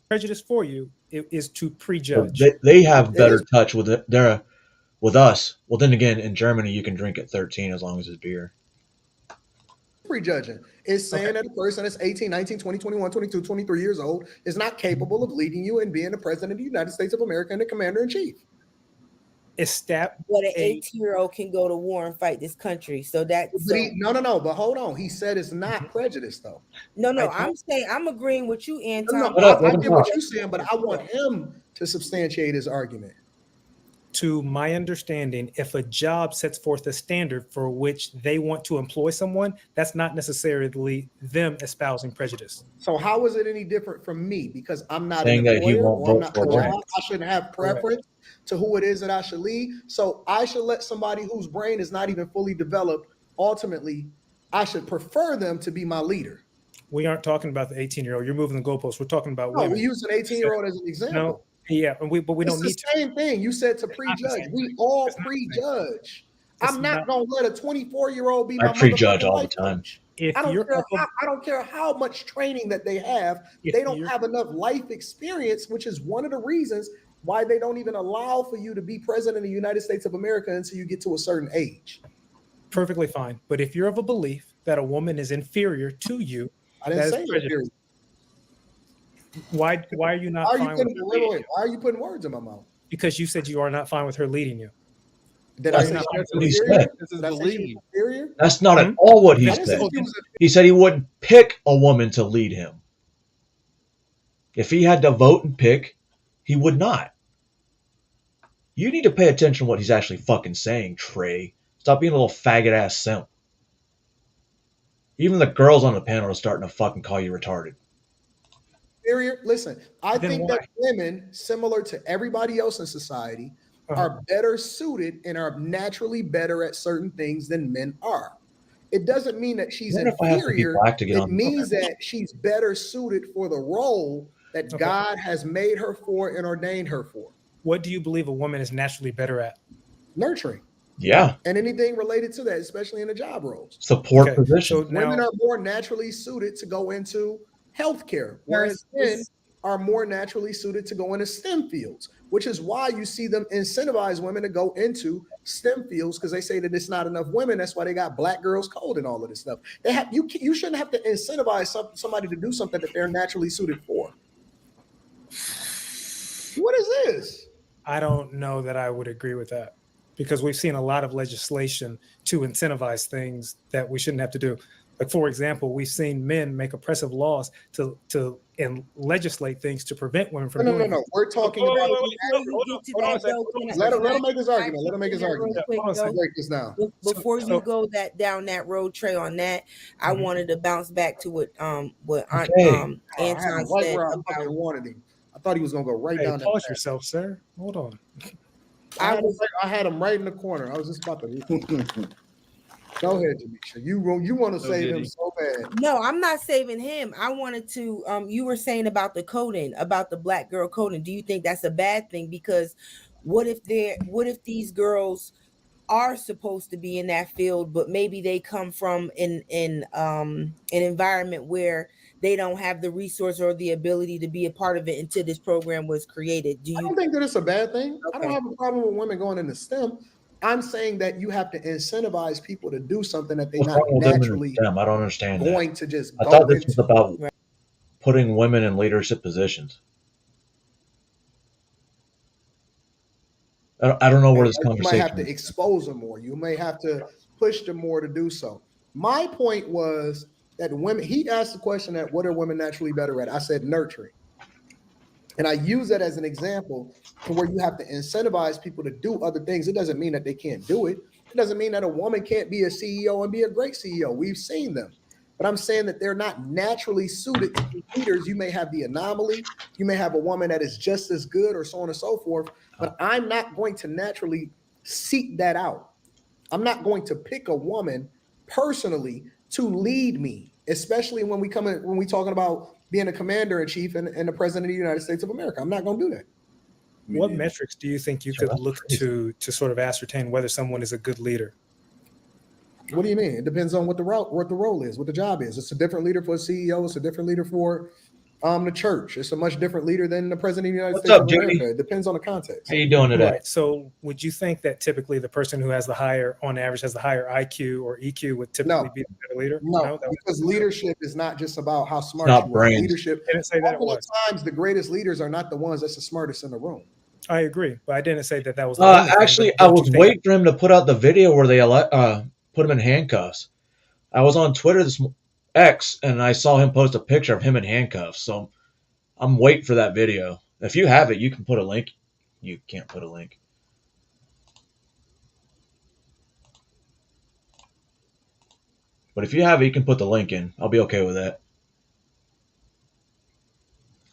Prejudice for you is to prejudge. They have better touch with with us. Well, then again, in Germany, you can drink at 13 as long as it's beer. Prejudging. It's saying that a person that's 18, 19, 20, 21, 22, 23 years old is not capable of leading you and being the president of the United States of America and the commander-in-chief. But an 18-year-old can go to war and fight this country. So that's no. But hold on. He said it's not prejudice, though. No. I'm saying I'm agreeing with you, Anton. I get what you're saying, but I want him to substantiate his argument. To my understanding, if a job sets forth a standard for which they want to employ someone, that's not necessarily them espousing prejudice. So how is it any different from me? Because I'm not saying an that he employer, won't or I'm vote not for a Grant. job. I shouldn't have preference to who it is that I should lead. So I should let somebody whose brain is not even fully developed, ultimately, I should prefer them to be my leader. We aren't talking about the 18-year-old. You're moving the goalposts. We're talking about women. We use an 18-year-old as an example. No. Yeah, but we don't need to. It's the same thing. You said to prejudge. We all prejudge. I'm not going to let a 24-year-old be my prejudge all the time. I don't care how much training that they have. They don't have enough life experience, which is one of the reasons why they don't even allow for you to be president of the United States of America until you get to a certain age. Perfectly fine. But if you're of a belief that a woman is inferior to you, I didn't say inferior. Why are you not fine with her? Why are you putting words in my mouth? Because you said you are not fine with her leading you. That's not what he said. Inferior? That's not at all what he said. He said he wouldn't pick a woman to lead him. If he had to vote and pick, he would not. You need to pay attention to what he's actually fucking saying, Trey. Stop being a little faggot ass simp. Even the girls on the panel are starting to fucking call you retarded. Listen, I think that women, similar to everybody else in society, are better suited and are naturally better at certain things than men are. It doesn't mean that she's inferior. It means that she's better suited for the role that God has made her for and ordained her for. What do you believe a woman is naturally better at? Nurturing. Yeah. And anything related to that, especially in the job roles. Support position. So women are more naturally suited to go into healthcare, whereas men are more naturally suited to go into STEM fields, which is why you see them incentivize women to go into STEM fields, because they say that it's not enough women. That's why they got Black Girls Code and all of this stuff. They have you shouldn't have to incentivize somebody to do something that they're naturally suited for. What is this? I don't know that I would agree with that, because we've seen a lot of legislation to incentivize things that we shouldn't have to do. Like, for example, we've seen men make oppressive laws to legislate things to prevent women from doing. No. We're talking about. Let him make his argument. Let him make his argument. Break this down. Before you go down that road, Trey, on that, I wanted to bounce back to what Anton said. I wanted him. I thought he was gonna go right down. Pause yourself, sir. Hold on. I had him right in the corner. I was just about to. Go ahead, Jamisha. You want to save him so bad. No, I'm not saving him. I wanted to. You were saying about the coding, about the Black girl coding. Do you think that's a bad thing? Because what if these girls are supposed to be in that field, but maybe they come from an environment where they don't have the resource or the ability to be a part of it until this program was created? I don't think that it's a bad thing. Okay. I don't have a problem with women going into STEM. I'm saying that you have to incentivize people to do something that they're not naturally. I don't understand. Going to just. I thought this was about putting women in leadership positions. I don't know where this conversation. You might have to expose them more. You may have to push them more to do so. My point was that women. He asked the question that what are women naturally better at? I said nurturing. And I use that as an example to where you have to incentivize people to do other things. It doesn't mean that they can't do it. It doesn't mean that a woman can't be a CEO and be a great CEO. We've seen them. But I'm saying that they're not naturally suited to be leaders. You may have the anomaly. You may have a woman that is just as good or so on and so forth. But I'm not going to naturally seek that out. I'm not going to pick a woman personally to lead me, especially when we talking about being a commander in chief and the president of the United States of America. I'm not going to do that. What metrics do you think you could look to sort of ascertain whether someone is a good leader? What do you mean? It depends on what the role is, what the job is. It's a different leader for a CEO. It's a different leader for the church. It's a much different leader than the president of the United States of America. It depends on the context. How you doing today? Right. So would you think that typically the person who has on average has the higher IQ or EQ would typically be the better leader? No, because leadership is not just about how smart not you are. brains. Leadership. I didn't say that it was. Times the greatest leaders are not the ones that's the smartest in the room. I agree, but I didn't say that was the only thing, actually, but I don't you was think- waiting for him to put out the video where they put him in handcuffs. I was on Twitter X, and I saw him post a picture of him in handcuffs. So I'm waiting for that video. If you have it, you can put a link. You can't put a link. But if you have it, you can put the link in. I'll be okay with that.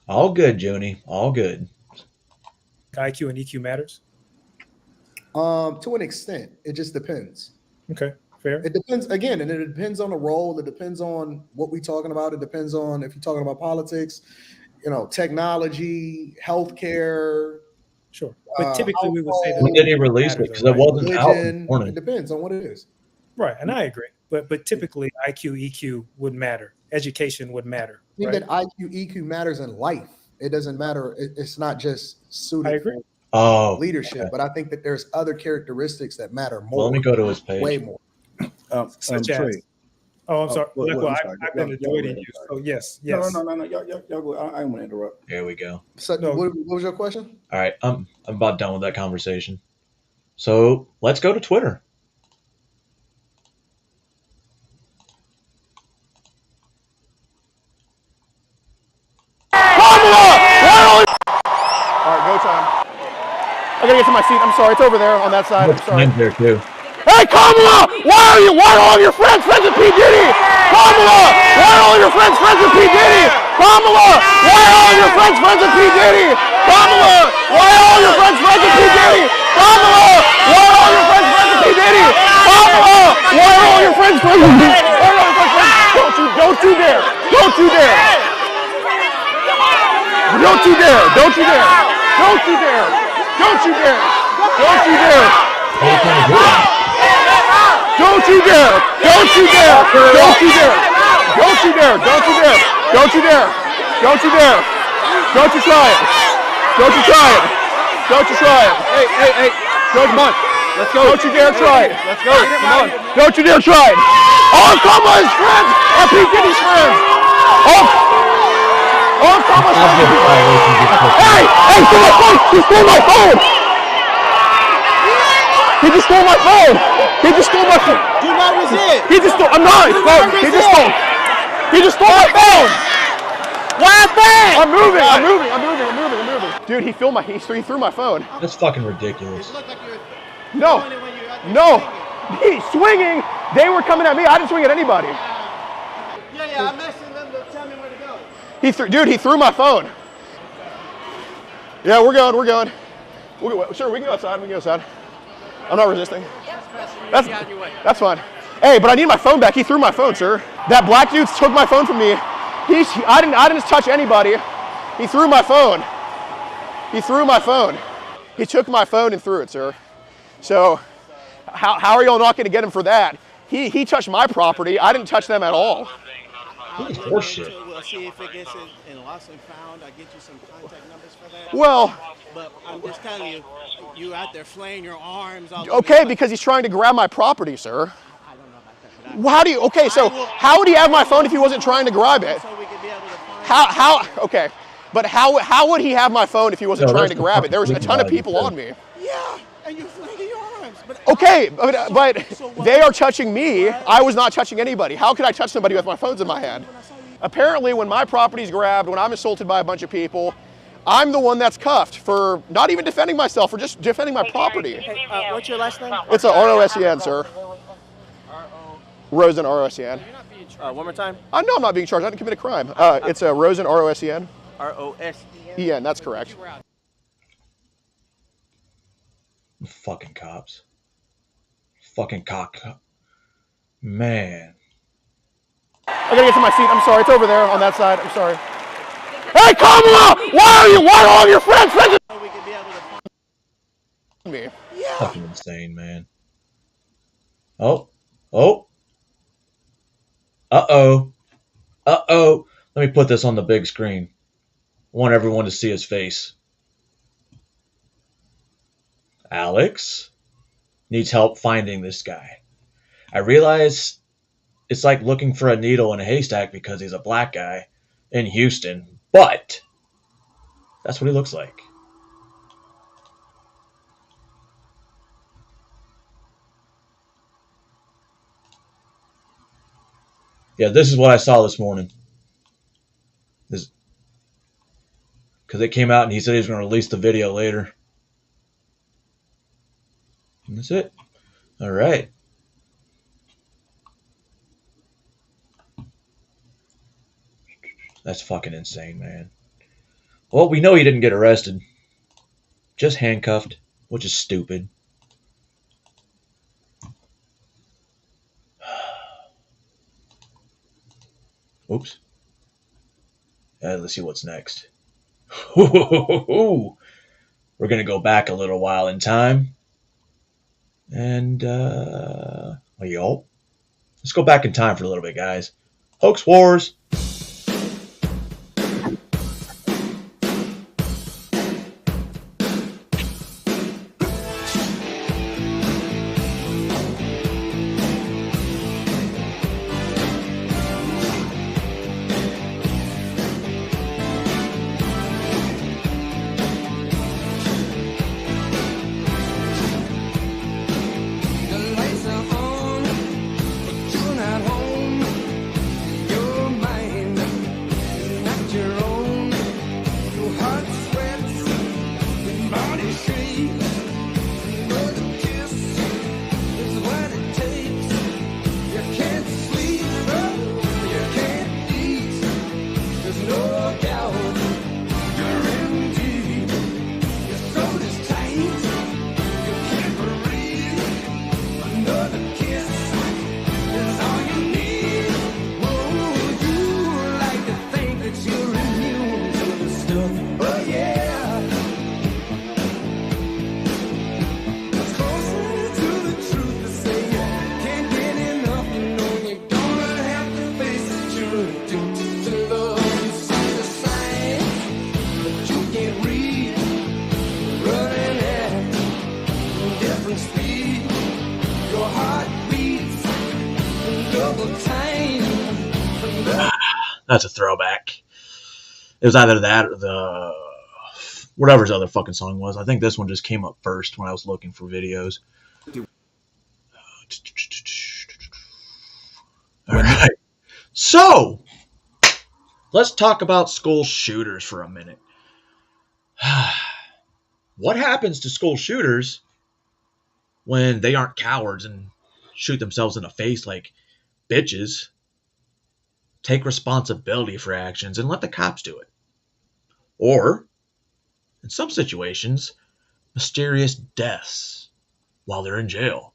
All good, Junie. All good. IQ and EQ matters? To an extent. It just depends. Okay, fair. It depends, again, and it depends on the role. It depends on what we're talking about. It depends on if you're talking about politics, technology, healthcare. Sure. But typically we would say that. When did he release it? Because it wasn't out in the morning. It depends on what it is. Right, and I agree. But typically IQ, EQ would matter. Education would matter. I think right? that IQ, EQ matters in life. It doesn't matter. It's not just suited Oh, for leadership, okay. but I think that there's other characteristics that matter more. Well, let me go to his page. Way more. Such as. Trey. Oh, I'm sorry. I'm sorry. I've been avoiding you. So yes. No. Y'all go. I don't want to interrupt. There we go. So, what was your question? All right, I'm about done with that conversation. So let's go to Twitter. All right, go time. I gotta get to my seat. I'm sorry, it's over there on that side. I'm sorry. Mine's there too. Hey, Kamala! Why are all of your friends friends with P. Diddy? Kamala! Why are all of your friends friends with P. Diddy? Kamala! Why are all of your friends friends with P. Diddy? Kamala! Why are all your friends friends with P. Diddy? Kamala! Why are all your friends friends with P. Diddy? Kamala! Why are all your friends friends with P. Diddy? Don't you dare! Don't you dare! Don't you dare! Don't you dare! Don't you dare! Don't you dare! Don't you dare! Don't you dare! Don't you dare! Don't you dare! Don't you dare! Don't you dare! Don't you dare! Don't you dare! Don't you try it! Don't you try it! Don't you try it! Hey! Come on! Let's go! Don't you dare try it! Let's go! Come on! Don't you dare try it! All Kamala's friends are P. Diddy's friends! All Kamala's friends! Hey! Stole my phone! He stole my phone! He just stole my phone! He just stole my phone! Do not resist! He just stole. I'm not his phone! He just stole. He just stole my phone! What happened? I'm moving! Dude, he filmed he threw my phone. That's fucking ridiculous. No! He's swinging! They were coming at me. I didn't swing at anybody. Yeah, I'm asking them to tell me where to go. He threw my phone. Yeah, we're going. Sure, we can go outside. I'm not resisting. That's fine. Hey, but I need my phone back. He threw my phone, sir. That black dude took my phone from me. I didn't touch anybody. He threw my phone. He took my phone and threw it, sir. So how are y'all not going to get him for that? He touched my property. I didn't touch them at all. We'll see if it gets in lost and found. I'll get you some contact numbers for that. Well, but I'm just telling you out there flaying your arms. Okay, because he's trying to grab my property, sir. I don't know about that. How do you? Okay, so how would he have my phone if he wasn't trying to grab it? So we could be able to find How? Okay, but how would he have my phone if he wasn't trying to grab it? There was a ton of people on me. Yeah, and you're flinging your arms. But Okay, but they are touching me. I was not touching anybody. How could I touch somebody with my phones in my hand? Apparently, when my property's grabbed, when I'm assaulted by a bunch of people, I'm the one that's cuffed for not even defending myself, for just defending my property. Hey, what's your last name? It's a R-O-S-E-N, sir. Rosen, R-O-S-E-N. One more time. No, I'm not being charged. I didn't commit a crime. It's a Rosen, R-O-S-E-N. R-O-S-E-N? E-N, that's correct. Fucking cops. Fucking cock. Man. I gotta get to my seat. I'm sorry. It's over there on that side. I'm sorry. Hey, Kamala! Why are all of your friends me? Fucking insane, man. Oh. Uh-oh. Uh-oh. Let me put this on the big screen. I want everyone to see his face. Alex needs help finding this guy. I realize it's like looking for a needle in a haystack because he's a black guy in Houston, but that's what he looks like. Yeah, this is what I saw this morning. Because it came out and he said he was going to release the video later. And that's it. All right. That's fucking insane, man. Well, we know he didn't get arrested. Just handcuffed, which is stupid. Oops. Let's see what's next. We're going to go back a little while in time. And, yo. Let's go back in time for a little bit, guys. Hoax Wars. That's a throwback. It was either that or the whatever his other fucking song was. I think this one just came up first when I was looking for videos. All right. So, let's talk about school shooters for a minute. What happens to school shooters when they aren't cowards and shoot themselves in the face like bitches? Take responsibility for actions and let the cops do it. Or, in some situations, mysterious deaths while they're in jail.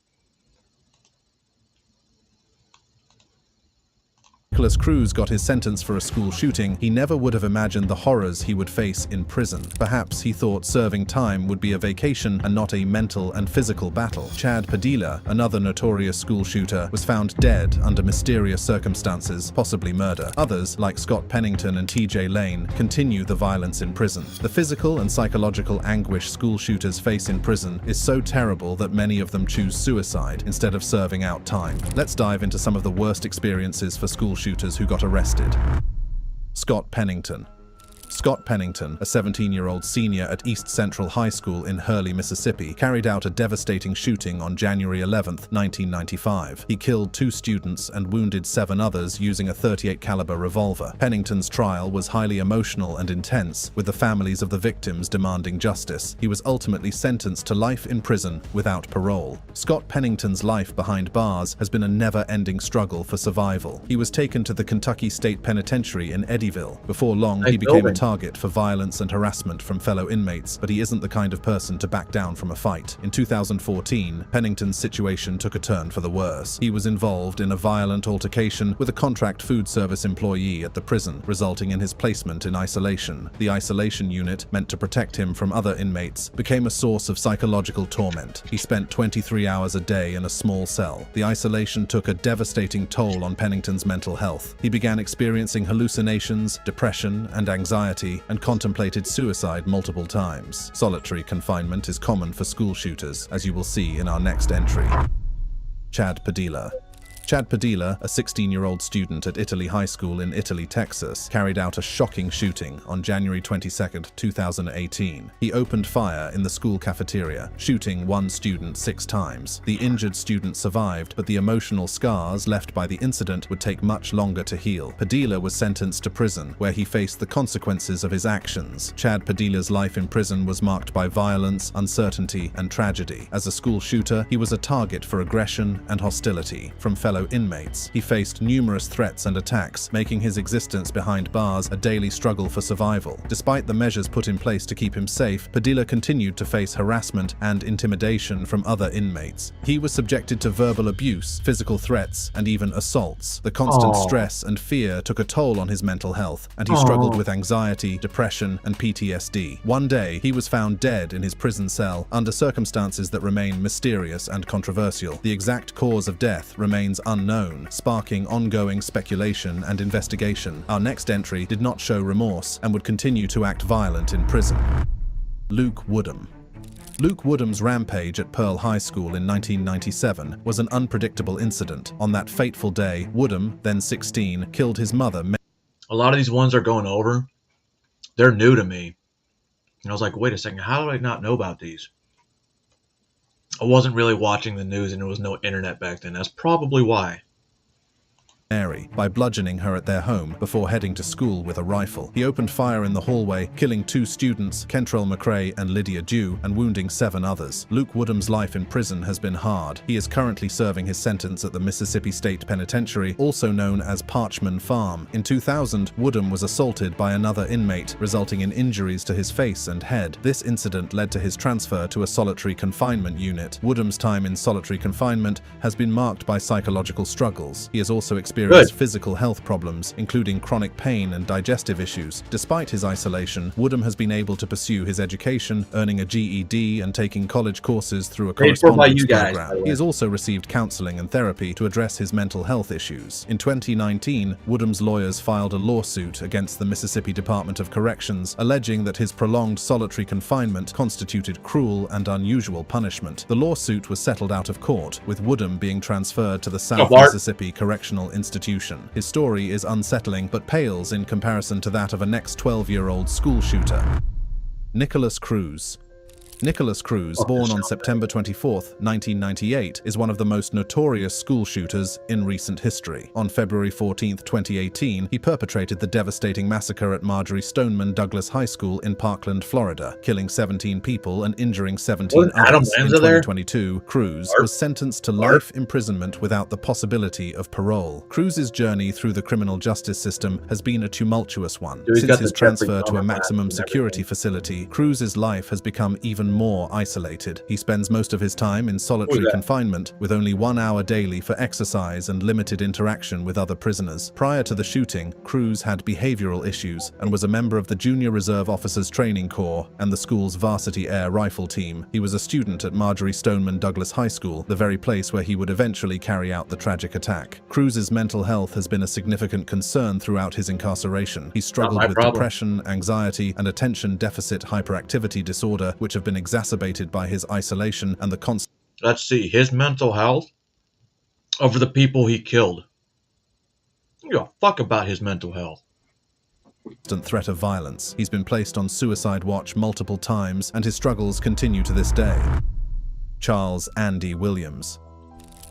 Nicholas Cruz got his sentence for a school shooting, he never would have imagined the horrors he would face in prison. Perhaps he thought serving time would be a vacation and not a mental and physical battle. Chad Padilla, another notorious school shooter, was found dead under mysterious circumstances, possibly murder. Others, like Scott Pennington and TJ Lane, continue the violence in prison. The physical and psychological anguish school shooters face in prison is so terrible that many of them choose suicide instead of serving out time. Let's dive into some of the worst experiences for school shooters who got arrested. Scott Pennington. Scott Pennington, a 17-year-old senior at East Central High School in Hurley, Mississippi, carried out a devastating shooting on January 11, 1995. He killed 2 students and wounded 7 others using a .38 caliber revolver. Pennington's trial was highly emotional and intense, with the families of the victims demanding justice. He was ultimately sentenced to life in prison without parole. Scott Pennington's life behind bars has been a never-ending struggle for survival. He was taken to the Kentucky State Penitentiary in Eddyville. Before long, he became a target for violence and harassment from fellow inmates, but he isn't the kind of person to back down from a fight. In 2014, Pennington's situation took a turn for the worse. He was involved in a violent altercation with a contract food service employee at the prison, resulting in his placement in isolation. The isolation unit, meant to protect him from other inmates, became a source of psychological torment. He spent 23 hours a day in a small cell. The isolation took a devastating toll on Pennington's mental health. He began experiencing hallucinations, depression, and anxiety, and contemplated suicide multiple times. Solitary confinement is common for school shooters, as you will see in our next entry. Chad Padilla. Chad Padilla, a 16-year-old student at Italy High School in Italy, Texas, carried out a shocking shooting on January 22, 2018. He opened fire in the school cafeteria, shooting 1 student 6 times. The injured student survived, but the emotional scars left by the incident would take much longer to heal. Padilla was sentenced to prison, where he faced the consequences of his actions. Chad Padilla's life in prison was marked by violence, uncertainty, and tragedy. As a school shooter, he was a target for aggression and hostility from fellow inmates. He faced numerous threats and attacks, making his existence behind bars a daily struggle for survival. Despite the measures put in place to keep him safe, Padilla continued to face harassment and intimidation from other inmates. He was subjected to verbal abuse, physical threats, and even assaults. The constant stress and fear took a toll on his mental health, and he struggled with anxiety, depression, and PTSD. One day, he was found dead in his prison cell under circumstances that remain mysterious and controversial. The exact cause of death remains unknown, sparking ongoing speculation and investigation. Our next entry did not show remorse and would continue to act violent in prison. Luke Woodham. Luke Woodham's rampage at Pearl High School in 1997 was an unpredictable incident. On that fateful day, Woodham, then 16, killed his mother. A lot of these ones are going over. They're new to me. And I was like, wait a second, how do I not know about these? I wasn't really watching the news and there was no internet back then. That's probably why. Mary by bludgeoning her at their home before heading to school with a rifle. He opened fire in the hallway, killing 2 students, Kentrell McRae and Lydia Dew, and wounding 7 others. Luke Woodham's life in prison has been hard. He is currently serving his sentence at the Mississippi State Penitentiary, also known as Parchman Farm. In 2000, Woodham was assaulted by another inmate, resulting in injuries to his face and head. This incident led to his transfer to a solitary confinement unit. Woodham's time in solitary confinement has been marked by psychological struggles. He has also experienced physical health problems, including chronic pain and digestive issues. Despite his isolation, Woodham has been able to pursue his education, earning a GED and taking college courses through a correspondence program. He has also received counseling and therapy to address his mental health issues. In 2019, Woodham's lawyers filed a lawsuit against the Mississippi Department of Corrections, alleging that his prolonged solitary confinement constituted cruel and unusual punishment. The lawsuit was settled out of court, with Woodham being transferred to the South Mississippi Correctional Institution. His story is unsettling, but pales in comparison to that of a next 12-year-old school shooter. Nicholas Cruz. Nicholas Cruz, born on September 24, 1998, is one of the most notorious school shooters in recent history. On February 14, 2018, he perpetrated the devastating massacre at Marjory Stoneman Douglas High School in Parkland, Florida, killing 17 people and injuring 17 others. In 2022, Cruz was sentenced to life imprisonment without the possibility of parole. Cruz's journey through the criminal justice system has been a tumultuous one. Since his transfer to a maximum security facility, Cruz's life has become even more isolated. He spends most of his time in solitary confinement, with only 1 hour daily for exercise and limited interaction with other prisoners. Prior to the shooting, Cruz had behavioral issues and was a member of the Junior Reserve Officers Training Corps and the school's varsity air rifle team. He was a student at Marjory Stoneman Douglas High School, the very place where he would eventually carry out the tragic attack. Cruz's mental health has been a significant concern throughout his incarceration. He struggled with depression, anxiety, and attention deficit hyperactivity disorder, which have been exacerbated by his isolation and the constant. Let's see, his mental health over the people he killed. You give a fuck about his mental health. constant threat of violence. He's been placed on suicide watch multiple times, and his struggles continue to this day. Charles Andy Williams.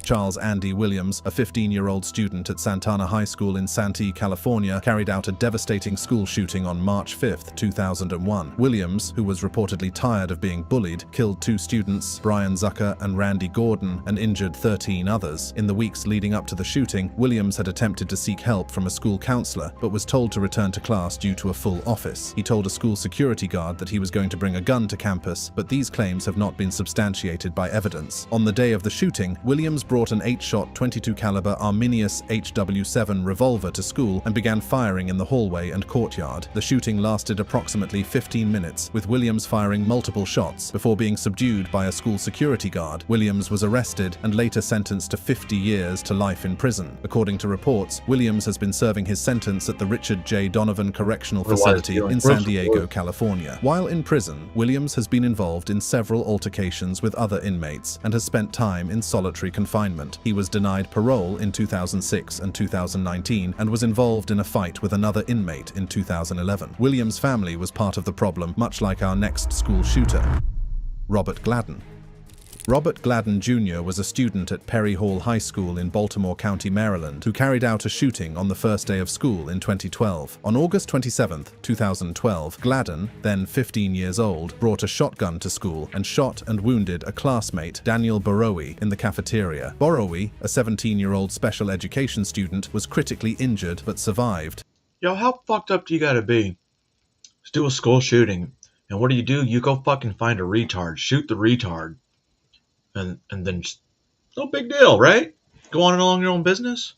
Charles Andy Williams, a 15-year-old student at Santana High School in Santee, California, carried out a devastating school shooting on March 5, 2001. Williams, who was reportedly tired of being bullied, killed 2 students, Brian Zucker and Randy Gordon, and injured 13 others. In the weeks leading up to the shooting, Williams had attempted to seek help from a school counselor, but was told to return to class due to a full office. He told a school security guard that he was going to bring a gun to campus, but these claims have not been substantiated by evidence. On the day of the shooting, Williams brought an 8-shot 22 caliber Arminius HW7 revolver to school and began firing in the hallway and courtyard. The shooting lasted approximately 15 minutes, with Williams firing multiple shots before being subdued by a school security guard. Williams was arrested and later sentenced to 50 years to life in prison. According to reports, Williams has been serving his sentence at the Richard J. Donovan Correctional Facility in San Diego, California. While in prison, Williams has been involved in several altercations with other inmates and has spent time in solitary confinement. He was denied parole in 2006 and 2019 and was involved in a fight with another inmate in 2011. Williams' family was part of the problem, much like our next school shooter. Robert Gladden. Robert Gladden Jr. was a student at Perry Hall High School in Baltimore County, Maryland, who carried out a shooting on the first day of school in 2012. On August 27, 2012, Gladden, then 15 years old, brought a shotgun to school and shot and wounded a classmate, Daniel Borowy, in the cafeteria. Borowy, a 17-year-old special education student, was critically injured but survived. Yo, how fucked up do you gotta be? Let's do a school shooting. And what do? You go fucking find a retard. Shoot the retard. And then just, no big deal, right? Go on along your own business.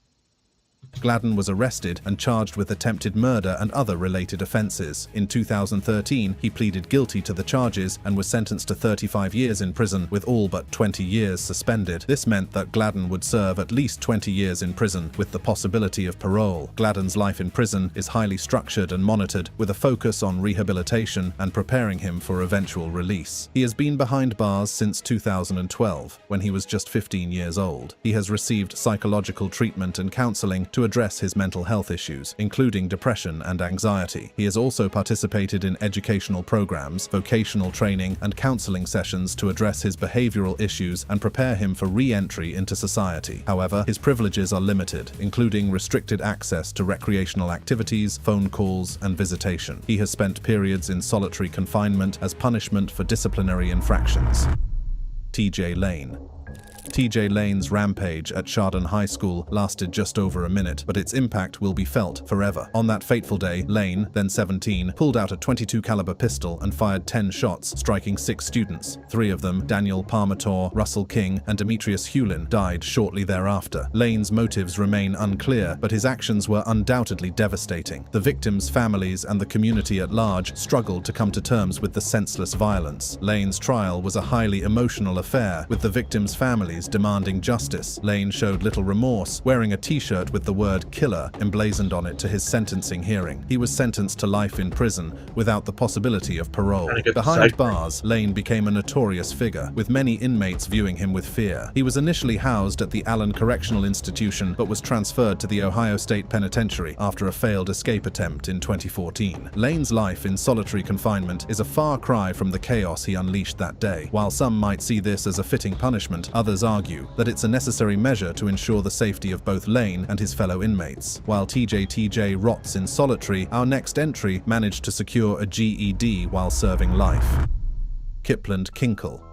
Gladden was arrested and charged with attempted murder and other related offenses. In 2013, he pleaded guilty to the charges and was sentenced to 35 years in prison, with all but 20 years suspended. This meant that Gladden would serve at least 20 years in prison, with the possibility of parole. Gladden's life in prison is highly structured and monitored, with a focus on rehabilitation and preparing him for eventual release. He has been behind bars since 2012, when he was just 15 years old. He has received psychological treatment and counseling to address his mental health issues, including depression and anxiety. He has also participated in educational programs, vocational training, and counseling sessions to address his behavioral issues and prepare him for re-entry into society. However, his privileges are limited, including restricted access to recreational activities, phone calls, and visitation. He has spent periods in solitary confinement as punishment for disciplinary infractions. TJ Lane. TJ Lane's rampage at Chardon High School lasted just over a minute, but its impact will be felt forever. On that fateful day, Lane, then 17, pulled out a .22 caliber pistol and fired 10 shots, striking 6 students. 3 of them, Daniel Parmator, Russell King, and Demetrius Hewlin, died shortly thereafter. Lane's motives remain unclear, but his actions were undoubtedly devastating. The victims' families and the community at large struggled to come to terms with the senseless violence. Lane's trial was a highly emotional affair, with the victims' families demanding justice. Lane showed little remorse, wearing a t-shirt with the word killer emblazoned on it to his sentencing hearing. He was sentenced to life in prison without the possibility of parole. Behind bars, Lane became a notorious figure, with many inmates viewing him with fear. He was initially housed at the Allen Correctional Institution, but was transferred to the Ohio State Penitentiary after a failed escape attempt in 2014. Lane's life in solitary confinement is a far cry from the chaos he unleashed that day. While some might see this as a fitting punishment, others argue that it's a necessary measure to ensure the safety of both Lane and his fellow inmates. While TJ rots in solitary, our next entry managed to secure a GED while serving life. Kipland Kinkle.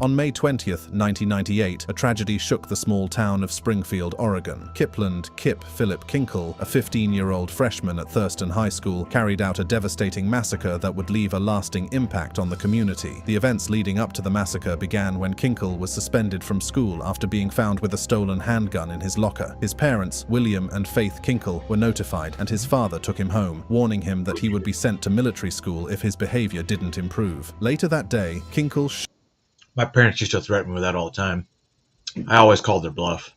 On May 20th, 1998, a tragedy shook the small town of Springfield, Oregon. Kipland Kip Philip Kinkle, a 15-year-old freshman at Thurston High School, carried out a devastating massacre that would leave a lasting impact on the community. The events leading up to the massacre began when Kinkle was suspended from school after being found with a stolen handgun in his locker. His parents, William and Faith Kinkle, were notified, and his father took him home, warning him that he would be sent to military school if his behavior didn't improve. Later that day, Kinkle My parents used to threaten me with that all the time. I always called their bluff.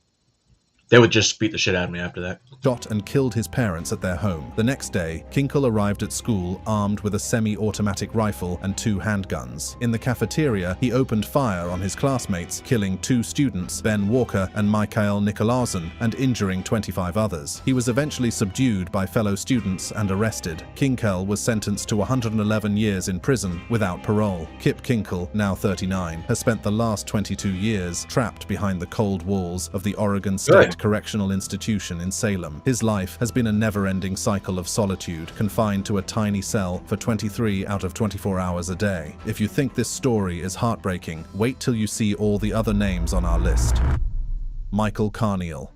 They would just beat the shit out of me after that. Shot and killed his parents at their home. The next day, Kinkle arrived at school armed with a semi-automatic rifle and 2 handguns. In the cafeteria, he opened fire on his classmates, killing 2 students, Ben Walker and Mikael Nikolausen, and injuring 25 others. He was eventually subdued by fellow students and arrested. Kinkle was sentenced to 111 years in prison without parole. Kip Kinkle, now 39, has spent the last 22 years trapped behind the cold walls of the Oregon State Correctional Institution in Salem. His life has been a never-ending cycle of solitude, confined to a tiny cell for 23 out of 24 hours a day. If you think this story is heartbreaking, wait till you see all the other names on our list. Michael Carneal.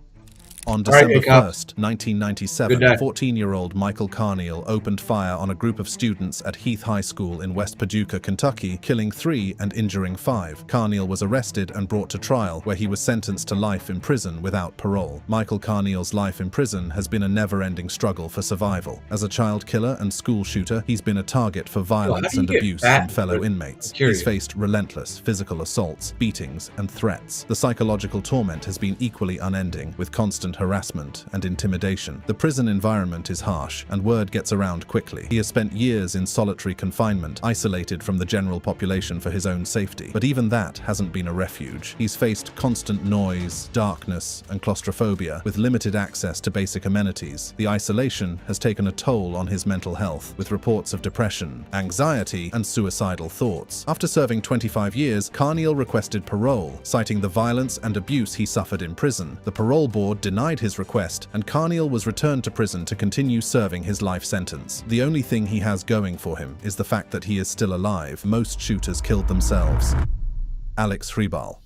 On December 1st, 1997, 14-year-old Michael Carneal opened fire on a group of students at Heath High School in West Paducah, Kentucky, killing 3 and injuring 5. Carneal was arrested and brought to trial, where he was sentenced to life in prison without parole. Michael Carneal's life in prison has been a never-ending struggle for survival. As a child killer and school shooter, he's been a target for violence and abuse from fellow inmates. He's faced relentless physical assaults, beatings, and threats. The psychological torment has been equally unending, with constant harassment and intimidation. The prison environment is harsh, and word gets around quickly. He has spent years in solitary confinement, isolated from the general population for his own safety. But even that hasn't been a refuge. He's faced constant noise, darkness, and claustrophobia, with limited access to basic amenities. The isolation has taken a toll on his mental health, with reports of depression, anxiety, and suicidal thoughts. After serving 25 years, Carneal requested parole, citing the violence and abuse he suffered in prison. The parole board denied his request, and Carneal was returned to prison to continue serving his life sentence. The only thing he has going for him is the fact that he is still alive. Most shooters killed themselves. Alex Freeball.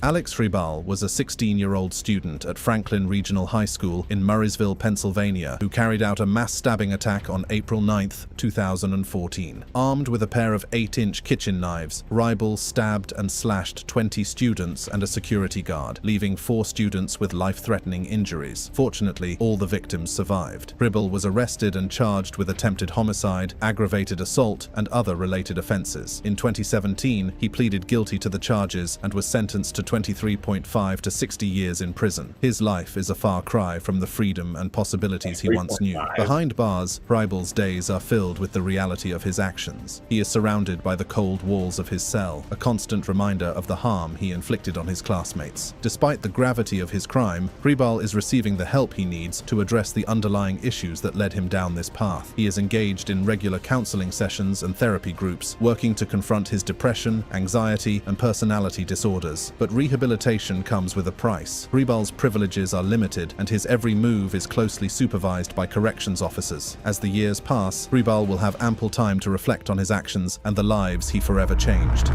Alex Freeball was a 16-year-old student at Franklin Regional High School in Murraysville, Pennsylvania, who carried out a mass stabbing attack on April 9, 2014. Armed with a pair of 8-inch kitchen knives, Freeball stabbed and slashed 20 students and a security guard, leaving 4 students with life-threatening injuries. Fortunately, all the victims survived. Freeball was arrested and charged with attempted homicide, aggravated assault, and other related offenses. In 2017, he pleaded guilty to the charges and was sentenced to 23.5 to 60 years in prison. His life is a far cry from the freedom and possibilities he once knew. Behind bars, Freeball's days are filled with the reality of his actions. He is surrounded by the cold walls of his cell, a constant reminder of the harm he inflicted on his classmates. Despite the gravity of his crime, Freeball is receiving the help he needs to address the underlying issues that led him down this path. He is engaged in regular counseling sessions and therapy groups, working to confront his depression, anxiety, and personality disorders. But rehabilitation comes with a price. Freeball's privileges are limited, and his every move is closely supervised by corrections officers. As the years pass, Freeball will have ample time to reflect on his actions and the lives he forever changed.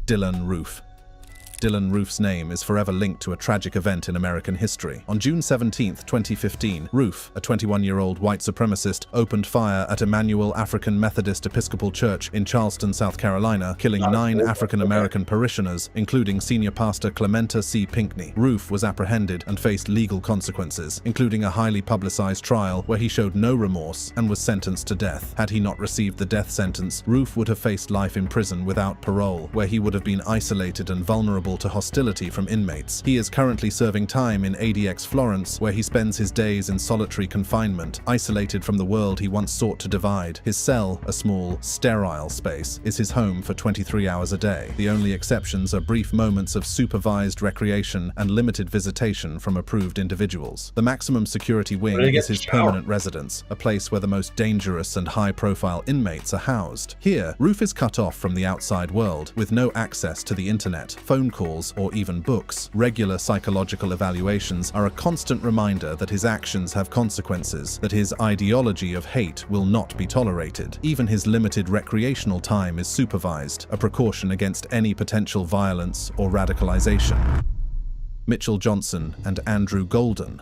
Dylann Roof. Dylann Roof's name is forever linked to a tragic event in American history. On June 17, 2015, Roof, a 21-year-old white supremacist, opened fire at Emmanuel African Methodist Episcopal Church in Charleston, South Carolina, killing 9 African-American parishioners, including senior pastor Clementa C. Pinckney. Roof was apprehended and faced legal consequences, including a highly publicized trial where he showed no remorse and was sentenced to death. Had he not received the death sentence, Roof would have faced life in prison without parole, where he would have been isolated and vulnerable to hostility from inmates. He is currently serving time in ADX Florence, where he spends his days in solitary confinement, isolated from the world he once sought to divide. His cell, a small, sterile space, is his home for 23 hours a day. The only exceptions are brief moments of supervised recreation and limited visitation from approved individuals. The maximum security wing is his permanent residence, a place where the most dangerous and high-profile inmates are housed. Here, Roof is cut off from the outside world, with no access to the internet, phone calls, or even books. Regular psychological evaluations are a constant reminder that his actions have consequences, that his ideology of hate will not be tolerated. Even his limited recreational time is supervised, a precaution against any potential violence or radicalization. Mitchell Johnson and Andrew Golden.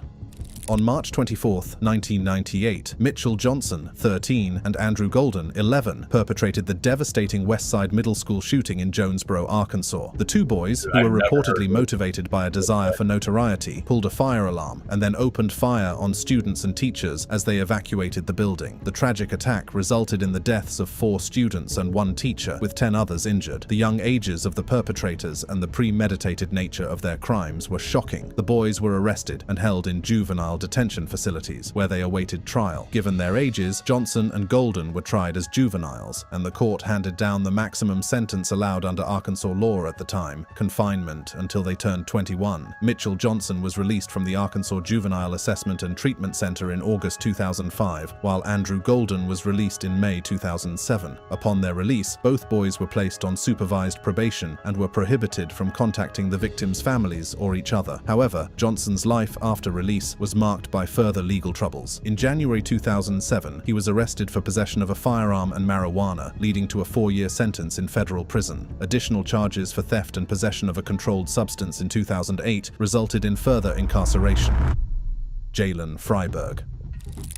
On March 24, 1998, Mitchell Johnson, 13, and Andrew Golden, 11, perpetrated the devastating Westside Middle School shooting in Jonesboro, Arkansas. The two boys, who were reportedly motivated by a desire for notoriety, pulled a fire alarm and then opened fire on students and teachers as they evacuated the building. The tragic attack resulted in the deaths of 4 students and 1 teacher, with 10 others injured. The young ages of the perpetrators and the premeditated nature of their crimes were shocking. The boys were arrested and held in juvenile detention facilities, where they awaited trial. Given their ages, Johnson and Golden were tried as juveniles, and the court handed down the maximum sentence allowed under Arkansas law at the time, confinement until they turned 21. Mitchell Johnson was released from the Arkansas Juvenile Assessment and Treatment Center in August 2005, while Andrew Golden was released in May 2007. Upon their release, both boys were placed on supervised probation and were prohibited from contacting the victims' families or each other. However, Johnson's life after release was marked by further legal troubles. In January 2007, he was arrested for possession of a firearm and marijuana, leading to a 4-year sentence in federal prison. Additional charges for theft and possession of a controlled substance in 2008 resulted in further incarceration. Jalen Freiberg.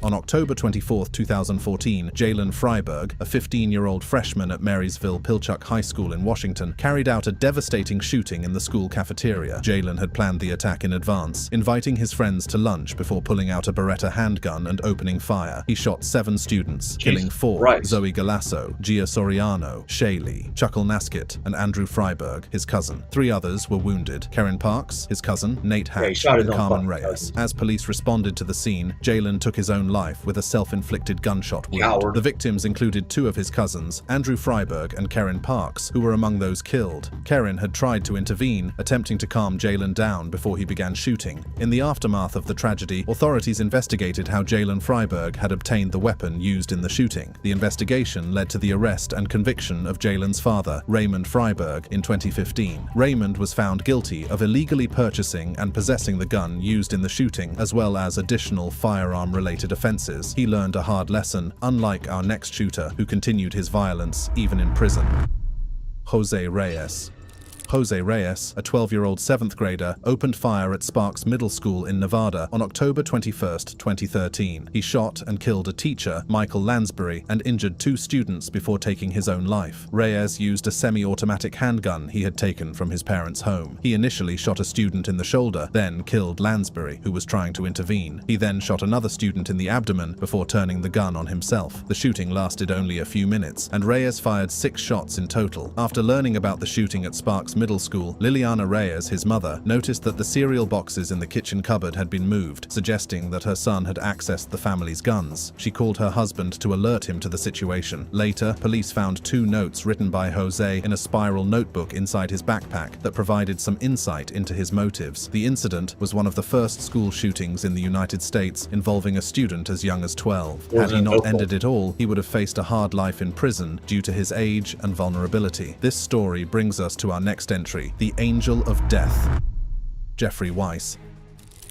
On October 24, 2014, Jalen Freiberg, a 15-year-old freshman at Marysville Pilchuck High School in Washington, carried out a devastating shooting in the school cafeteria. Jalen had planned the attack in advance, inviting his friends to lunch before pulling out a Beretta handgun and opening fire. He shot 7 students, killing 4, Zoe Galasso, Gia Soriano, Shaylee, Chuckle Naskett, and Andrew Freiberg, his cousin. 3 others were wounded: Karen Parks, his cousin, Nate Hatch, and Carmen Reyes. As police responded to the scene, Jalen took his own life with a self-inflicted gunshot wound. The victims included 2 of his cousins, Andrew Freiberg and Karen Parks, who were among those killed. Karen had tried to intervene, attempting to calm Jalen down before he began shooting. In the aftermath of the tragedy, authorities investigated how Jalen Freiberg had obtained the weapon used in the shooting. The investigation led to the arrest and conviction of Jalen's father, Raymond Freiberg, in 2015. Raymond was found guilty of illegally purchasing and possessing the gun used in the shooting, as well as additional firearm-related offenses. He learned a hard lesson, unlike our next shooter, who continued his violence even in prison. Jose Reyes. Jose Reyes, a 12-year-old 7th grader, opened fire at Sparks Middle School in Nevada on October 21, 2013. He shot and killed a teacher, Michael Lansbury, and injured 2 students before taking his own life. Reyes used a semi-automatic handgun he had taken from his parents' home. He initially shot a student in the shoulder, then killed Lansbury, who was trying to intervene. He then shot another student in the abdomen before turning the gun on himself. The shooting lasted only a few minutes, and Reyes fired 6 shots in total. After learning about the shooting at Sparks Middle School, Liliana Reyes, his mother, noticed that the cereal boxes in the kitchen cupboard had been moved, suggesting that her son had accessed the family's guns. She called her husband to alert him to the situation. Later, police found 2 notes written by Jose in a spiral notebook inside his backpack that provided some insight into his motives. The incident was one of the first school shootings in the United States involving a student as young as 12. Had he not ended it all, he would have faced a hard life in prison due to his age and vulnerability. This story brings us to our next entry: The Angel of Death. Jeffrey Weiss.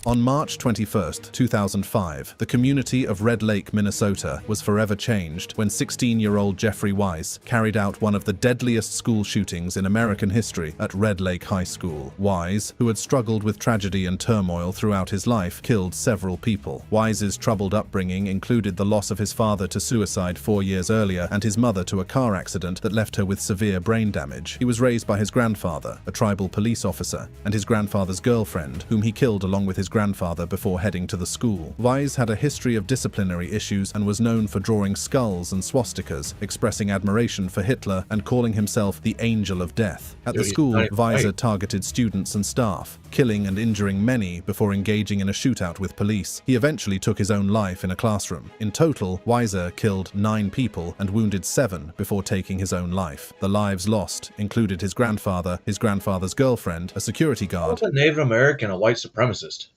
On March 21, 2005, the community of Red Lake, Minnesota was forever changed when 16-year-old Jeffrey Weiss carried out one of the deadliest school shootings in American history at Red Lake High School. Weiss, who had struggled with tragedy and turmoil throughout his life, killed several people. Weiss's troubled upbringing included the loss of his father to suicide 4 years earlier and his mother to a car accident that left her with severe brain damage. He was raised by his grandfather, a tribal police officer, and his grandfather's girlfriend, whom he killed along with his grandfather before heading to the school. Weiss had a history of disciplinary issues and was known for drawing skulls and swastikas, expressing admiration for Hitler and calling himself the Angel of Death. At the school, Weiss targeted students and staff, killing and injuring many before engaging in a shootout with police. He eventually took his own life in a classroom. In total, Weiss killed 9 people and wounded 7 before taking his own life. The lives lost included his grandfather, his grandfather's girlfriend, a security guard, a Native American, a white supremacist,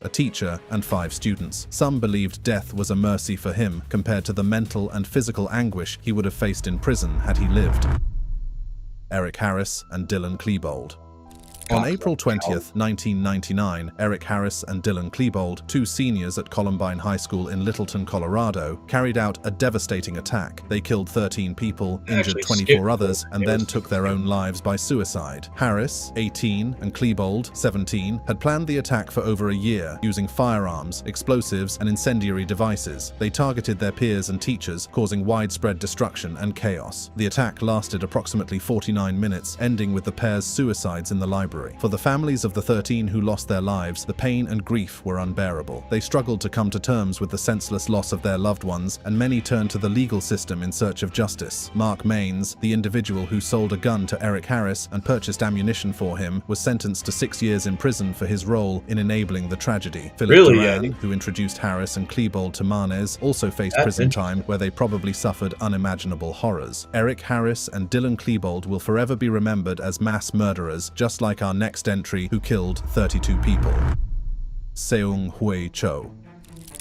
a teacher, and 5 students. Some believed death was a mercy for him compared to the mental and physical anguish he would have faced in prison had he lived. Eric Harris and Dylan Klebold. On April 20th, 1999, Eric Harris and Dylan Klebold, two seniors at Columbine High School in Littleton, Colorado, carried out a devastating attack. They killed 13 people, injured 24 others, and then took their own lives by suicide. Harris, 18, and Klebold, 17, had planned the attack for over a year, using firearms, explosives, and incendiary devices. They targeted their peers and teachers, causing widespread destruction and chaos. The attack lasted approximately 49 minutes, ending with the pair's suicides in the library. For the families of the 13 who lost their lives, the pain and grief were unbearable. They struggled to come to terms with the senseless loss of their loved ones, and many turned to the legal system in search of justice. Mark Maines, the individual who sold a gun to Eric Harris and purchased ammunition for him, was sentenced to 6 years in prison for his role in enabling the tragedy. Philip Duran, who introduced Harris and Klebold to Manes, also faced prison time, where they probably suffered unimaginable horrors. Eric Harris and Dylan Klebold will forever be remembered as mass murderers, just like our next entry, who killed 32 people. Seung Hui Cho.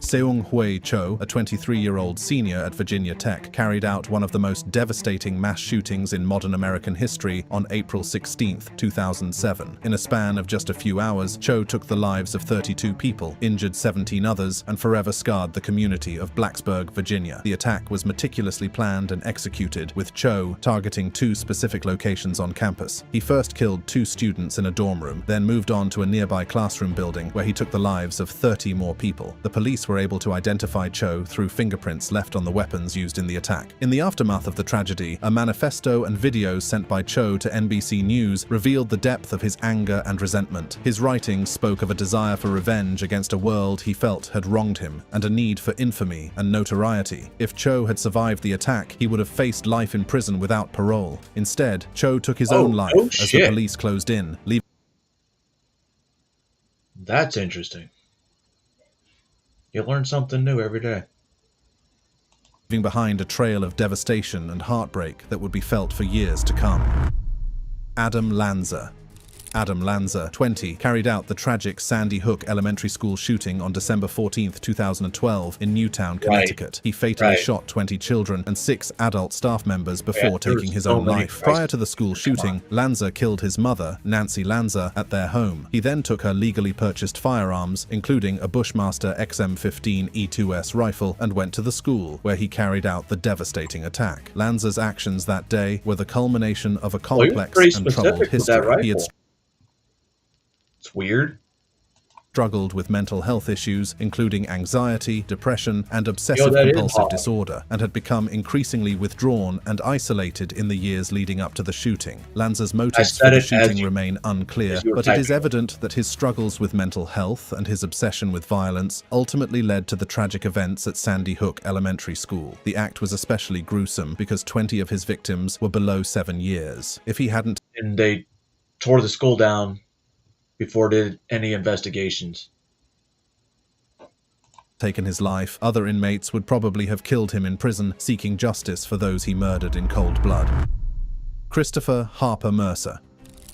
Seung Hui Cho, a 23-year-old senior at Virginia Tech, carried out one of the most devastating mass shootings in modern American history on April 16, 2007. In a span of just a few hours, Cho took the lives of 32 people, injured 17 others, and forever scarred the community of Blacksburg, Virginia. The attack was meticulously planned and executed, with Cho targeting 2 specific locations on campus. He first killed 2 students in a dorm room, then moved on to a nearby classroom building where he took the lives of 30 more people. The police were able to identify Cho through fingerprints left on the weapons used in the attack. In the aftermath of the tragedy, a manifesto and videos sent by Cho to NBC News revealed the depth of his anger and resentment. His writings spoke of a desire for revenge against a world he felt had wronged him, and a need for infamy and notoriety. If Cho had survived the attack, he would have faced life in prison without parole. Instead, Cho took his own life as the police closed in, leaving... That's interesting. You learn something new every day. Leaving behind a trail of devastation and heartbreak that would be felt for years to come. Adam Lanza. Adam Lanza, 20, carried out the tragic Sandy Hook Elementary School shooting on December 14, 2012 in Newtown, Connecticut. He fatally shot 20 children and 6 adult staff members before taking his own life. Prior to the school shooting, Lanza killed his mother, Nancy Lanza, at their home. He then took her legally purchased firearms, including a Bushmaster XM15 E2S rifle, and went to the school, where he carried out the devastating attack. Lanza's actions that day were the culmination of a complex and troubled history. He had It's weird. Struggled with mental health issues, including anxiety, depression, and obsessive-compulsive disorder, and had become increasingly withdrawn and isolated in the years leading up to the shooting. Lanza's motives for the shooting remain unclear, but it is evident that his struggles with mental health and his obsession with violence ultimately led to the tragic events at Sandy Hook Elementary School. The act was especially gruesome because 20 of his victims were below 7 years. If he hadn't... And they tore the school down before did any investigations. Taken his life, other inmates would probably have killed him in prison, seeking justice for those he murdered in cold blood. Christopher Harper Mercer.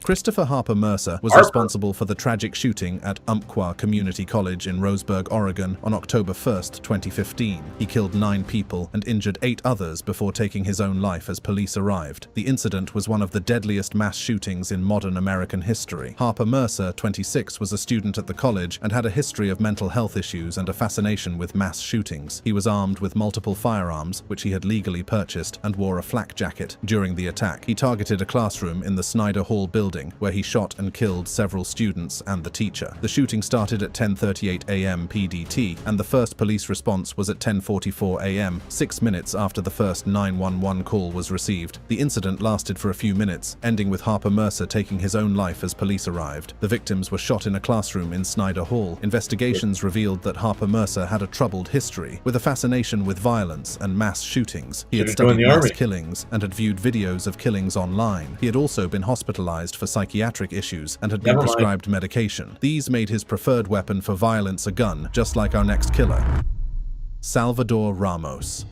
Christopher Harper Mercer was responsible for the tragic shooting at Umpqua Community College in Roseburg, Oregon on October 1, 2015. He killed 9 people and injured 8 others before taking his own life as police arrived. The incident was one of the deadliest mass shootings in modern American history. Harper Mercer, 26, was a student at the college and had a history of mental health issues and a fascination with mass shootings. He was armed with multiple firearms, which he had legally purchased, and wore a flak jacket. During the attack, he targeted a classroom in the Snyder Hall building, where he shot and killed several students and the teacher. The shooting started at 10:38 a.m. PDT, and the first police response was at 10:44 a.m., 6 minutes after the first 911 call was received. The incident lasted for a few minutes, ending with Harper Mercer taking his own life as police arrived. The victims were shot in a classroom in Snyder Hall. Investigations revealed that Harper Mercer had a troubled history, with a fascination with violence and mass shootings. He had studied mass killings and had viewed videos of killings online. He had also been hospitalized for psychiatric issues and had been prescribed medication. These made his preferred weapon for violence a gun, just like our next killer. Salvador Ramos.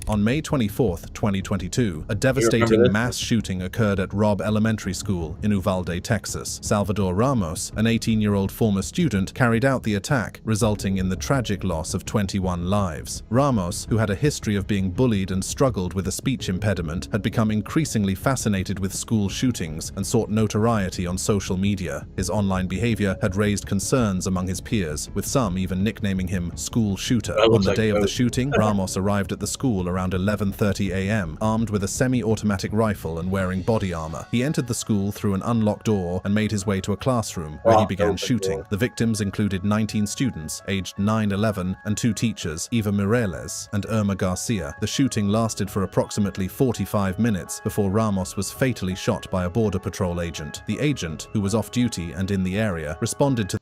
On May 24, 2022, a devastating mass shooting occurred at Robb Elementary School in Uvalde, Texas. Salvador Ramos, an 18-year-old former student, carried out the attack, resulting in the tragic loss of 21 lives. Ramos, who had a history of being bullied and struggled with a speech impediment, had become increasingly fascinated with school shootings and sought notoriety on social media. His online behavior had raised concerns among his peers, with some even nicknaming him School Shooter. On the day of the shooting, Ramos arrived at the school around 11:30 a.m., armed with a semi-automatic rifle and wearing body armor. He entered the school through an unlocked door and made his way to a classroom where he began shooting. The victims included 19 students, aged 9, 11, and 2 teachers, Eva Mireles and Irma Garcia. The shooting lasted for approximately 45 minutes before Ramos was fatally shot by a Border Patrol agent. The agent, who was off duty and in the area, responded to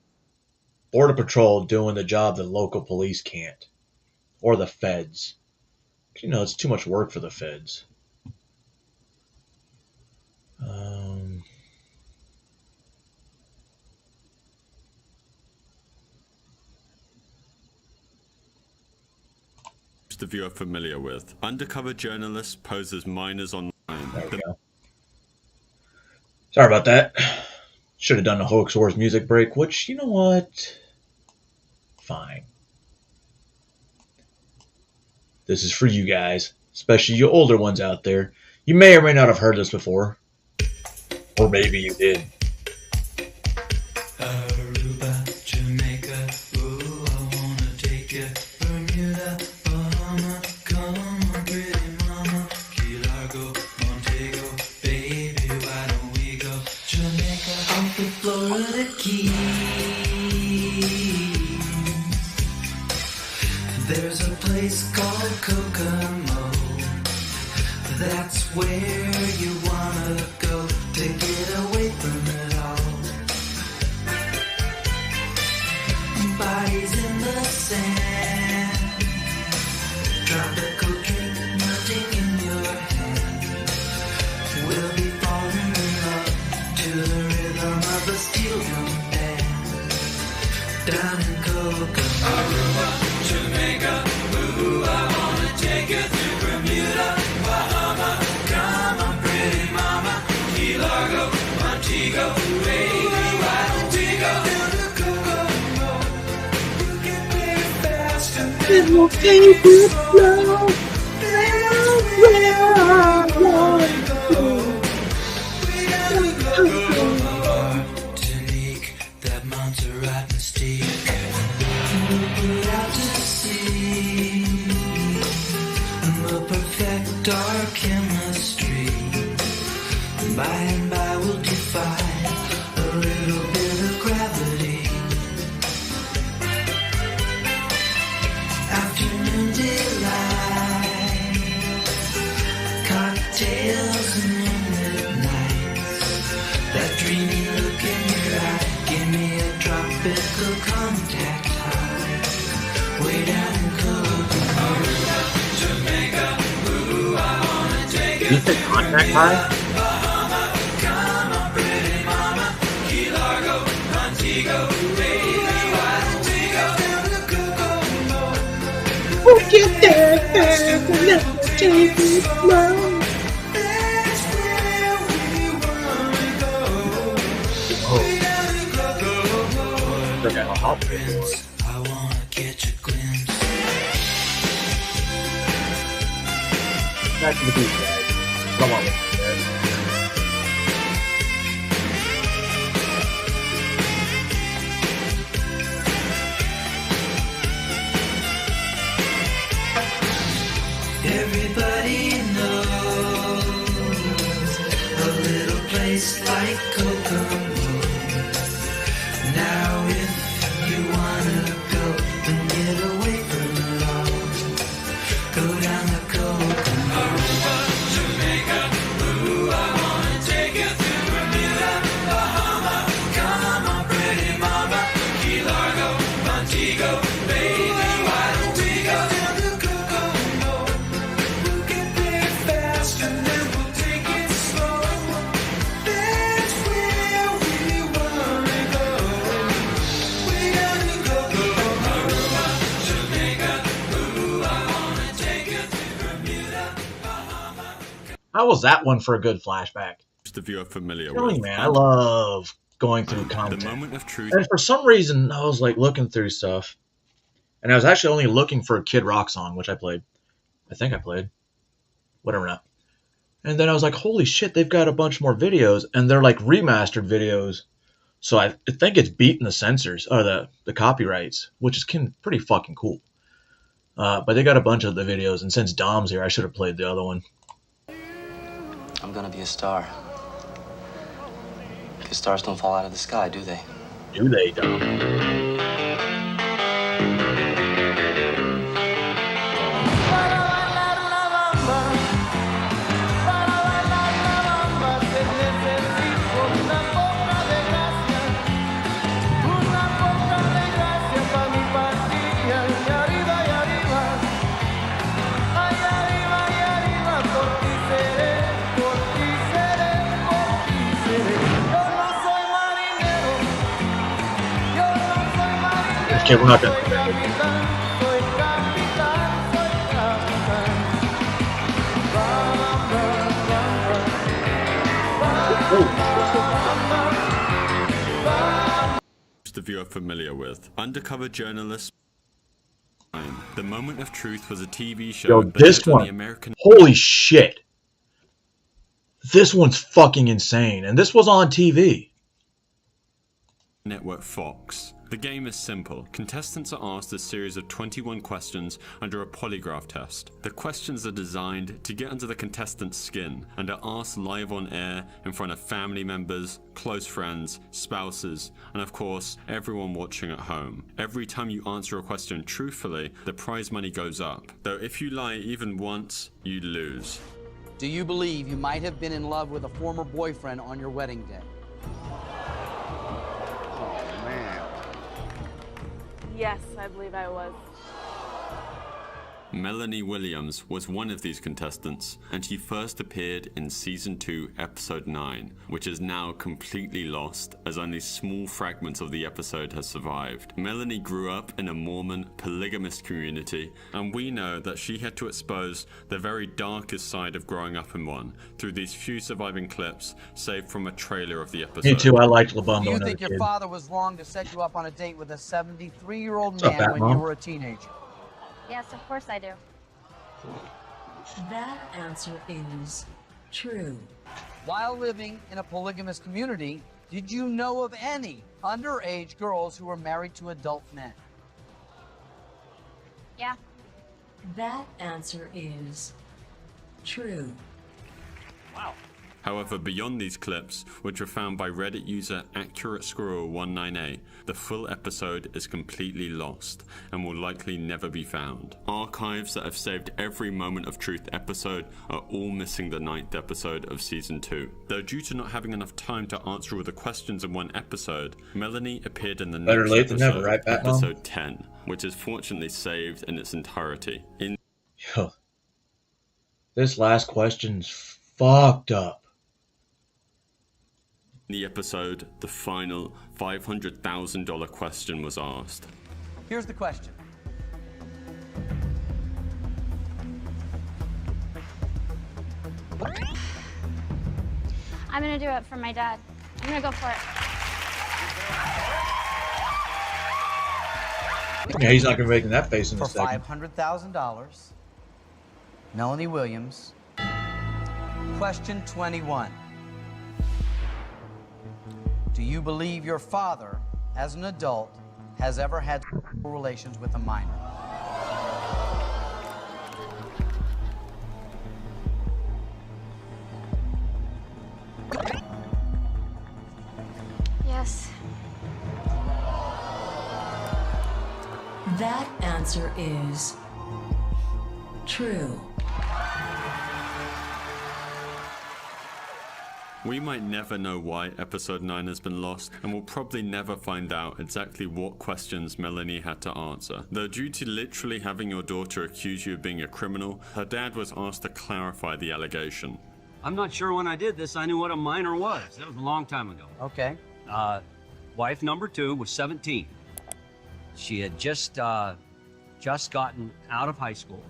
Border Patrol doing the job that local police can't. Or the feds. You know, it's too much work for the feds. The viewer familiar with. Undercover journalist poses minors online. Sorry about that. Should have done a Hoax Wars music break, which, you know what? Fine. This is for you guys, especially you older ones out there. You may or may not have heard this before. Or maybe you did. Aruba, Jamaica, ooh, I wanna take you. Bermuda, Bahama, come on, pretty mama. Key Largo, Montego, baby, why don't we go? Jamaica, off the Florida Keys. There's a place called Kokomo. That's where you wanna go to get away from it all. Bodies in the sand, tropical drink melting in your hand. We'll be falling in love to the rhythm of a steel drum band. Down in Kokomo, Aruba, Jamaica, ooh, I wanna take you to Bermuda, Bahama, come on, pretty mama, Key Largo, Montego, baby, why don't we go to Kokomo? We can be fast and then we'll take it slow. That's where I wanna go. We gotta go. Martinique, that Montserrat mystique. We'll put out to sea, and we'll perfect our chemistry. By and by we'll defy a little bit of gravity. Afternoon delight, cocktails and moonlit nights. That dreamy look in your eye, give me a tropical contact high. Way down in Kokomo, Aruba, Jamaica, ooh, I wanna take it. You said contact high? Come on, pretty mama, Key Largo, Montego, baby, why don't we go down to Kokomo? We'll get there fast and then we'll take it slow. That's where we wanna go. We gotta go. Prince, I wanna catch a glimpse. Back to the beach, guys. Come on. Everybody knows a little place like Kokomo. Now if you wanna go and get away from it all, go down to Kokomo. Aruba, Jamaica, ooh, I wanna take you to Bermuda, Bahama. Come on, pretty mama, Key Largo, Montego, baby, why don't we go down to Kokomo? We'll get there fast and then we'll take it slow. That's where How was that one for a good flashback? The viewer familiar I'm telling with. you, man, I love going through content. The moment of truth. And for some reason, I was like looking through stuff, and I was actually only looking for a Kid Rock song, which I played. I think I played. Whatever now. And then I was like, holy shit, they've got a bunch more videos, and they're like remastered videos. So I think it's beating the censors, or the copyrights, which is pretty fucking cool. But they got a bunch of the videos, and since Dom's here, I should have played the other one. I'm gonna be a star. Because stars don't fall out of the sky, do they? Do they, Dom? Okay, we're not gonna. The viewer familiar with. Undercover journalist. The Moment of Truth was a TV show. Yo, this one. The American Holy shit. This one's fucking insane, and this was on TV. network Fox. The game is simple. Contestants are asked a series of 21 questions under a polygraph test. The questions are designed to get under the contestant's skin and are asked live on air in front of family members, close friends, spouses, and of course, everyone watching at home. Every time you answer a question truthfully, the prize money goes up. Though if you lie even once, you lose. Do you believe you might have been in love with a former boyfriend on your wedding day? Yes, I believe I was. Melanie Williams was one of these contestants, and she first appeared in Season 2, Episode 9, which is now completely lost, as only small fragments of the episode has survived. Melanie grew up in a Mormon, polygamous community, and we know that she had to expose the very darkest side of growing up in one through these few surviving clips saved from a trailer of the episode. Me too, I liked LaBumbo. Do you think your father was wrong to set you up on a date with a 73-year-old What's up, man when Batmom? you were a teenager? Yes, of course I do. That answer is true. While living in a polygamous community, did you know of any underage girls who were married to adult men? Yeah. That answer is true. Wow. However, beyond these clips, which were found by Reddit user AccurateSquirrel198, the full episode is completely lost and will likely never be found. Archives that have saved every Moment of Truth episode are all missing the 9th episode of Season 2. Though due to not having enough time to answer all the questions in one episode, Melanie appeared in the Better next late than episode, never, right, Batman? episode 10, which is fortunately saved in its entirety. Yo, this last question's fucked up. In the episode, the final $500,000 question was asked. Here's the question. I'm gonna do it for my dad. I'm gonna go for it. Yeah, he's not gonna be making that face in For a second. $500,000, Melanie Williams. Question 21. Do you believe your father, as an adult, has ever had sexual relations with a minor? Yes. That answer is true. We might never know why episode 9 has been lost, and we'll probably never find out exactly what questions Melanie had to answer. Though due to literally having your daughter accuse you of being a criminal, her dad was asked to clarify the allegation. I'm not sure when I did this, I knew what a minor was. That was a long time ago. Okay. Wife number 2 was 17. She had just gotten out of high school.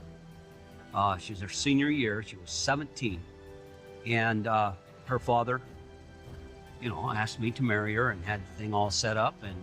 She was her senior year. She was 17. And her father, asked me to marry her and had the thing all set up, and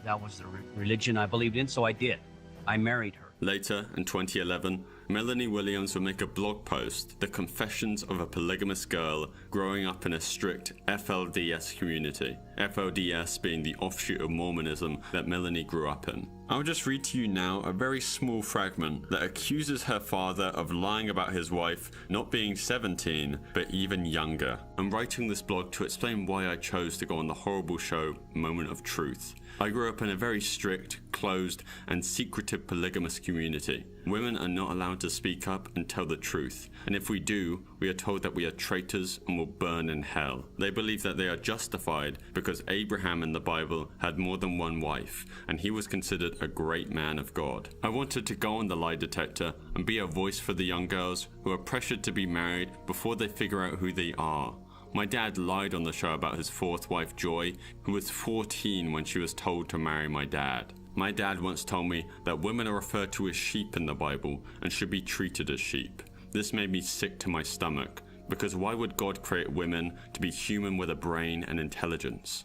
that was the religion I believed in, so I did. I married her. Later, in 2011, Melanie Williams would make a blog post, The Confessions of a Polygamous Girl Growing Up in a Strict FLDS Community, FLDS being the offshoot of Mormonism that Melanie grew up in. I'll just read to you now a very small fragment that accuses her father of lying about his wife not being 17, but even younger. I'm writing this blog to explain why I chose to go on the horrible show Moment of Truth. I grew up in a very strict, closed, and secretive polygamous community. Women are not allowed to speak up and tell the truth, and if we do, we are told that we are traitors and will burn in hell. They believe that they are justified because Abraham in the Bible had more than one wife, and he was considered a great man of God. I wanted to go on the lie detector and be a voice for the young girls who are pressured to be married before they figure out who they are. My dad lied on the show about his fourth wife, Joy, who was 14 when she was told to marry my dad. My dad once told me that women are referred to as sheep in the Bible and should be treated as sheep. This made me sick to my stomach, because why would God create women to be human with a brain and intelligence?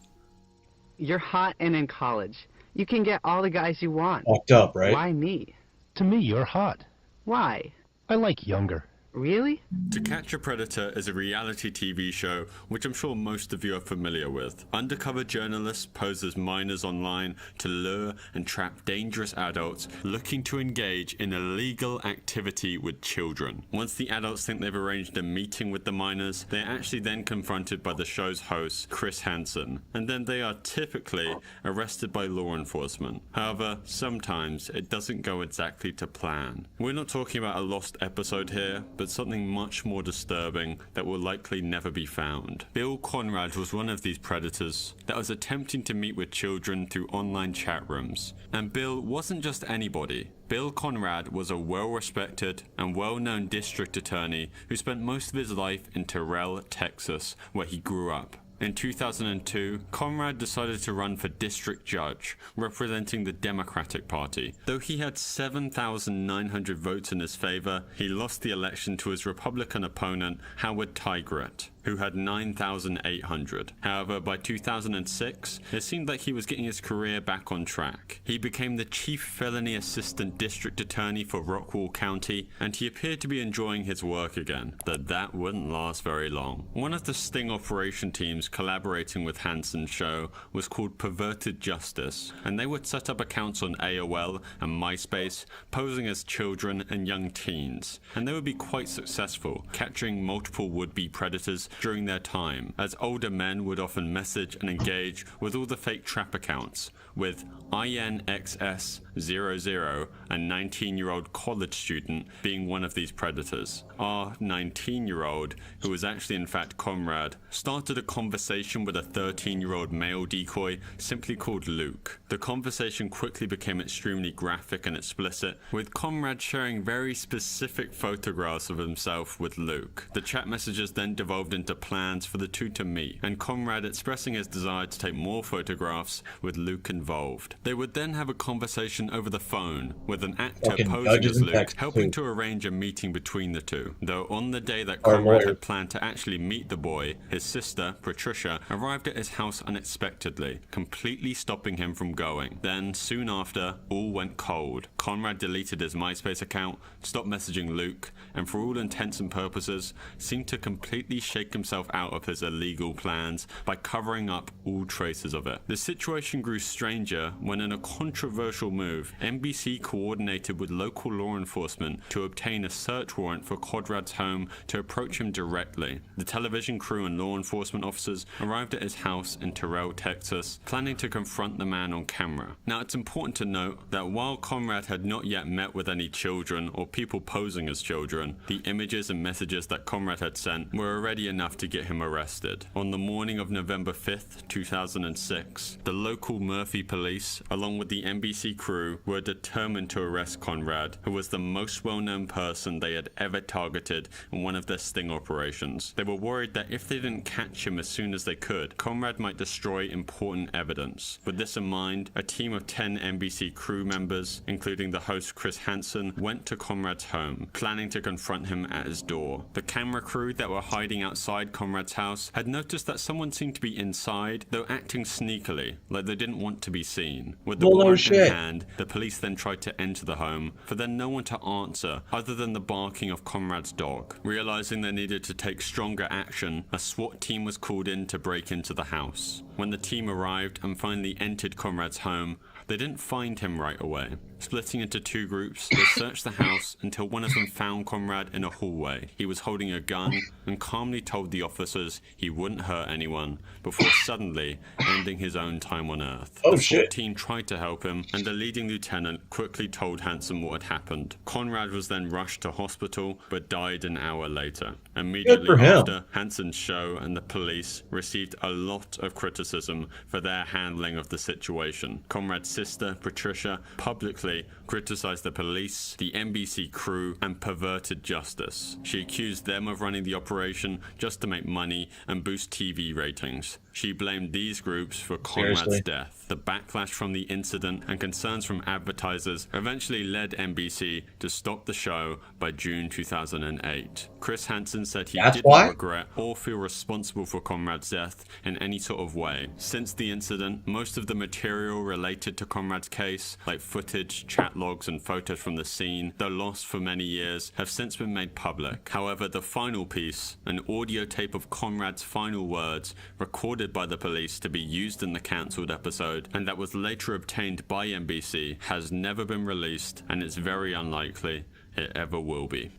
You're hot and in college. You can get all the guys you want. Fucked up, right? Why me? To me, you're hot. Why? I like younger. Really? To Catch a Predator is a reality TV show which I'm sure most of you are familiar with. Undercover journalists pose as minors online to lure and trap dangerous adults looking to engage in illegal activity with children. Once the adults think they've arranged a meeting with the minors, they're actually then confronted by the show's host, Chris Hansen, and then they are typically arrested by law enforcement. However, sometimes it doesn't go exactly to plan. We're not talking about a lost episode here, but something much more disturbing that will likely never be found. Bill Conrad was one of these predators that was attempting to meet with children through online chat rooms. And Bill wasn't just anybody. Bill Conrad was a well-respected and well-known district attorney who spent most of his life in Terrell, Texas, where he grew up. In 2002, Conrad decided to run for district judge, representing the Democratic Party. Though he had 7,900 votes in his favor, he lost the election to his Republican opponent, Howard Tigret, who had 9,800. However, by 2006, it seemed like he was getting his career back on track. He became the chief felony assistant district attorney for Rockwall County, and he appeared to be enjoying his work again, but that wouldn't last very long. One of the sting operation teams collaborating with Hansen's show was called Perverted Justice, and they would set up accounts on AOL and MySpace, posing as children and young teens, and they would be quite successful, capturing multiple would-be predators during their time, as older men would often message and engage with all the fake trap accounts, with INXS00, a 19-year-old college student, being one of these predators. Our 19-year-old, who was actually in fact Conrad, started a conversation with a 13-year-old male decoy simply called Luke. The conversation quickly became extremely graphic and explicit, with Conrad sharing very specific photographs of himself with Luke. The chat messages then devolved into plans for the two to meet, and Conrad expressing his desire to take more photographs with Luke involved. They would then have a conversation over the phone, with an actor posing as Luke helping to arrange a meeting between the two. Though on the day that Conrad had planned to actually meet the boy, his sister, Patricia, arrived at his house unexpectedly, completely stopping him from going. Then, soon after, all went cold. Conrad deleted his MySpace account, stopped messaging Luke, and for all intents and purposes, seemed to completely shake himself out of his illegal plans by covering up all traces of it. The situation grew stranger when, in a controversial move, NBC coordinated with local law enforcement to obtain a search warrant for Conrad's home to approach him directly. The television crew and law enforcement officers arrived at his house in Terrell, Texas, planning to confront the man on camera. Now, it's important to note that while Conrad had not yet met with any children or people posing as children, the images and messages that Conrad had sent were already enough to get him arrested. On the morning of November 5th, 2006, the local Murphy police, along with the NBC crew, crew were determined to arrest Conrad, who was the most well-known person they had ever targeted in one of their sting operations. They were worried that if they didn't catch him as soon as they could, Conrad might destroy important evidence. With this in mind, a team of 10 NBC crew members, including the host Chris Hansen, went to Conrad's home, planning to confront him at his door. The camera crew that were hiding outside Conrad's house had noticed that someone seemed to be inside, though acting sneakily, like they didn't want to be seen. With the warrant in hand, the police then tried to enter the home, for then no one to answer other than the barking of Conrad's dog. Realizing they needed to take stronger action, a SWAT team was called in to break into the house. When the team arrived and finally entered Conrad's home, they didn't find him right away. Splitting into two groups, they searched the house until one of them found Conrad in a hallway. He was holding a gun and calmly told the officers he wouldn't hurt anyone before suddenly ending his own time on Earth. The SWAT team tried to help him, and the leading lieutenant quickly told Hansen what had happened. Conrad was then rushed to hospital but died an hour later. Immediately after, Hansen's show and the police received a lot of criticism for their handling of the situation. Conrad's sister, Patricia, publicly criticized the police, the NBC crew, and perverted justice. She accused them of running the operation just to make money and boost TV ratings. She blamed these groups for Conrad's death. The backlash from the incident and concerns from advertisers eventually led NBC to stop the show by June 2008. Chris Hansen said he did not regret or feel responsible for Conrad's death in any sort of way. Since the incident, most of the material related to Conrad's case, like footage, chat logs, and photos from the scene, though lost for many years, have since been made public. However, the final piece, an audio tape of Conrad's final words, recorded by the police to be used in the cancelled episode, and that was later obtained by NBC, has never been released, and it's very unlikely it ever will be.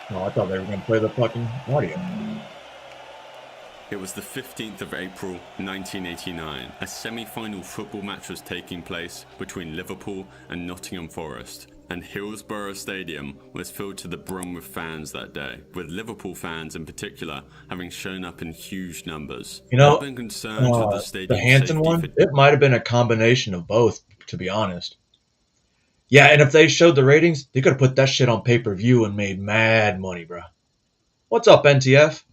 Oh, I thought they were going to play the fucking audio. It was the 15th of April, 1989. A semi-final football match was taking place between Liverpool and Nottingham Forest, and Hillsborough Stadium was filled to the brim with fans that day, with Liverpool fans in particular having shown up in huge numbers. You know, been concerned with the stadium Hansen one, it might have been a combination of both, to be honest. Yeah, and if they showed the ratings, they could have put that shit on pay-per-view and made mad money, bro. What's up, NTF?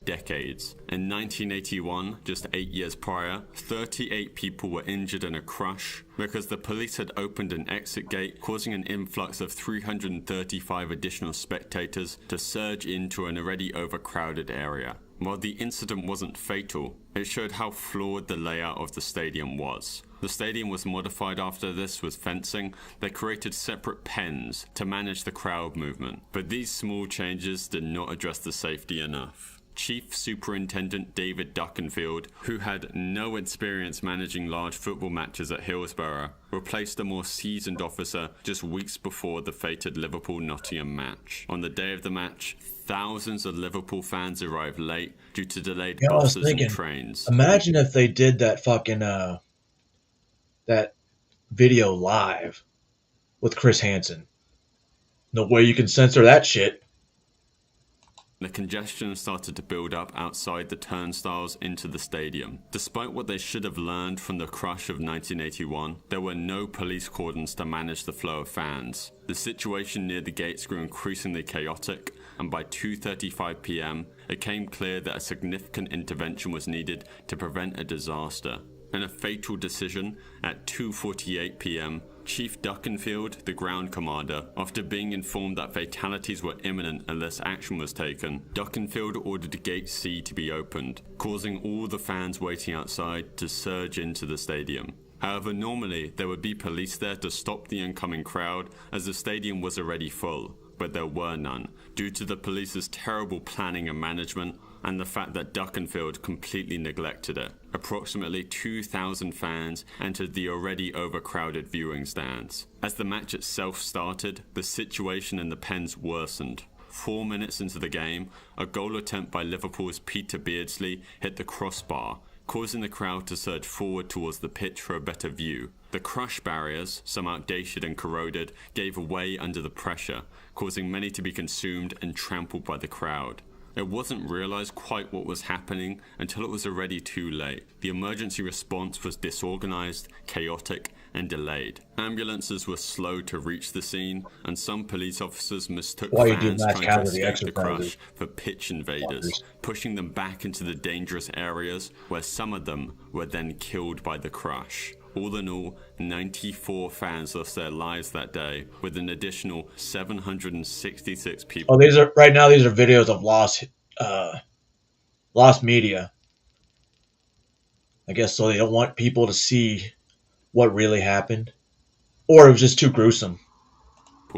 Decades. In 1981, just 8 years prior, 38 people were injured in a crush because the police had opened an exit gate, causing an influx of 335 additional spectators to surge into an already overcrowded area. While the incident wasn't fatal, it showed how flawed the layout of the stadium was. The stadium was modified after this with fencing. They created separate pens to manage the crowd movement, but these small changes did not address the safety enough. Chief Superintendent David Duckenfield, who had no experience managing large football matches at Hillsborough, replaced a more seasoned officer just weeks before the fated Liverpool-Nottingham match. On the day of the match, thousands of Liverpool fans arrived late due to delayed buses and trains. Imagine if they did that fucking that video live with Chris Hansen. No way you can censor that shit. The congestion started to build up outside the turnstiles into the stadium. Despite what they should have learned from the crush of 1981, there were no police cordons to manage the flow of fans. The situation near the gates grew increasingly chaotic, and by 2:35 p.m., it became clear that a significant intervention was needed to prevent a disaster. In a fatal decision, at 2:48 p.m., Chief Duckenfield, the ground commander, after being informed that fatalities were imminent unless action was taken, Duckenfield ordered Gate C to be opened, causing all the fans waiting outside to surge into the stadium. However, normally there would be police there to stop the incoming crowd as the stadium was already full, but there were none, due to the police's terrible planning and management and the fact that Duckenfield completely neglected it. Approximately 2,000 fans entered the already overcrowded viewing stands. As the match itself started, the situation in the pens worsened. 4 minutes into the game, a goal attempt by Liverpool's Peter Beardsley hit the crossbar, causing the crowd to surge forward towards the pitch for a better view. The crush barriers, some outdated and corroded, gave way under the pressure, causing many to be consumed and trampled by the crowd. It wasn't realized quite what was happening until it was already too late. The emergency response was disorganized, chaotic, and delayed. Ambulances were slow to reach the scene, and some police officers mistook Why you do fans mass trying to casualty escape the exercises? crush for pitch invaders, pushing them back into the dangerous areas where some of them were then killed by the crush. All in all, 94 fans lost their lives that day, with an additional 766 people. Oh, these are videos of lost media. I guess so they don't want people to see what really happened, or it was just too gruesome.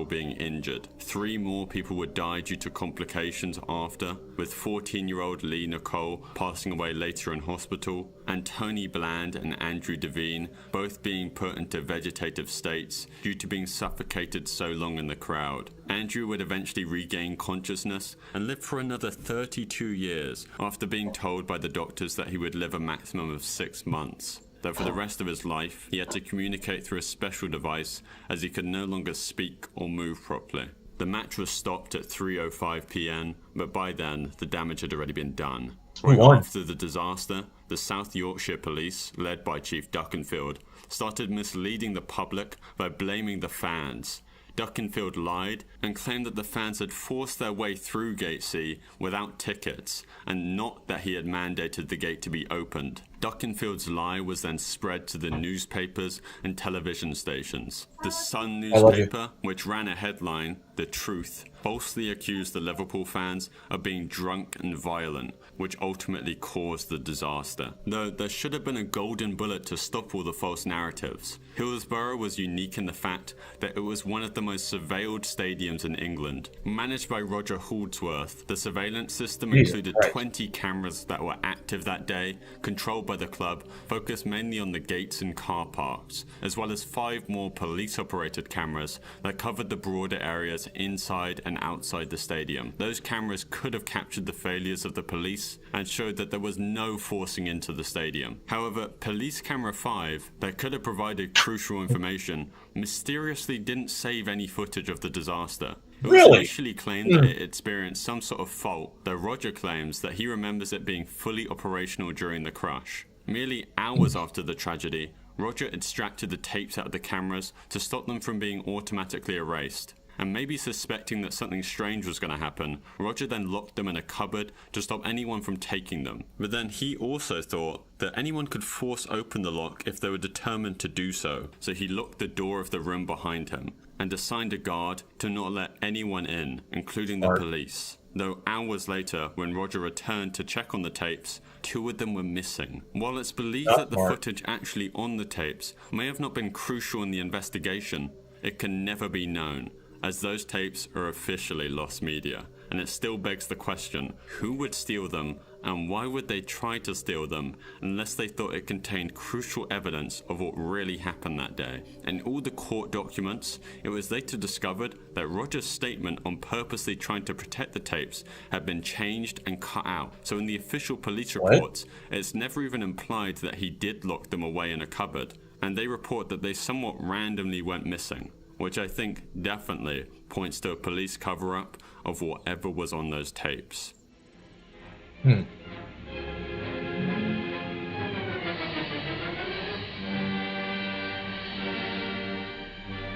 Being injured. 3 more people would die due to complications after, with 14-year-old Lee Nicole passing away later in hospital, and Tony Bland and Andrew Devine both being put into vegetative states due to being suffocated so long in the crowd. Andrew would eventually regain consciousness and live for another 32 years after being told by the doctors that he would live a maximum of 6 months. Though for the rest of his life, he had to communicate through a special device as he could no longer speak or move properly. The match was stopped at 3:05 p.m, but by then, the damage had already been done. Right after the disaster, the South Yorkshire Police, led by Chief Duckenfield, started misleading the public by blaming the fans. Duckenfield lied and claimed that the fans had forced their way through Gate C without tickets, and not that he had mandated the gate to be opened. Duckenfield's lie was then spread to the newspapers and television stations. The Sun newspaper, which ran a headline, "The Truth," falsely accused the Liverpool fans of being drunk and violent, which ultimately caused the disaster. Though there should have been a golden bullet to stop all the false narratives. Hillsborough was unique in the fact that it was one of the most surveilled stadiums in England. Managed by Roger Holdsworth, the surveillance system included 20 cameras that were active that day, controlled by the club, focused mainly on the gates and car parks, as well as 5 more police-operated cameras that covered the broader areas inside and outside the stadium. Those cameras could have captured the failures of the police and showed that there was no forcing into the stadium. However, Police Camera 5, that could have provided crucial information, mysteriously didn't save any footage of the disaster. It was initially claimed that it experienced some sort of fault, though Roger claims that he remembers it being fully operational during the crush. Merely hours after the tragedy, Roger extracted the tapes out of the cameras to stop them from being automatically erased. And maybe suspecting that something strange was going to happen, Roger then locked them in a cupboard to stop anyone from taking them. But then he also thought that anyone could force open the lock if they were determined to do so, so he locked the door of the room behind him, and assigned a guard to not let anyone in, including the police. Though hours later, when Roger returned to check on the tapes, 2 of them were missing. While it's believed that the footage actually on the tapes may have not been crucial in the investigation, it can never be known, as those tapes are officially lost media, and it still begs the question, who would steal them, and why would they try to steal them unless they thought it contained crucial evidence of what really happened that day? In all the court documents, it was later discovered that Roger's statement on purposely trying to protect the tapes had been changed and cut out, so in the official police reports, it's never even implied that he did lock them away in a cupboard, and they report that they somewhat randomly went missing, which I think definitely points to a police cover-up of whatever was on those tapes.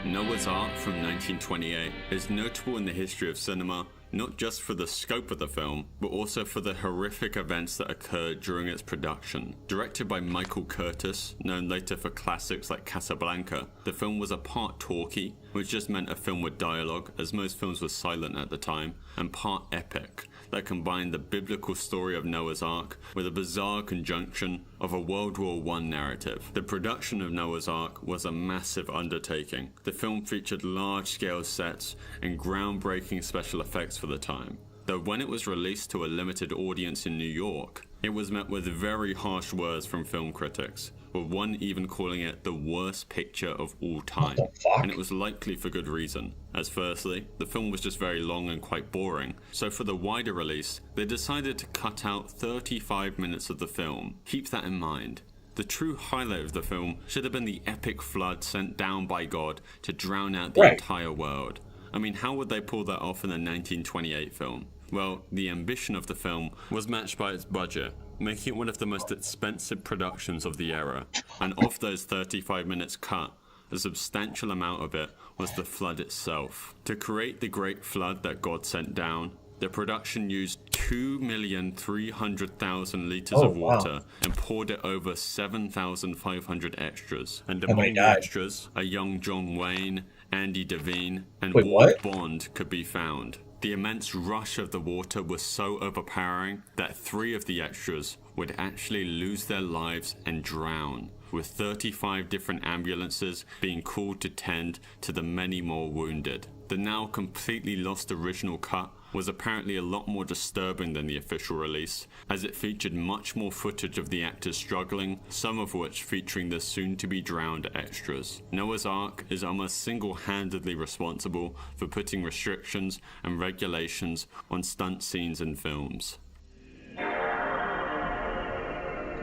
Noah's Ark from 1928 is notable in the history of cinema, not just for the scope of the film, but also for the horrific events that occurred during its production. Directed by Michael Curtis, known later for classics like Casablanca, the film was a part talkie, which just meant a film with dialogue, as most films were silent at the time, and part epic, that combined the biblical story of Noah's Ark with a bizarre conjunction of a World War I narrative. The production of Noah's Ark was a massive undertaking. The film featured large-scale sets and groundbreaking special effects for the time. though when it was released to a limited audience in New York, it was met with very harsh words from film critics, with one even calling it the worst picture of all time. And it was likely for good reason, as firstly, the film was just very long and quite boring, so for the wider release, they decided to cut out 35 minutes of the film. Keep that in mind. The true highlight of the film should have been the epic flood sent down by God to drown out the entire world. I mean, how would they pull that off in a 1928 film? Well, the ambition of the film was matched by its budget, making it one of the most expensive productions of the era. And of those 35 minutes cut, a substantial amount of it was the flood itself. To create the great flood that God sent down, the production used 2,300,000 liters of water and poured it over 7,500 extras. And among the extras, a young John Wayne, Andy Devine, and Ward Bond could be found. The immense rush of the water was so overpowering that 3 of the extras would actually lose their lives and drown, with 35 different ambulances being called to tend to the many more wounded. The now completely lost original cut was apparently a lot more disturbing than the official release, as it featured much more footage of the actors struggling, some of which featuring the soon-to-be-drowned extras. Noah's Ark is almost single-handedly responsible for putting restrictions and regulations on stunt scenes in films.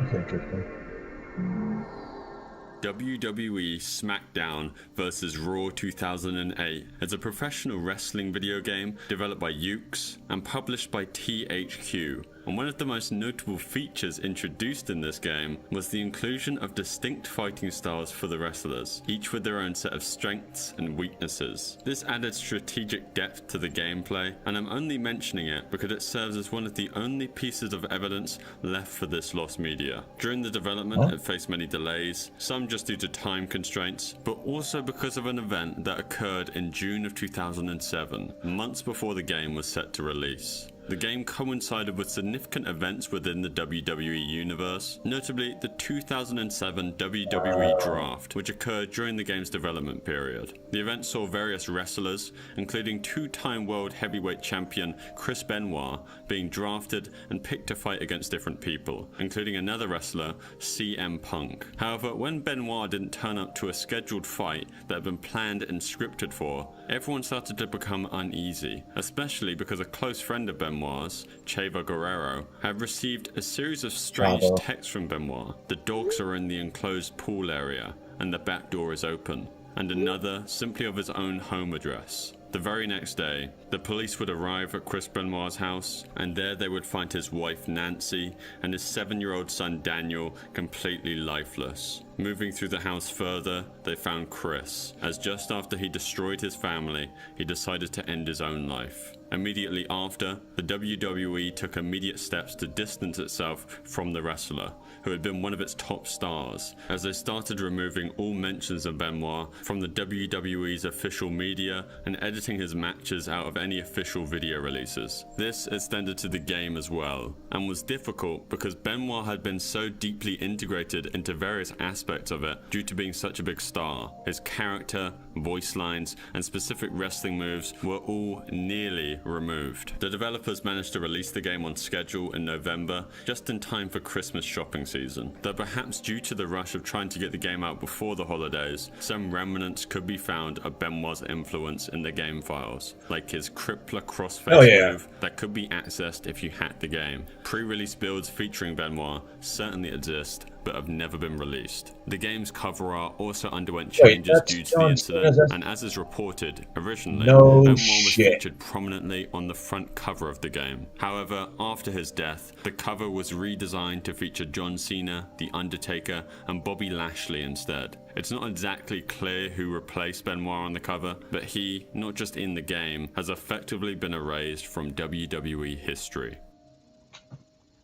That's interesting. WWE SmackDown vs. Raw 2008 is a professional wrestling video game developed by Yuke's and published by THQ. And one of the most notable features introduced in this game was the inclusion of distinct fighting styles for the wrestlers, each with their own set of strengths and weaknesses. This added strategic depth to the gameplay, and I'm only mentioning it because it serves as one of the only pieces of evidence left for this lost media. During the development, it faced many delays, some just due to time constraints, but also because of an event that occurred in June of 2007, months before the game was set to release. The game coincided with significant events within the WWE universe, notably the 2007 WWE Draft, which occurred during the game's development period. The event saw various wrestlers, including 2-time World Heavyweight Champion Chris Benoit, being drafted and picked to fight against different people, including another wrestler, CM Punk. However, when Benoit didn't turn up to a scheduled fight that had been planned and scripted for, everyone started to become uneasy, especially because a close friend of Benoit's, Chavo Guerrero, had received a series of strange texts from Benoit. The dogs are in the enclosed pool area, and the back door is open, and another simply of his own home address. The very next day, the police would arrive at Chris Benoit's house, and there they would find his wife Nancy and his 7-year-old son Daniel completely lifeless. Moving through the house further, they found Chris, as just after he destroyed his family, he decided to end his own life. Immediately after, the WWE took immediate steps to distance itself from the wrestler, who had been one of its top stars, as they started removing all mentions of Benoit from the WWE's official media and editing his matches out of any official video releases. This extended to the game as well, and was difficult because Benoit had been so deeply integrated into various aspects of it due to being such a big star. His character, voice lines, and specific wrestling moves were all nearly removed. The developers managed to release the game on schedule in November, just in time for Christmas shopping season. Though perhaps due to the rush of trying to get the game out before the holidays, some remnants could be found of Benoit's influence in the game files, like his Crippler crossface move that could be accessed if you hacked the game. Pre-release builds featuring Benoit certainly exist, but have never been released. The game's cover art also underwent changes due to the incident, and as is reported, originally, Benoit was featured prominently on the front cover of the game. However, after his death, the cover was redesigned to feature John Cena, The Undertaker, and Bobby Lashley instead. It's not exactly clear who replaced Benoit on the cover, but he, not just in the game, has effectively been erased from WWE history.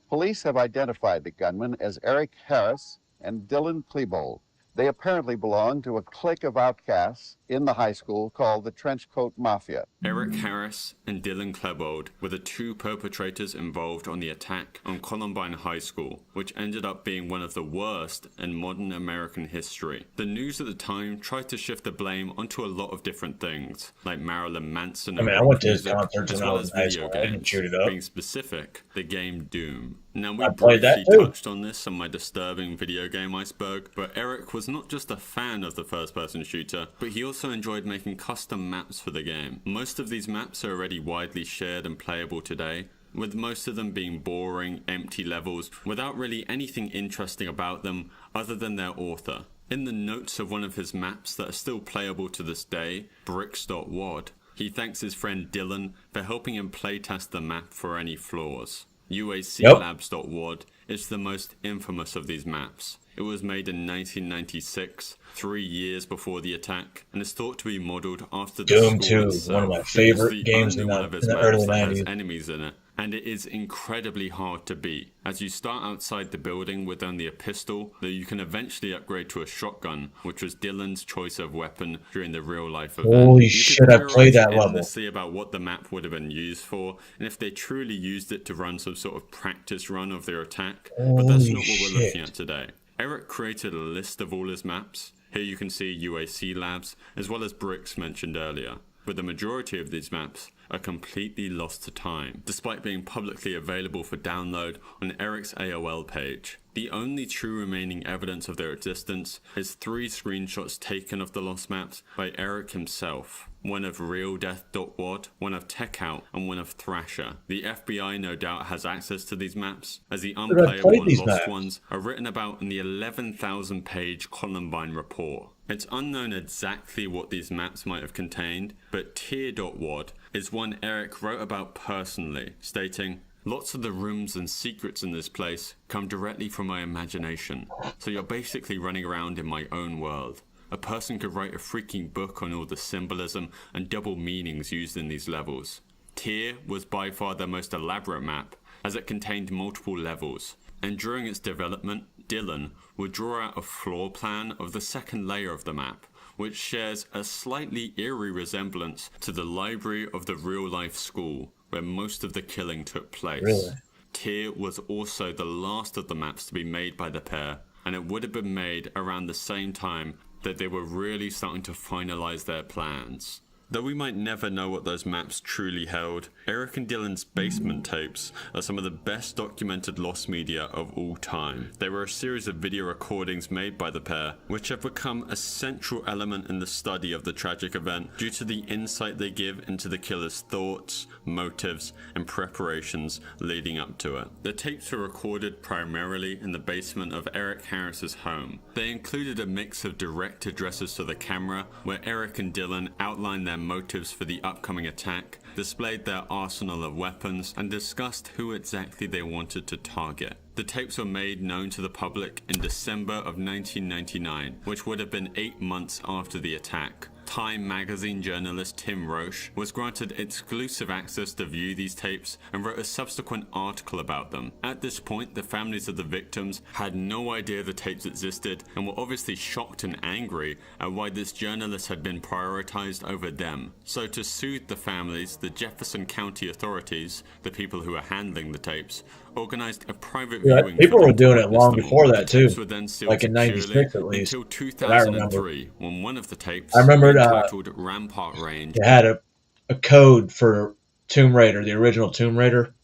Police have identified the gunman as Eric Harris and Dylan Klebold. They apparently belonged to a clique of outcasts in the high school called the Trenchcoat Mafia. Eric Harris and Dylan Klebold were the two perpetrators involved on the attack on Columbine High School, which ended up being one of the worst in modern American history. The news at the time tried to shift the blame onto a lot of different things, like Marilyn Manson and I went to his music, concerts as when I well was as in high video school. I didn't games, shoot it up. being specific, the game Doom. Now, we I played that briefly too. touched on this on my disturbing video game iceberg, but Eric was not just a fan of the first-person shooter, but he also enjoyed making custom maps for the game. Most of these maps are already widely shared and playable today, with most of them being boring, empty levels without really anything interesting about them other than their author. In the notes of one of his maps that are still playable to this day, Bricks.wad, he thanks his friend Dylan for helping him playtest the map for any flaws. UACLabs.wad is the most infamous of these maps. It was made in 1996, 3 years before the attack, and is thought to be modeled after the Doom school 2, itself. one of my It is favorite the games only in one of the, his in the maps early that has 90s. enemies in it, and it is incredibly hard to beat. As you start outside the building with only a pistol, though you can eventually upgrade to a shotgun, which was Dylan's choice of weapon during the real-life event. Holy You shit, could I played that theorize level. endlessly about what the map would have been used for, and if they truly used it to run some sort of practice run of their attack, but that's Holy not what we're looking shit. at today. Eric created a list of all his maps. Here you can see UAC Labs, as well as Bricks mentioned earlier. But the majority of these maps are completely lost to time, despite being publicly available for download on Eric's AOL page. The only true remaining evidence of their existence is 3 screenshots taken of the lost maps by Eric himself. One of RealDeath.wad, one of TechOut, and one of Thrasher. The FBI no doubt has access to these maps, as the I've unplayable played and these lost maps. ones are written about in the 11,000 page Columbine report. It's unknown exactly what these maps might have contained, but Tier.wad is one Eric wrote about personally, stating, "Lots of the rooms and secrets in this place come directly from my imagination, so you're basically running around in my own world. A person could write a freaking book on all the symbolism and double meanings used in these levels." Tier was by far the most elaborate map, as it contained multiple levels, and during its development, Dylan would draw out a floor plan of the second layer of the map, which shares a slightly eerie resemblance to the library of the real-life school, where most of the killing took place. Really? Tier was also the last of the maps to be made by the pair, and it would have been made around the same time that they were really starting to finalize their plans. Though we might never know what those maps truly held, Eric and Dylan's basement tapes are some of the best documented lost media of all time. They were a series of video recordings made by the pair, which have become a central element in the study of the tragic event due to the insight they give into the killer's thoughts, motives, and preparations leading up to it. The tapes were recorded primarily in the basement of Eric Harris's home. They included a mix of direct addresses to the camera, where Eric and Dylan outlined their motives for the upcoming attack, displayed their arsenal of weapons, and discussed who exactly they wanted to target. The tapes were made known to the public in December of 1999, which would have been 8 months after the attack. Time magazine journalist Tim Roche was granted exclusive access to view these tapes and wrote a subsequent article about them. At this point, the families of the victims had no idea the tapes existed and were obviously shocked and angry at why this journalist had been prioritized over them. So to soothe the families, the Jefferson County authorities, the people who were handling the tapes, organized a private Yeah, viewing. people for were them to doing it witness long them before all. that, The tapes too. were then sealed Like in securely 96 at least, until that I remember. 2003, when one of the tapes, I remembered, entitled Rampart Range, It had a code for Tomb Raider, the original Tomb Raider,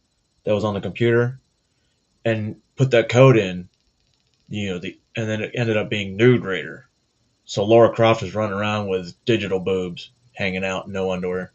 that was on the computer, and put that code in, and then it ended up being Nude Raider. So Laura Croft was running around with digital boobs hanging out, no underwear.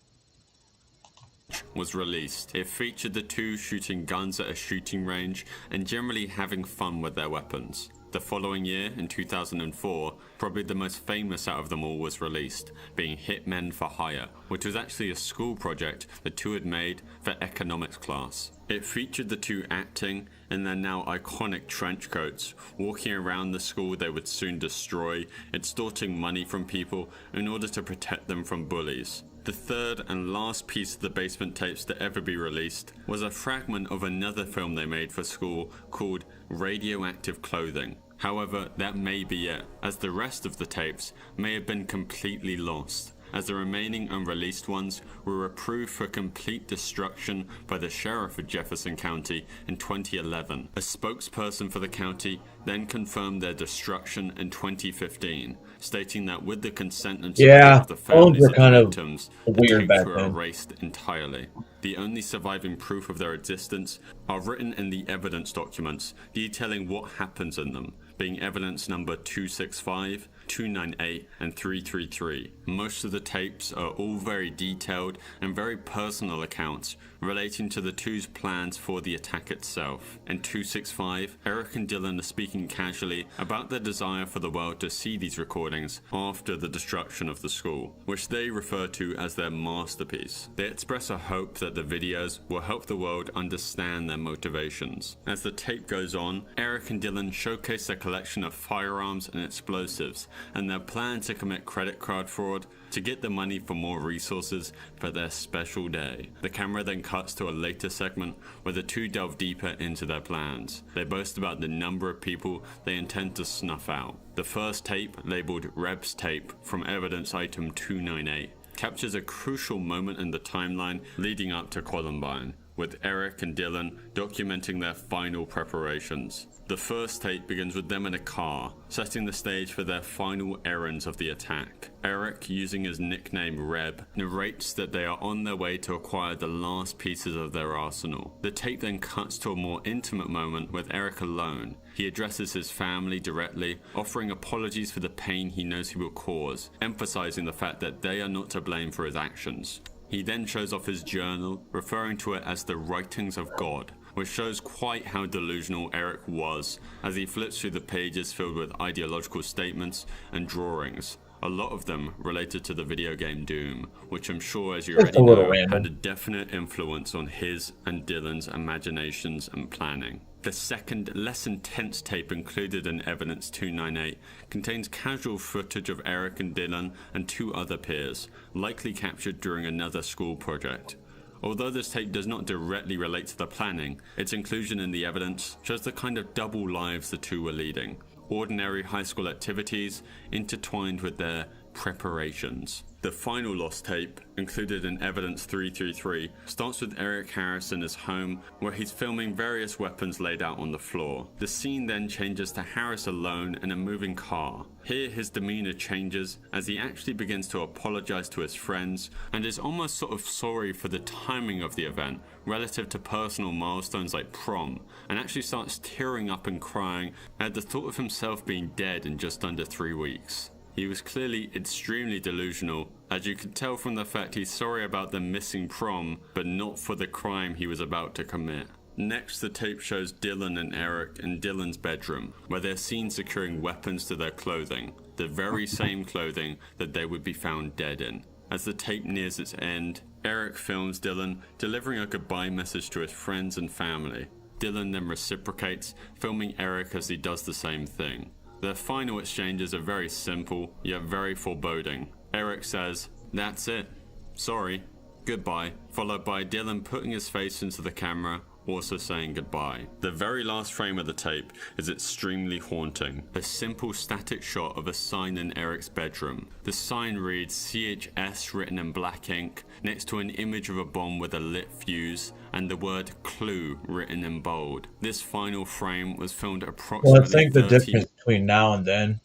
was released. It featured the two shooting guns at a shooting range and generally having fun with their weapons. The following year, in 2004, probably the most famous out of them all was released, being Hitmen for Hire, which was actually a school project the two had made for economics class. It featured the two acting in their now iconic trench coats, walking around the school they would soon destroy, extorting money from people in order to protect them from bullies. The third and last piece of the basement tapes to ever be released was a fragment of another film they made for school called Radioactive Clothing. However, that may be it, as the rest of the tapes may have been completely lost, as the remaining unreleased ones were approved for complete destruction by the sheriff of Jefferson County in 2011. A spokesperson for the county then confirmed their destruction in 2015, stating that with the consent and support of the families of the victims, the tapes were erased entirely. The only surviving proof of their existence are written in the evidence documents detailing what happens in them, being evidence number 265, 298, and 333. Most of the tapes are all very detailed and very personal accounts relating to the two's plans for the attack itself. In 265, Eric and Dylan are speaking casually about their desire for the world to see these recordings after the destruction of the school, which they refer to as their masterpiece. They express a hope that the videos will help the world understand their motivations. As the tape goes on, Eric and Dylan showcase their collection of firearms and explosives and their plan to commit credit card fraud to get the money for more resources for their special day. The camera then cuts to a later segment where the two delve deeper into their plans. They boast about the number of people they intend to snuff out. The first tape, labeled Reb's Tape from evidence item 298, captures a crucial moment in the timeline leading up to Columbine, with Eric and Dylan documenting their final preparations. The first tape begins with them in a car, setting the stage for their final errands of the attack. Eric, using his nickname Reb, narrates that they are on their way to acquire the last pieces of their arsenal. The tape then cuts to a more intimate moment with Eric alone. He addresses his family directly, offering apologies for the pain he knows he will cause, emphasizing the fact that they are not to blame for his actions. He then shows off his journal, referring to it as the writings of God, which shows quite how delusional Eric was as he flips through the pages filled with ideological statements and drawings, a lot of them related to the video game Doom, which I'm sure, as you already know, had a definite influence on his and Dylan's imaginations and planning. The second, less intense tape included in evidence 298 contains casual footage of Eric and Dylan and two other peers, likely captured during another school project. Although this tape does not directly relate to the planning, its inclusion in the evidence shows the kind of double lives the two were leading. Ordinary high school activities intertwined with their preparations. The final lost tape, included in evidence 333, starts with Eric Harris in his home where he's filming various weapons laid out on the floor. The scene then changes to Harris alone in a moving car. Here his demeanor changes as he actually begins to apologize to his friends and is almost sort of sorry for the timing of the event relative to personal milestones like prom, and actually starts tearing up and crying at the thought of himself being dead in just under 3 weeks. He was clearly extremely delusional, as you can tell from the fact he's sorry about the missing prom, but not for the crime he was about to commit. Next, the tape shows Dylan and Eric in Dylan's bedroom, where they're seen securing weapons to their clothing, the very same clothing that they would be found dead in. As the tape nears its end, Eric films Dylan delivering a goodbye message to his friends and family. Dylan then reciprocates, filming Eric as he does the same thing. Their final exchanges are very simple, yet very foreboding. Eric says, "That's it. Sorry. Goodbye," followed by Dylan putting his face into the camera, also saying goodbye. The very last frame of the tape is extremely haunting. A simple static shot of a sign in Eric's bedroom. The sign reads CHS written in black ink, next to an image of a bomb with a lit fuse, and the word clue written in bold. This final frame was filmed approximately Well, I think the difference between now and then,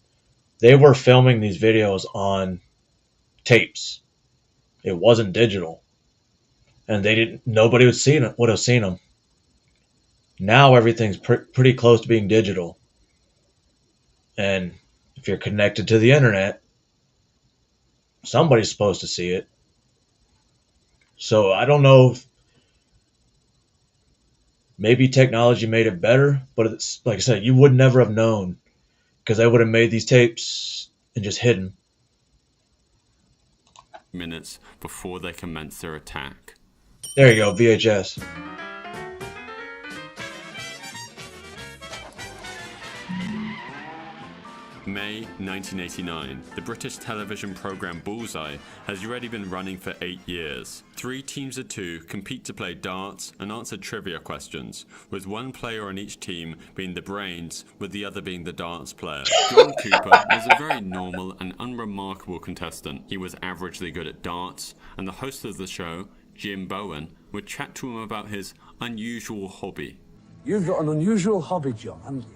they were filming these videos on tapes. It wasn't digital. And nobody would have seen them. Now everything's pretty close to being digital. And if you're connected to the internet, somebody's supposed to see it. So I don't know if maybe technology made it better, but it's like I said, you would never have known because they would have made these tapes and just hidden. Minutes before they commence their attack. There you go, VHS. May 1989. The British television programme Bullseye has already been running for 8 years. 3 teams of 2 compete to play darts and answer trivia questions, with one player on each team being the brains, with the other being the darts player. John Cooper was a very normal and unremarkable contestant. He was averagely good at darts, and the host of the show, Jim Bowen, would chat to him about his unusual hobby. You've got an unusual hobby, John, haven't you?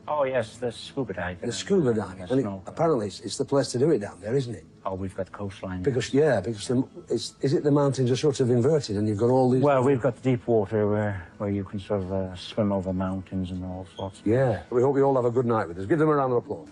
Oh, yes, the scuba diving. The scuba diving. Yes, And no. apparently it's the place to do it down there, isn't it? Oh, we've got coastline. Because is it the mountains are sort of inverted and you've got all these... Well, we've got deep water where you can sort of swim over mountains and all sorts. Yeah, we hope you all have a good night with us. Give them a round of applause.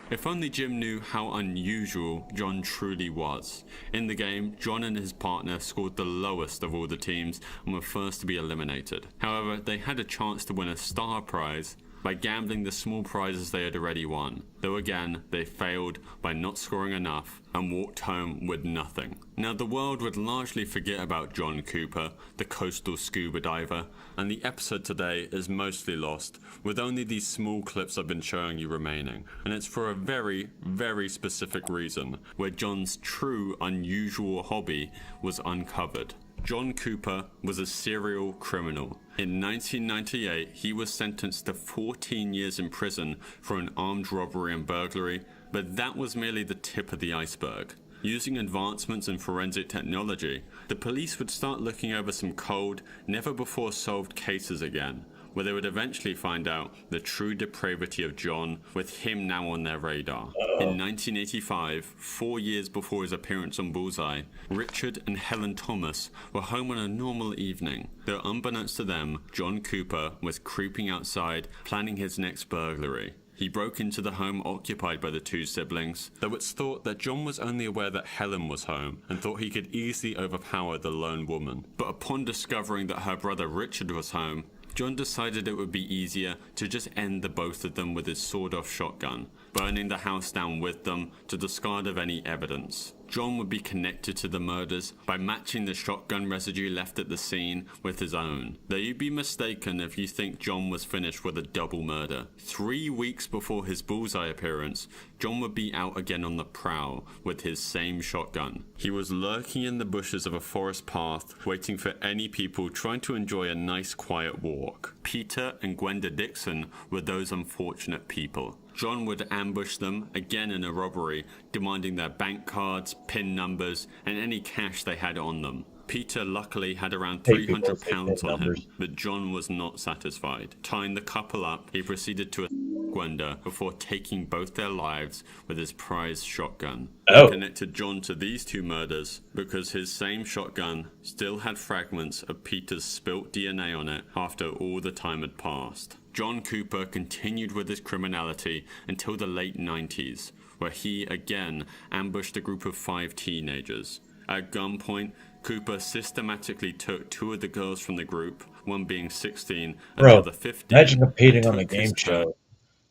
If only Jim knew how unusual John truly was. In the game, John and his partner scored the lowest of all the teams and were first to be eliminated. However, they had a chance to win a star prize by gambling the small prizes they had already won, though again they failed by not scoring enough and walked home with nothing. Now the world would largely forget about John Cooper, the coastal scuba diver, and the episode today is mostly lost, with only these small clips I've been showing you remaining, and it's for a very, very specific reason, where John's true unusual hobby was uncovered. John Cooper was a serial criminal. In 1998, he was sentenced to 14 years in prison for an armed robbery and burglary, but that was merely the tip of the iceberg. Using advancements in forensic technology, the police would start looking over some cold, never-before-solved cases again, where they would eventually find out the true depravity of John, with him now on their radar. In 1985, 4 years before his appearance on Bullseye, Richard and Helen Thomas were home on a normal evening, though unbeknownst to them, John Cooper was creeping outside, planning his next burglary. He broke into the home occupied by the 2 siblings, though it's thought that John was only aware that Helen was home and thought he could easily overpower the lone woman. But upon discovering that her brother Richard was home, John decided it would be easier to just end the both of them with his sawed-off shotgun, burning the house down with them to discard of any evidence. John would be connected to the murders by matching the shotgun residue left at the scene with his own. Though you'd be mistaken if you think John was finished with a double murder. 3 weeks before his Bullseye appearance, John would be out again on the prowl with his same shotgun. He was lurking in the bushes of a forest path, waiting for any people trying to enjoy a nice quiet walk. Peter and Gwenda Dixon were those unfortunate people. John would ambush them, again in a robbery, demanding their bank cards, PIN numbers, and any cash they had on them. Peter luckily had around £300 on him, but John was not satisfied. Tying the couple up, he proceeded to Gwenda before taking both their lives with his prized shotgun. He connected John to these 2 murders because his same shotgun still had fragments of Peter's spilt DNA on it after all the time had passed. John Cooper continued with his criminality until the late 90s, where he again ambushed a group of 5 teenagers. At gunpoint, Cooper systematically took 2 of the girls from the group, one being 16 and the other 15. Imagine competing on a game show,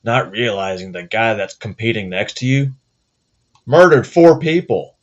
not realizing the guy that's competing next to you murdered 4 people.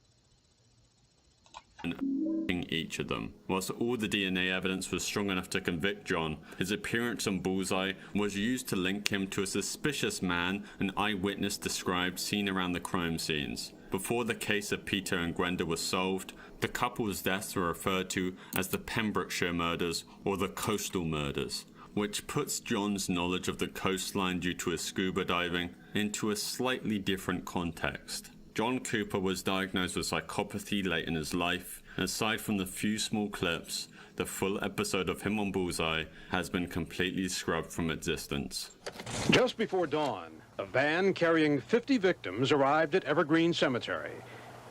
Each of them. Whilst all the DNA evidence was strong enough to convict John, his appearance on Bullseye was used to link him to a suspicious man an eyewitness described seen around the crime scenes. Before the case of Peter and Gwenda was solved, the couple's deaths were referred to as the Pembrokeshire murders or the coastal murders, which puts John's knowledge of the coastline due to his scuba diving into a slightly different context. John Cooper was diagnosed with psychopathy late in his life, and aside from the few small clips, the full episode of him on Bullseye has been completely scrubbed from existence. Just before dawn, a van carrying 50 victims arrived at Evergreen Cemetery.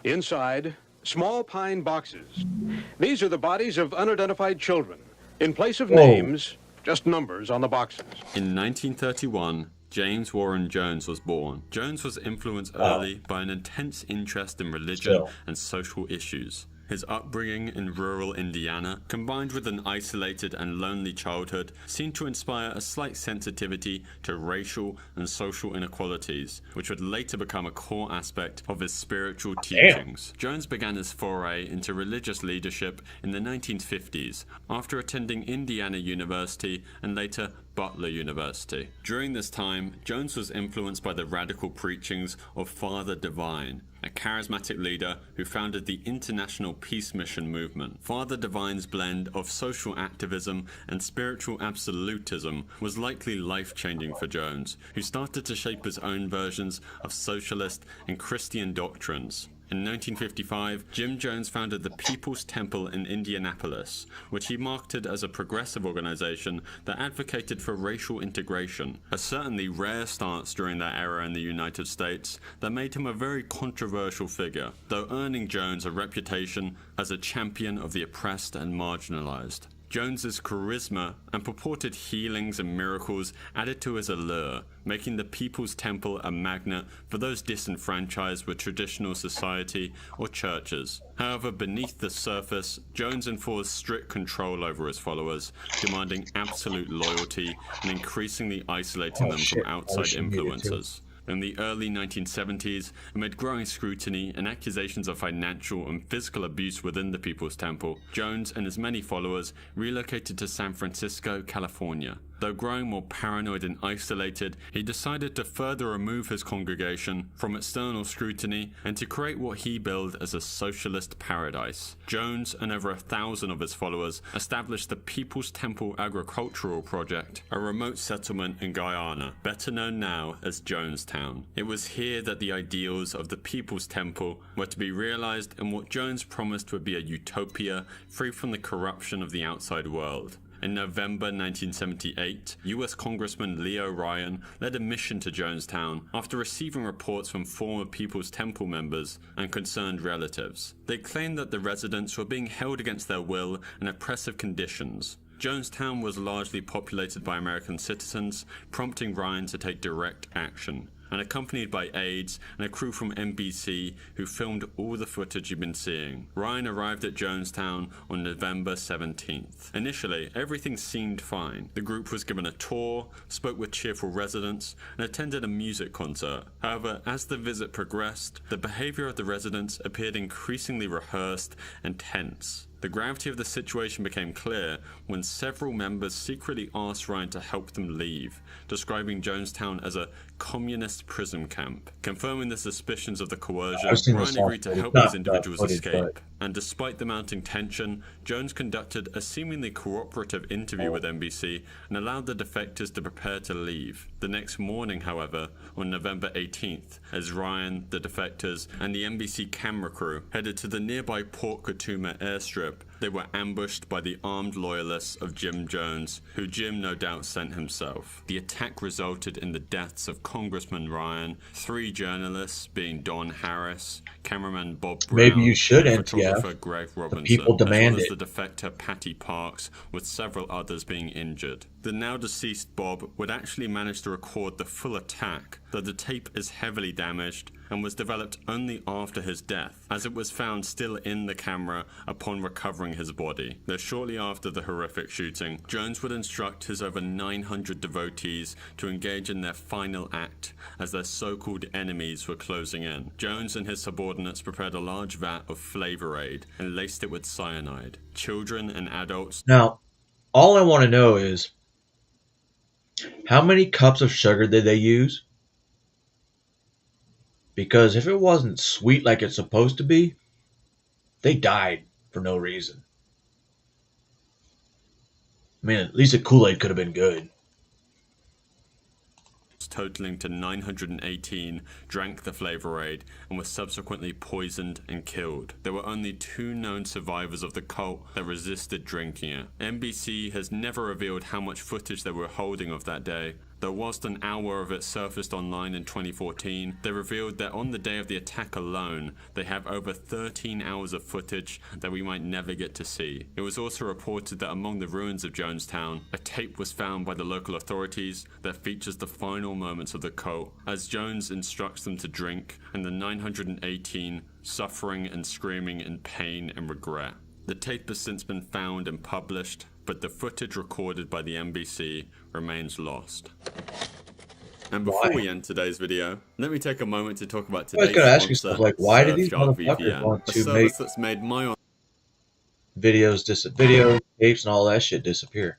Inside, small pine boxes. These are the bodies of unidentified children. In place of names, just numbers on the boxes. In 1931, James Warren Jones was born. Jones was influenced early by an intense interest in religion and social issues. His upbringing in rural Indiana, combined with an isolated and lonely childhood, seemed to inspire a slight sensitivity to racial and social inequalities, which would later become a core aspect of his spiritual teachings. Jones began his foray into religious leadership in the 1950s after attending Indiana University and later Butler University. During this time, Jones was influenced by the radical preachings of Father Divine, a charismatic leader who founded the International Peace Mission movement. Father Divine's blend of social activism and spiritual absolutism was likely life-changing for Jones, who started to shape his own versions of socialist and Christian doctrines. In 1955, Jim Jones founded the People's Temple in Indianapolis, which he marketed as a progressive organization that advocated for racial integration, a certainly rare stance during that era in the United States that made him a very controversial figure, though earning Jones a reputation as a champion of the oppressed and marginalized. Jones's charisma and purported healings and miracles added to his allure, making the People's Temple a magnet for those disenfranchised with traditional society or churches. However, beneath the surface, Jones enforced strict control over his followers, demanding absolute loyalty and increasingly isolating them from outside influences. In the early 1970s, amid growing scrutiny and accusations of financial and physical abuse within the People's Temple, Jones and his many followers relocated to San Francisco, California. Though growing more paranoid and isolated, he decided to further remove his congregation from external scrutiny and to create what he billed as a socialist paradise. Jones and over 1,000 of his followers established the People's Temple Agricultural Project, a remote settlement in Guyana, better known now as Jonestown. It was here that the ideals of the People's Temple were to be realized in what Jones promised would be a utopia free from the corruption of the outside world. In November 1978, U.S. Congressman Leo Ryan led a mission to Jonestown after receiving reports from former People's Temple members and concerned relatives. They claimed that the residents were being held against their will in oppressive conditions. Jonestown was largely populated by American citizens, prompting Ryan to take direct action. And accompanied by aides and a crew from NBC who filmed all the footage you've been seeing. Ryan arrived at Jonestown on November 17th. Initially, everything seemed fine. The group was given a tour, spoke with cheerful residents, and attended a music concert. However, as the visit progressed, the behavior of the residents appeared increasingly rehearsed and tense. The gravity of the situation became clear when several members secretly asked Ryan to help them leave, describing Jonestown as a communist prison camp. Confirming the suspicions of the coercion, Ryan agreed to help these individuals escape. And despite the mounting tension, Jones conducted a seemingly cooperative interview with NBC and allowed the defectors to prepare to leave. The next morning, however, on November 18th, as Ryan, the defectors, and the NBC camera crew headed to the nearby Port Kaituma airstrip, they were ambushed by the armed loyalists of Jim Jones, who Jim no doubt sent himself. The attack resulted in the deaths of Congressman Ryan, 3 journalists being Don Harris, cameraman Bob Brown, Maybe you shouldn't, photographer Greg Robinson, people demand as well as it. the defector Patty Parks, with several others being injured. The now deceased Bob would actually manage to record the full attack, though the tape is heavily damaged and was developed only after his death, as it was found still in the camera upon recovering his body. Though shortly after the horrific shooting, Jones would instruct his over 900 devotees to engage in their final act as their so-called enemies were closing in. Jones and his subordinates prepared a large vat of Flavor Aid and laced it with cyanide. Children and adults... Now, all I want to know is, how many cups of sugar did they use? Because if it wasn't sweet like it's supposed to be, they died for no reason. I mean, at least the Kool-Aid could have been good. Totaling to 918 drank the Flavor Aid and were subsequently poisoned and killed. There were only 2 known survivors of the cult that resisted drinking it. NBC has never revealed how much footage they were holding of that day, though whilst an hour of it surfaced online in 2014, they revealed that on the day of the attack alone, they have over 13 hours of footage that we might never get to see. It was also reported that among the ruins of Jonestown, a tape was found by the local authorities that features the final moments of the cult, as Jones instructs them to drink, and the 918 suffering and screaming in pain and regret. The tape has since been found and published, but the footage recorded by the NBC remains lost. And before we end today's video, let me take a moment to talk about today's sponsor, like, why did these SurfShark motherfuckers VPN, want a to service make that's made my videos, tapes, and all that shit disappear?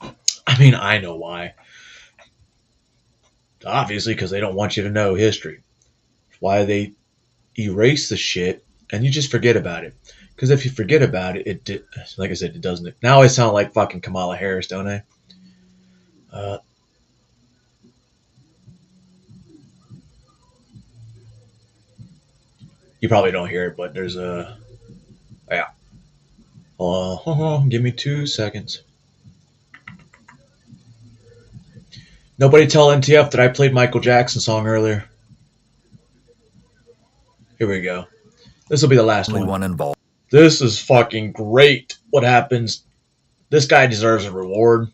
I mean, I know why. Obviously, because they don't want you to know history. Why they erase the shit and you just forget about it. Because if you forget about it, like I said, it doesn't. Now I sound like fucking Kamala Harris, don't I? You probably don't hear it, but there's a... Yeah. Give me 2 seconds. Nobody tell NTF that I played Michael Jackson song earlier. Here we go. This will be the last one. Involved. This is fucking great. What happens? This guy deserves a reward.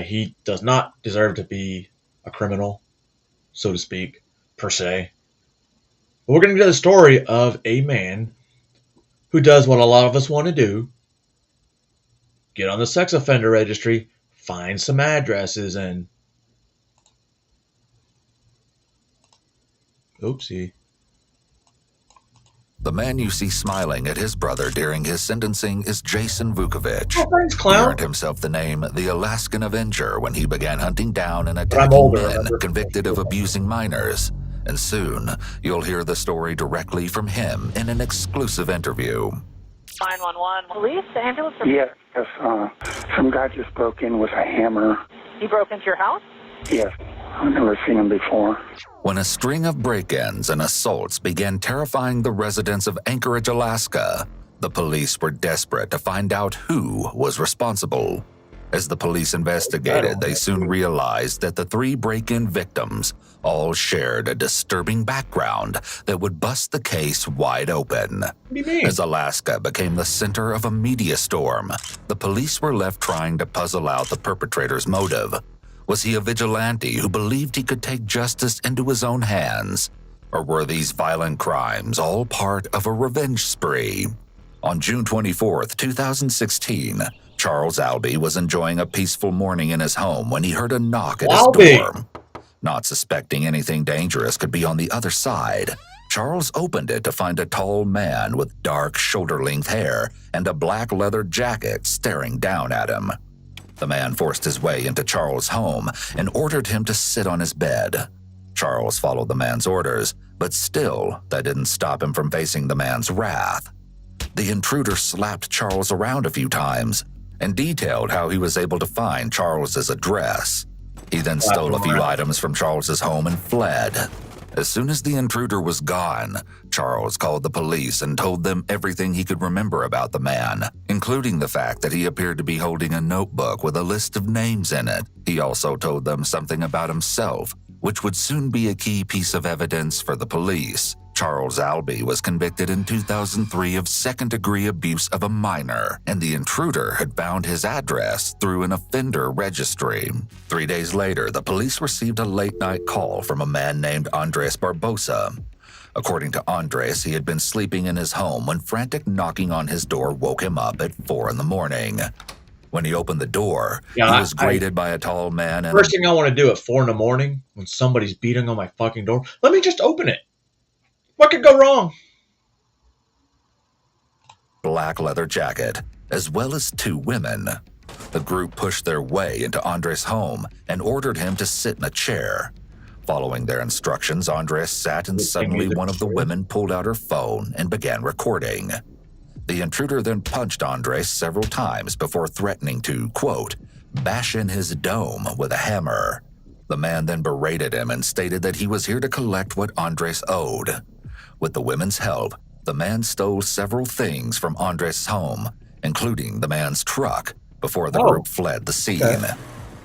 He does not deserve to be a criminal, so to speak, per se. But we're going to get the story of a man who does what a lot of us want to do. Get on the sex offender registry, find some addresses, and... Oopsie. The man you see smiling at his brother during his sentencing is Jason Vukovich. Oh, thanks, clown. He earned himself the name the Alaskan Avenger when he began hunting down and attacking men convicted of abusing minors. And soon, you'll hear the story directly from him in an exclusive interview. 911. Police? Ambulance? Yes, some guy just broke in with a hammer. He broke into your house? Yes, I've never seen him before. When a string of break-ins and assaults began terrifying the residents of Anchorage, Alaska, the police were desperate to find out who was responsible. As the police investigated, they soon realized that the 3 break-in victims all shared a disturbing background that would bust the case wide open. As Alaska became the center of a media storm, the police were left trying to puzzle out the perpetrator's motive. Was he a vigilante who believed he could take justice into his own hands? Or were these violent crimes all part of a revenge spree? On June 24, 2016, Charles Albee was enjoying a peaceful morning in his home when he heard a knock at his door. Not suspecting anything dangerous could be on the other side, Charles opened it to find a tall man with dark shoulder-length hair and a black leather jacket staring down at him. The man forced his way into Charles' home and ordered him to sit on his bed. Charles followed the man's orders, but still, that didn't stop him from facing the man's wrath. The intruder slapped Charles around a few times and detailed how he was able to find Charles's address. He then stole a few items from Charles's home and fled. As soon as the intruder was gone, Charles called the police and told them everything he could remember about the man, including the fact that he appeared to be holding a notebook with a list of names in it. He also told them something about himself, which would soon be a key piece of evidence for the police. Charles Albee was convicted in 2003 of second-degree abuse of a minor, and the intruder had found his address through an offender registry. 3 days later, the police received a late-night call from a man named Andres Barbosa. According to Andres, he had been sleeping in his home when frantic knocking on his door woke him up at 4 a.m. When he opened the door, he was greeted by a tall man and... First thing I want to do at 4 a.m. when somebody's beating on my fucking door, let me just open it. What could go wrong? Black leather jacket, as well as 2 women. The group pushed their way into Andres' home and ordered him to sit in a chair. Following their instructions, Andres sat and suddenly one of the women pulled out her phone and began recording. The intruder then punched Andres several times before threatening to, quote, bash in his dome with a hammer. The man then berated him and stated that he was here to collect what Andres owed. With the women's help, the man stole several things from Andres' home, including the man's truck, before the group fled the scene.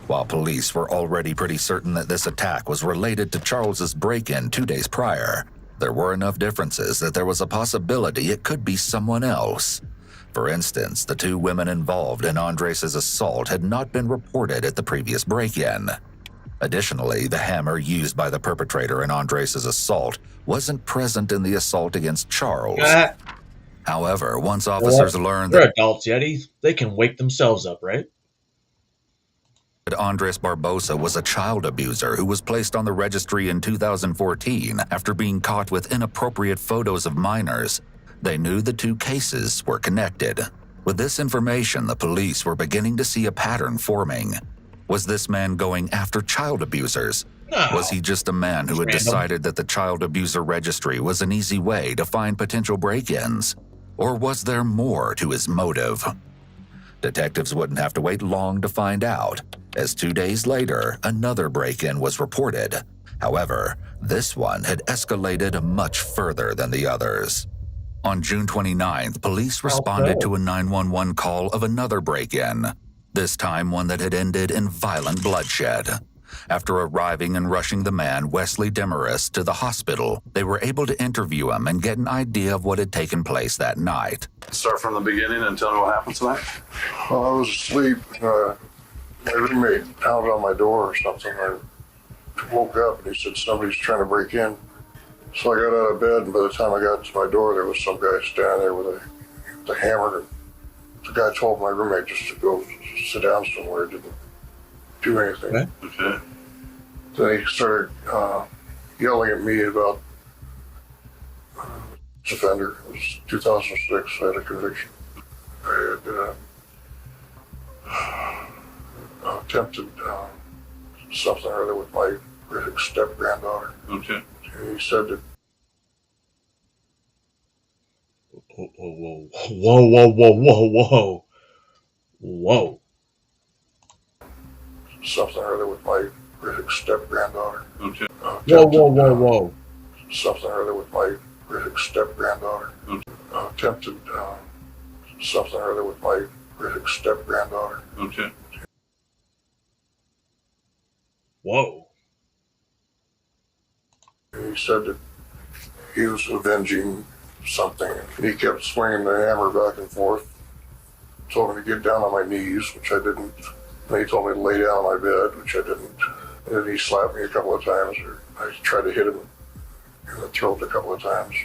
While police were already pretty certain that this attack was related to Charles's break-in 2 days prior, there were enough differences that there was a possibility it could be someone else. For instance, the 2 women involved in Andres' assault had not been reported at the previous break-in. Additionally, the hammer used by the perpetrator in Andres' assault wasn't present in the assault against Charles. However, once officers learned They're that adults, Yeti. They can wake themselves up, right? Andres Barbosa was a child abuser who was placed on the registry in 2014 after being caught with inappropriate photos of minors, they knew the two cases were connected. With this information, the police were beginning to see a pattern forming. Was this man going after child abusers? No. Was he just a man who had Random. decided that the child abuser registry was an easy way to find potential break-ins? Or was there more to his motive? Detectives wouldn't have to wait long to find out, as 2 days later, another break-in was reported. However, this one had escalated much further than the others. On June 29th, police responded to a 911 call of another break-in, this time one that had ended in violent bloodshed. After arriving and rushing the man, Wesley Demarest, to the hospital, they were able to interview him and get an idea of what had taken place that night. Start from the beginning and tell me what happened tonight. Well, I was asleep. My roommate pounded on my door or something. I woke up and he said somebody's trying to break in. So I got out of bed, and by the time I got to my door, there was some guy standing there with a hammer. And the guy told my roommate just to go sit down somewhere. Didn't do anything. Okay. Then he started yelling at me about offender. It was 2006. I had a conviction. I had attempted something or other with my step-granddaughter. Okay. And he said that. Whoa. Something or other with my step-granddaughter. Okay. Whoa. Something or other with my step-granddaughter. Attempted something or other with my step-granddaughter. Okay. Whoa. He said that he was avenging something. He kept swinging the hammer back and forth. Told me to get down on my knees, which I didn't. Then he told me to lay down on my bed, which I didn't. And then he slapped me a couple of times, or I tried to hit him in the throat a couple of times.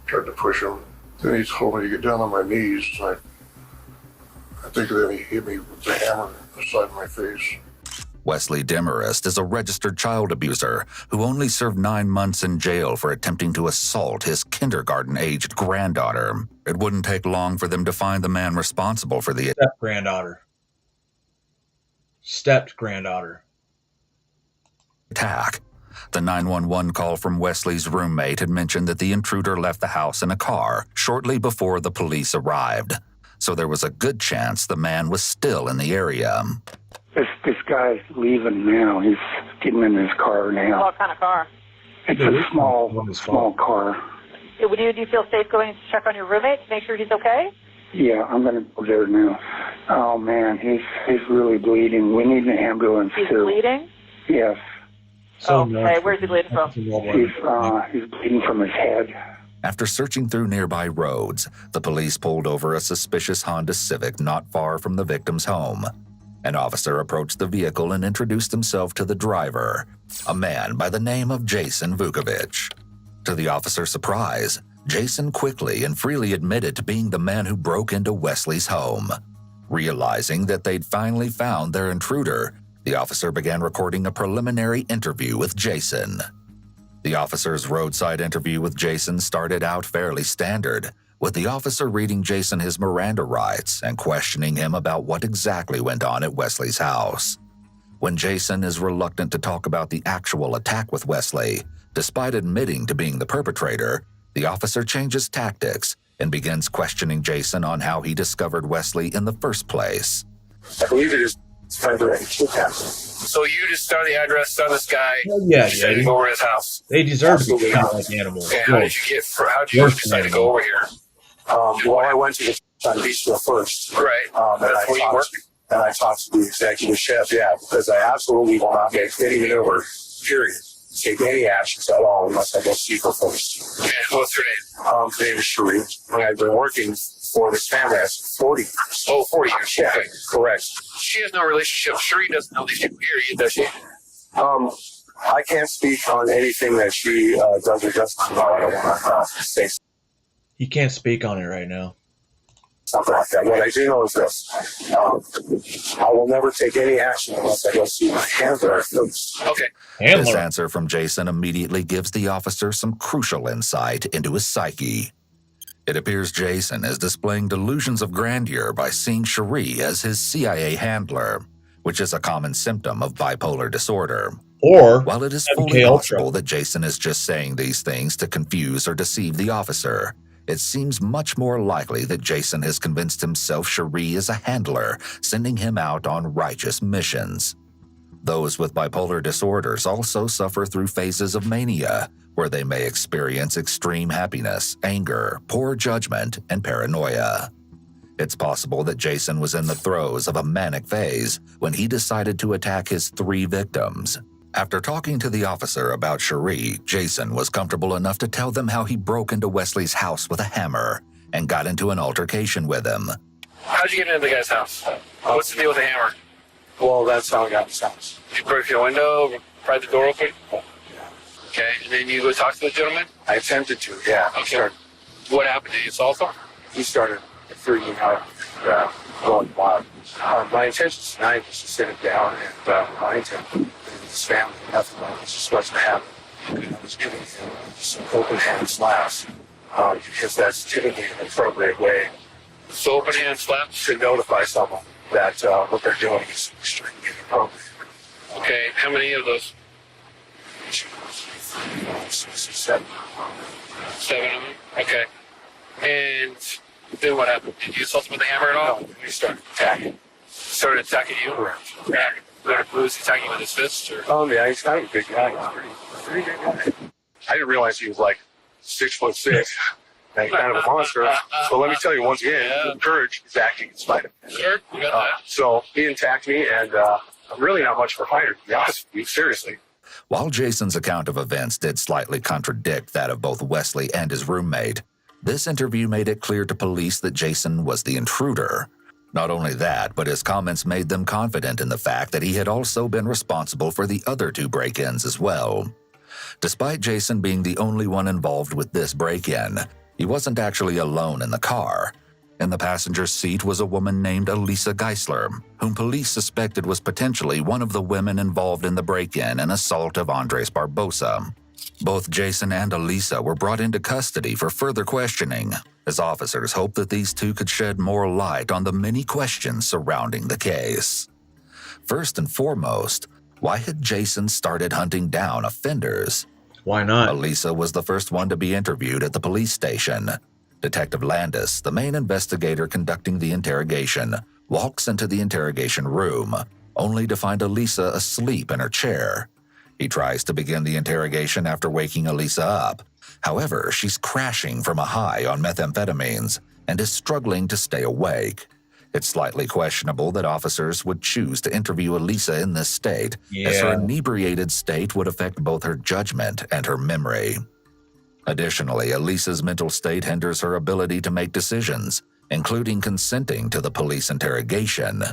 Tried to push him. Then he told me to get down on my knees. I think then he hit me with the hammer on the side of my face. Wesley Demarest is a registered child abuser who only served 9 months in jail for attempting to assault his kindergarten-aged granddaughter. It wouldn't take long for them to find the man responsible for the Stepped granddaughter. attack. The 911 call from Wesley's roommate had mentioned that the intruder left the house in a car shortly before the police arrived, so there was a good chance the man was still in the area. This guy's leaving now. He's getting in his car now. What kind of car? It's a small car. Do you feel safe going to check on your roommate to make sure he's okay? Yeah, I'm gonna go there now. Oh man, he's really bleeding. We need an ambulance He's too. bleeding? Yes. Okay, where's he bleeding from? He's bleeding from his head. After searching through nearby roads, the police pulled over a suspicious Honda Civic not far from the victim's home. An officer approached the vehicle and introduced himself to the driver, a man by the name of Jason Vukovic. To the officer's surprise, Jason quickly and freely admitted to being the man who broke into Wesley's home. Realizing that they'd finally found their intruder, the officer began recording a preliminary interview with Jason. The officer's roadside interview with Jason started out fairly standard, with the officer reading Jason his Miranda rights and questioning him about what exactly went on at Wesley's house. When Jason is reluctant to talk about the actual attack with Wesley, despite admitting to being the perpetrator, the officer changes tactics and begins questioning Jason on how he discovered Wesley in the first place. I believe it is February 2000. So you just found the address, saw this guy, Yeah, decided to go over to his house. They deserve to be Absolutely treated not. like animals. And how did you decide to go over here? Well, I went to the bistro first. Right. That's where you work. And I talked to the executive chef, because I absolutely will not get anything over, period. Take any actions at all unless I go see her first. And what's her name? Her name is Cherie. And I've been working for this family as 40 years. Oh, 40 years. Yeah, Okay. correct. She has no relationship. Cherie doesn't know these people here, does she? I can't speak on anything that she does or doesn't know. I don't want to say He can't speak on it right now. something like that. What I do know is this. I will never take any action unless I go see my handler first. Okay. This answer from Jason immediately gives the officer some crucial insight into his psyche. It appears Jason is displaying delusions of grandeur by seeing Cherie as his CIA handler, which is a common symptom of bipolar disorder. Or while it is MK fully Ultra. possible that Jason is just saying these things to confuse or deceive the officer, it seems much more likely that Jason has convinced himself Cherie is a handler, sending him out on righteous missions. Those with bipolar disorders also suffer through phases of mania, where they may experience extreme happiness, anger, poor judgment, and paranoia. It's possible that Jason was in the throes of a manic phase when he decided to attack his 3 victims. After talking to the officer about Cherie, Jason was comfortable enough to tell them how he broke into Wesley's house with a hammer and got into an altercation with him. How'd you get into the guy's house? What's the deal with the hammer? Well, that's how I got in his house. You broke your window, pried the door open? Okay, and then you go talk to the gentleman? I attempted to, yeah. Okay. What happened? Did you assault him? He started freaking out, going wild. My intention tonight was to sit him down and remind him that his family, nothing like this is what's going to happen. I was giving him some open hand slaps because that's typically an appropriate way. So open hand slaps? To notify someone that what they're doing is extremely inappropriate. Okay, how many of those? 7. 7 of them? Okay. And then what happened? Did you assault him with a hammer at all? No, he started attacking. Started attacking you? Correct. Was he attacking you with his fists? Or? Yeah, he's kind of a big guy. He's pretty big guy. I didn't realize he was like 6'6" and kind of a monster. So let me tell you once again, courage is acting in spite of it. Sure, you got that. So he attacked me, and I'm really not much of a fighter, to be honest with you, seriously. While Jason's account of events did slightly contradict that of both Wesley and his roommate, this interview made it clear to police that Jason was the intruder. Not only that, but his comments made them confident in the fact that he had also been responsible for the other 2 break-ins as well. Despite Jason being the only one involved with this break-in, he wasn't actually alone in the car. In the passenger seat was a woman named Elisa Geisler, whom police suspected was potentially one of the women involved in the break-in and assault of Andres Barbosa. Both Jason and Elisa were brought into custody for further questioning, as officers hoped that these 2 could shed more light on the many questions surrounding the case. First and foremost, why had Jason started hunting down offenders? Why not? Elisa was the first one to be interviewed at the police station. Detective Landis, the main investigator conducting the interrogation, walks into the interrogation room, only to find Elisa asleep in her chair. He tries to begin the interrogation after waking Elisa up. However, she's crashing from a high on methamphetamines and is struggling to stay awake. It's slightly questionable that officers would choose to interview Elisa in this state, as her inebriated state would affect both her judgment and her memory. Additionally, Elisa's mental state hinders her ability to make decisions, including consenting to the police interrogation.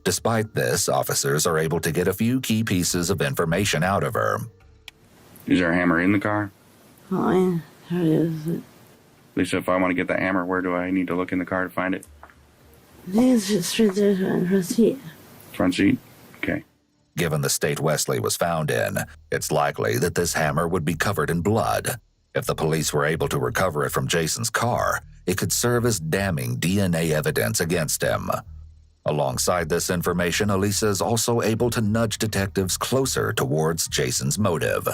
Despite this, officers are able to get a few key pieces of information out of her. Is there a hammer in the car? Oh, yeah, there is. Lisa, if I want to get the hammer, where do I need to look in the car to find it? I think it's just right there in the front seat. Front seat? Okay. Given the state Wesley was found in, it's likely that this hammer would be covered in blood. If the police were able to recover it from Jason's car, it could serve as damning DNA evidence against him. Alongside this information, Elisa is also able to nudge detectives closer towards Jason's motive.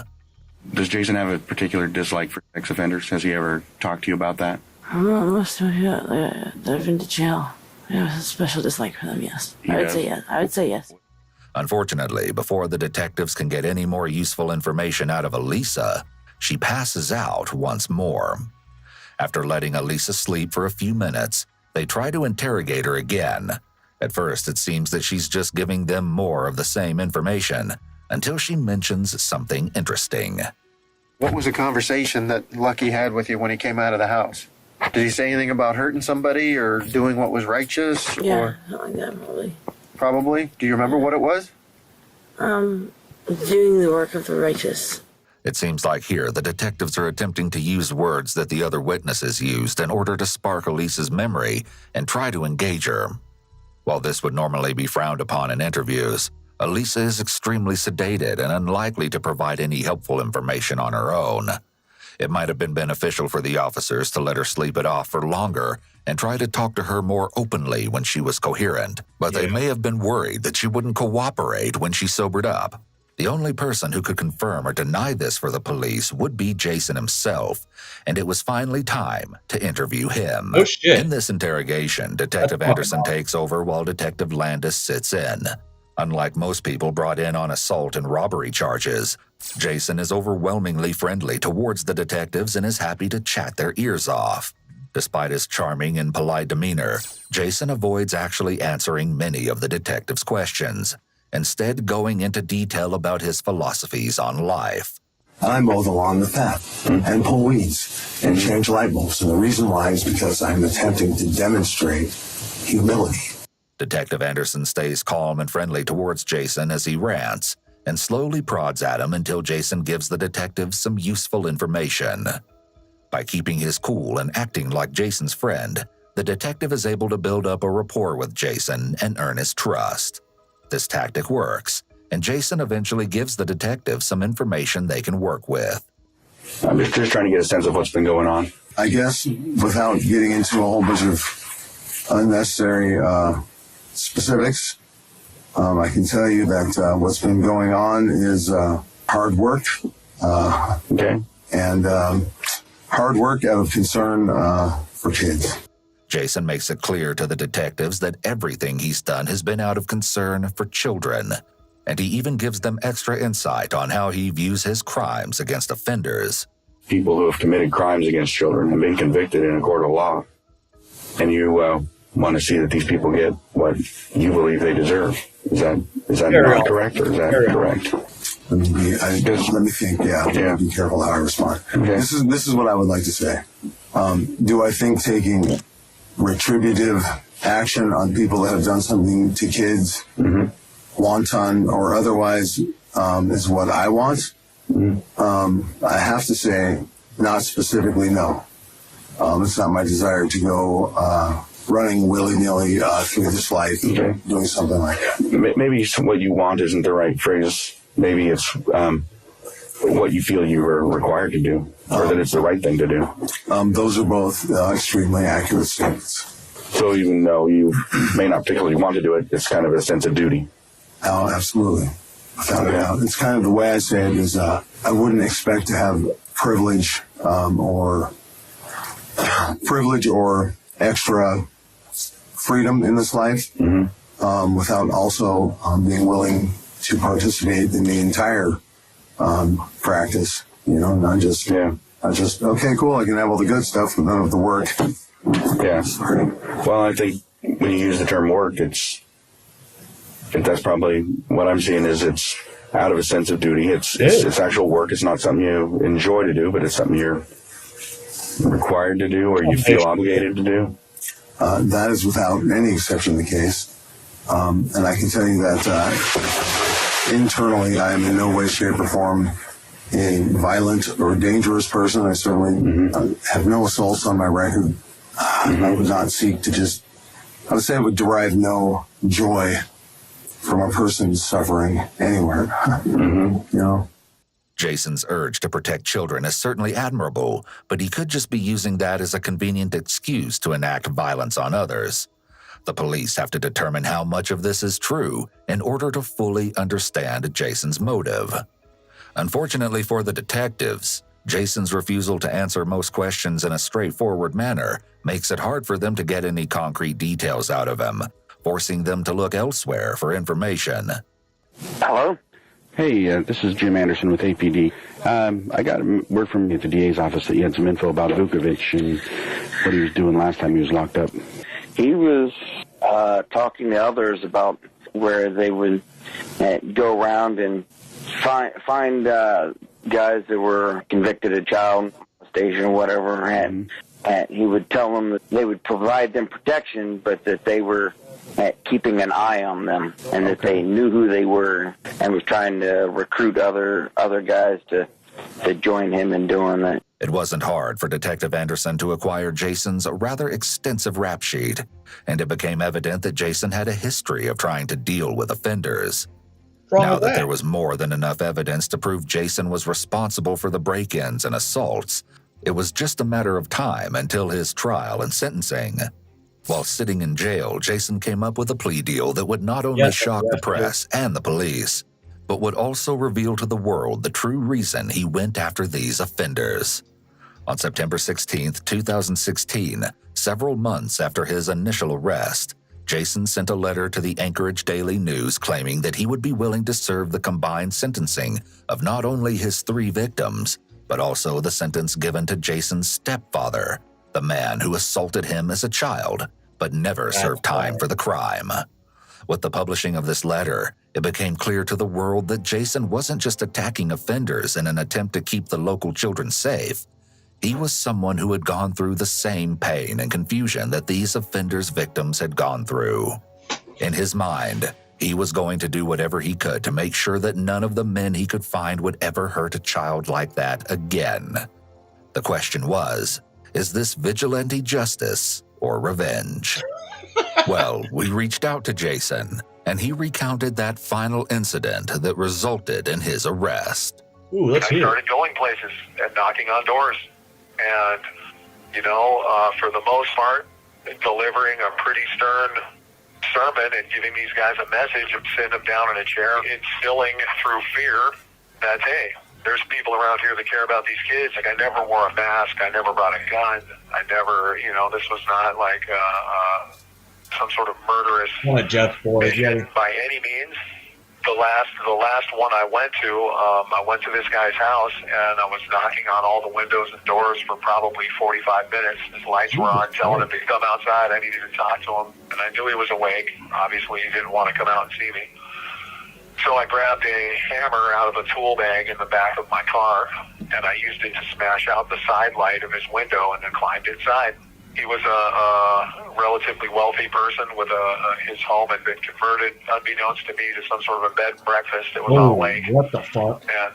Does Jason have a particular dislike for sex offenders? Has he ever talked to you about that? I don't know, most of you that have been to jail. I have a special dislike for them, yes. I would say yes. Unfortunately, before the detectives can get any more useful information out of Elisa, she passes out once more. After letting Elisa sleep for a few minutes, they try to interrogate her again. At first, it seems that she's just giving them more of the same information, until she mentions something interesting. What was the conversation that Lucky had with you when he came out of the house? Did he say anything about hurting somebody or doing what was righteous? Yeah, Or something like that, probably. probably. Do you remember what it was? Doing the work of the righteous. It seems like here the detectives are attempting to use words that the other witnesses used in order to spark Elise's memory and try to engage her. While this would normally be frowned upon in interviews, Elisa is extremely sedated and unlikely to provide any helpful information on her own. It might have been beneficial for the officers to let her sleep it off for longer and try to talk to her more openly when she was coherent, but they may have been worried that she wouldn't cooperate when she sobered up. The only person who could confirm or deny this for the police would be Jason himself, and it was finally time to interview him. Oh, shit. In this interrogation, Detective Anderson takes over while Detective Landis sits in. Unlike most people brought in on assault and robbery charges, Jason is overwhelmingly friendly towards the detectives and is happy to chat their ears off. Despite his charming and polite demeanor, Jason avoids actually answering many of the detectives' questions, instead going into detail about his philosophies on life. I mow the lawn with that and pull weeds and change light bulbs. And the reason why is because I'm attempting to demonstrate humility. Detective Anderson stays calm and friendly towards Jason as he rants and slowly prods at him until Jason gives the detectives some useful information. By keeping his cool and acting like Jason's friend, the detective is able to build up a rapport with Jason and earn his trust. This tactic works, and Jason eventually gives the detective some information they can work with. I'm just trying to get a sense of what's been going on. I guess without getting into a whole bunch of unnecessary specifics, I can tell you that what's been going on is hard work. And hard work out of concern for kids. Jason makes it clear to the detectives that everything he's done has been out of concern for children, and he even gives them extra insight on how he views his crimes against offenders. People who have committed crimes against children have been convicted in a court of law. And you want to see that these people get what you believe they deserve. Is that not correct, or is that correct? Let me think. Yeah. Be careful how I respond. Okay. This is what I would like to say. Do I think taking retributive action on people that have done something to kids, wanton or otherwise, is what I want? I have to say, not specifically, no. It's not my desire to go running willy-nilly through this life, doing something like that. Maybe what you want isn't the right phrase. Maybe it's what you feel you are required to do, or that it's the right thing to do. Those are both extremely accurate statements. So even though you may not particularly want to do it, it's kind of a sense of duty. Oh, absolutely. Without a doubt. It's kind of the way I say it is I wouldn't expect to have privilege or extra freedom in this life without also being willing to participate in the entire practice, not just okay, cool, I can have all the good stuff, but none of the work. Yeah. Well, I think when you use the term work, that's probably what I'm seeing is it's out of a sense of duty. It's actual work. It's not something you enjoy to do, but it's something you're required to do or you feel obligated to do. That is without any exception the case. And I can tell you that internally, I am in no way, shape, or form a violent or dangerous person. I certainly have no assaults on my record. I would not seek to I would say I would derive no joy from a person's suffering anywhere. Jason's urge to protect children is certainly admirable, but he could just be using that as a convenient excuse to enact violence on others. The police have to determine how much of this is true in order to fully understand Jason's motive. Unfortunately for the detectives, Jason's refusal to answer most questions in a straightforward manner makes it hard for them to get any concrete details out of him, forcing them to look elsewhere for information. Hello? Hey, this is Jim Anderson with APD. I got word from at the DA's office that you had some info about Vukovic and what he was doing last time he was locked up. He was talking to others about where they would go around and find guys that were convicted of child molestation or whatever, and he would tell them that they would provide them protection, but that they were keeping an eye on them, and that they knew who they were, and was trying to recruit other guys to join him in doing that. It wasn't hard for Detective Anderson to acquire Jason's rather extensive rap sheet, and it became evident that Jason had a history of trying to deal with offenders. Now that there was more than enough evidence to prove Jason was responsible for the break-ins and assaults, it was just a matter of time until his trial and sentencing. While sitting in jail, Jason came up with a plea deal that would not only shock the press and the police, but would also reveal to the world the true reason he went after these offenders. On September 16, 2016, several months after his initial arrest, Jason sent a letter to the Anchorage Daily News claiming that he would be willing to serve the combined sentencing of not only his 3 victims, but also the sentence given to Jason's stepfather, the man who assaulted him as a child, but never served time for the crime. With the publishing of this letter, it became clear to the world that Jason wasn't just attacking offenders in an attempt to keep the local children safe. He was someone who had gone through the same pain and confusion that these offenders' victims had gone through. In his mind, he was going to do whatever he could to make sure that none of the men he could find would ever hurt a child like that again. The question was, is this vigilante justice or revenge? Well, we reached out to Jason, and he recounted that final incident that resulted in his arrest. Ooh, let's hear. I started going places and knocking on doors. And, for the most part, delivering a pretty stern sermon and giving these guys a message of sitting them down in a chair, instilling through fear that, hey, there's people around here that care about these kids. Like, I never wore a mask. I never brought a gun. I never, this was not like some sort of murderous mission by any means. The last one I went to this guy's house, and I was knocking on all the windows and doors for probably 45 minutes. His lights were on, telling him to come outside. I needed to talk to him, and I knew he was awake. Obviously, he didn't want to come out and see me. So I grabbed a hammer out of a tool bag in the back of my car, and I used it to smash out the side light of his window and then climbed inside. He was a relatively wealthy person with his home had been converted, unbeknownst to me, to some sort of a bed and breakfast. It was on a lake. What the fuck? And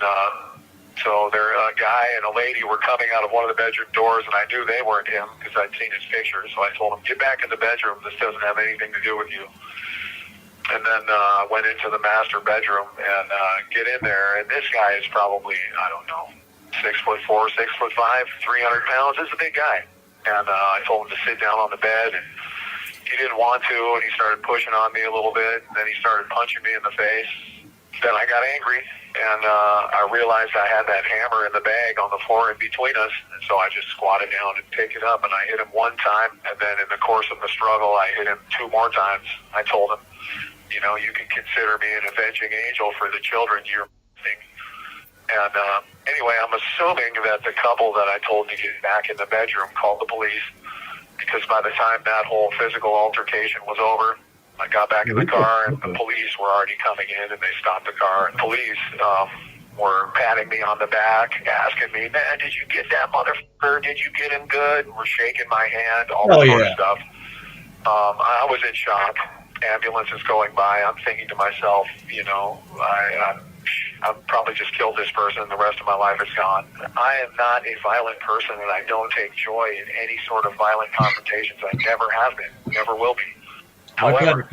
so a guy and a lady were coming out of one of the bedroom doors, and I knew they weren't him because I'd seen his picture. So I told him, get back in the bedroom. This doesn't have anything to do with you. And then I went into the master bedroom and get in there. And this guy is probably, 6'4", 6'5", 300 pounds. This is a big guy. And I told him to sit down on the bed, and he didn't want to, and he started pushing on me a little bit, and then he started punching me in the face. Then I got angry, and I realized I had that hammer in the bag on the floor in between us, and so I just squatted down and picked it up, and I hit him one time, and then in the course of the struggle, I hit him 2 more times. I told him, you can consider me an avenging angel for the children you're thing. And anyway, I'm assuming that the couple that I told to get back in the bedroom called the police, because by the time that whole physical altercation was over, I got back in the car and the police were already coming in, and they stopped the car. And police were patting me on the back, asking me, man, did you get that motherfucker? Did you get him good? Were shaking my hand, all that sort of stuff. I was in shock. Ambulance is going by. I'm thinking to myself, I've probably just killed this person and the rest of my life is gone. I am not a violent person, and I don't take joy in any sort of violent confrontations. I never have been, never will be. However,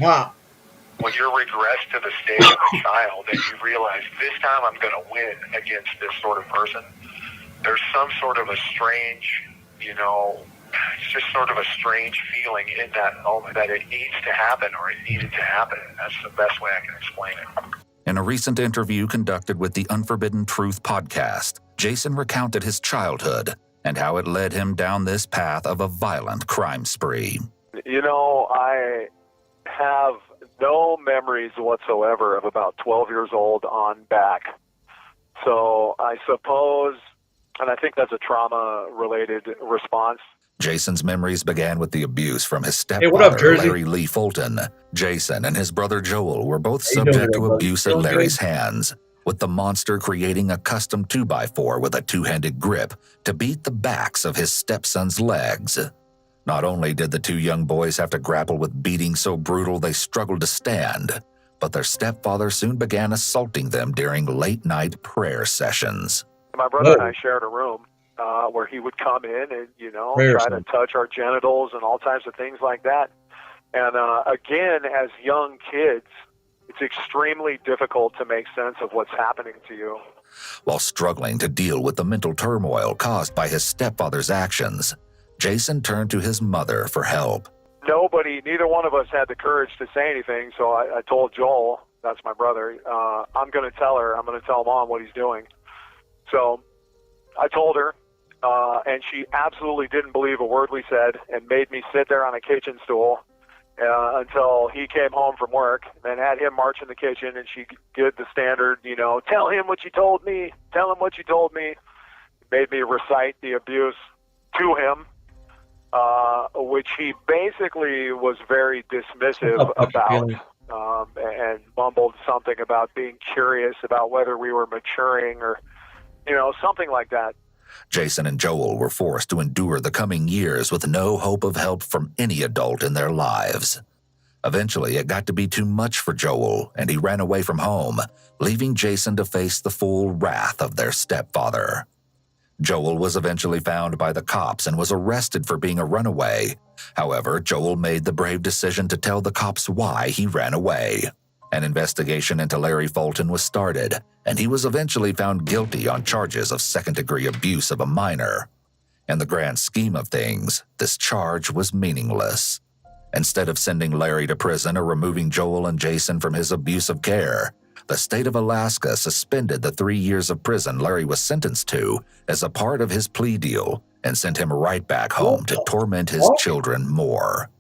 when you're regressed to the state of a child and you realize this time I'm going to win against this sort of person, there's some sort of a strange, it's just sort of a strange feeling in that moment that it needs to happen, or it needed to happen. And that's the best way I can explain it. In a recent interview conducted with the Unforbidden Truth podcast, Jason recounted his childhood and how it led him down this path of a violent crime spree. I have no memories whatsoever of about 12 years old on back. So I suppose, and I think that's a trauma-related response. Jason's memories began with the abuse from his stepfather, Larry Lee Fulton. Jason and his brother Joel were both subject to abuse at Larry's hands, with the monster creating a custom 2x4 with a two-handed grip to beat the backs of his stepson's legs. Not only did the two young boys have to grapple with beatings so brutal they struggled to stand, but their stepfather soon began assaulting them during late-night prayer sessions. My brother and I shared a room where he would come in and, try to touch our genitals and all types of things like that. And again, as young kids, it's extremely difficult to make sense of what's happening to you. While struggling to deal with the mental turmoil caused by his stepfather's actions, Jason turned to his mother for help. Neither one of us had the courage to say anything, so I told Joel, that's my brother, I'm going to tell Mom what he's doing. So I told her, and she absolutely didn't believe a word we said and made me sit there on a kitchen stool until he came home from work, and had him march in the kitchen, and she did the standard, tell him what you told me, made me recite the abuse to him, which he basically was very dismissive about, and mumbled something about being curious about whether we were maturing or, something like that. Jason and Joel were forced to endure the coming years with no hope of help from any adult in their lives. Eventually, it got to be too much for Joel, and he ran away from home, leaving Jason to face the full wrath of their stepfather. Joel was eventually found by the cops and was arrested for being a runaway. However, Joel made the brave decision to tell the cops why he ran away. An investigation into Larry Fulton was started, and he was eventually found guilty on charges of second-degree abuse of a minor. In the grand scheme of things, this charge was meaningless. Instead of sending Larry to prison or removing Joel and Jason from his abusive care, the state of Alaska suspended the 3 years of prison Larry was sentenced to as a part of his plea deal and sent him right back home to torment his children more.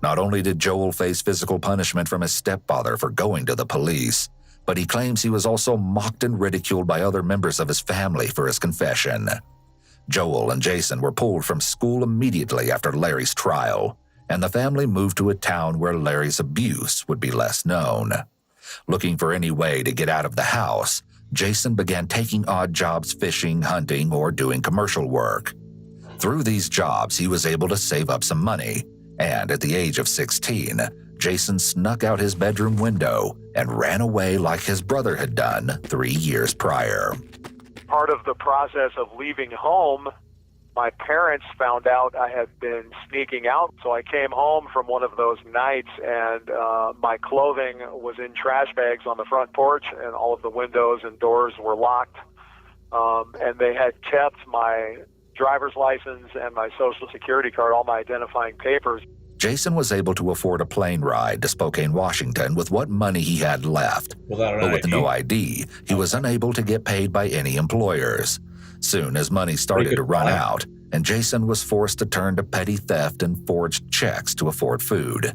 Not only did Joel face physical punishment from his stepfather for going to the police, but he claims he was also mocked and ridiculed by other members of his family for his confession. Joel and Jason were pulled from school immediately after Larry's trial, and the family moved to a town where Larry's abuse would be less known. Looking for any way to get out of the house, Jason began taking odd jobs fishing, hunting, or doing commercial work. Through these jobs, he was able to save up some money, and at the age of 16, Jason snuck out his bedroom window and ran away like his brother had done 3 years prior. Part of the process of leaving home, my parents found out I had been sneaking out, so I came home from one of those nights, and my clothing was in trash bags on the front porch, and all of the windows and doors were locked, and they had kept my driver's license and my social security card, all my identifying papers. Jason was able to afford a plane ride to Spokane, Washington with what money he had left. But with no ID, he was unable to get paid by any employers. Soon his money started to run out, and Jason was forced to turn to petty theft and forged checks to afford food.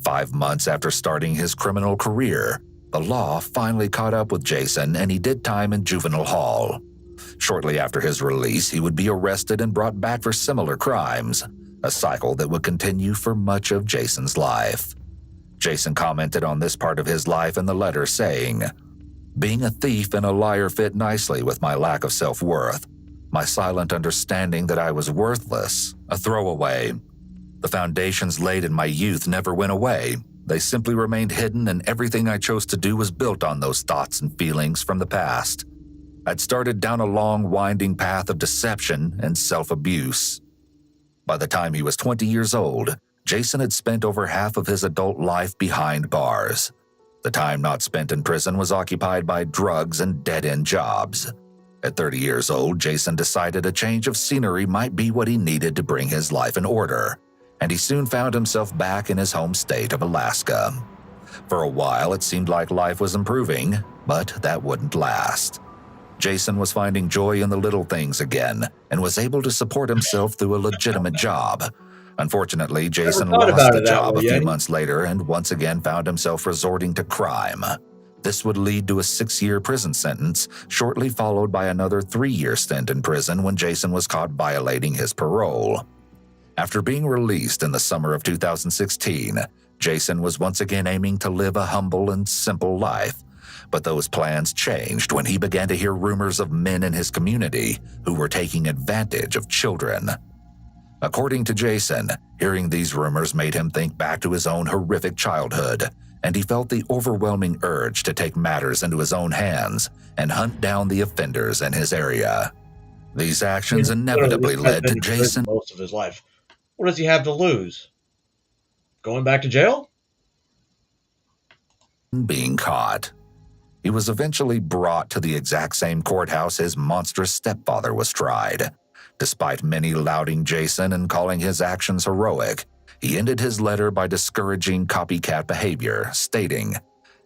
5 months after starting his criminal career, the law finally caught up with Jason, and he did time in juvenile hall. Shortly after his release, he would be arrested and brought back for similar crimes, a cycle that would continue for much of Jason's life. Jason commented on this part of his life in the letter, saying, "Being a thief and a liar fit nicely with my lack of self-worth, my silent understanding that I was worthless, a throwaway. The foundations laid in my youth never went away. They simply remained hidden, and everything I chose to do was built on those thoughts and feelings from the past. I'd started down a long, winding path of deception and self-abuse." By the time he was 20 years old, Jason had spent over half of his adult life behind bars. The time not spent in prison was occupied by drugs and dead-end jobs. At 30 years old, Jason decided a change of scenery might be what he needed to bring his life in order, and he soon found himself back in his home state of Alaska. For a while, it seemed like life was improving, but that wouldn't last. Jason was finding joy in the little things again and was able to support himself through a legitimate job. Unfortunately, Jason lost the job a few months later and once again found himself resorting to crime. This would lead to a 6-year prison sentence, shortly followed by another 3-year stint in prison when Jason was caught violating his parole. After being released in the summer of 2016, Jason was once again aiming to live a humble and simple life, But those plans changed when he began to hear rumors of men in his community who were taking advantage of children. According to Jason, hearing these rumors made him think back to his own horrific childhood, and he felt the overwhelming urge to take matters into his own hands and hunt down the offenders in his area. These actions inevitably led to Jason most of his life. What does he have to lose? Going back to jail? being caught. He was eventually brought to the exact same courthouse his monstrous stepfather was tried. Despite many lauding Jason and calling his actions heroic, he ended his letter by discouraging copycat behavior, stating,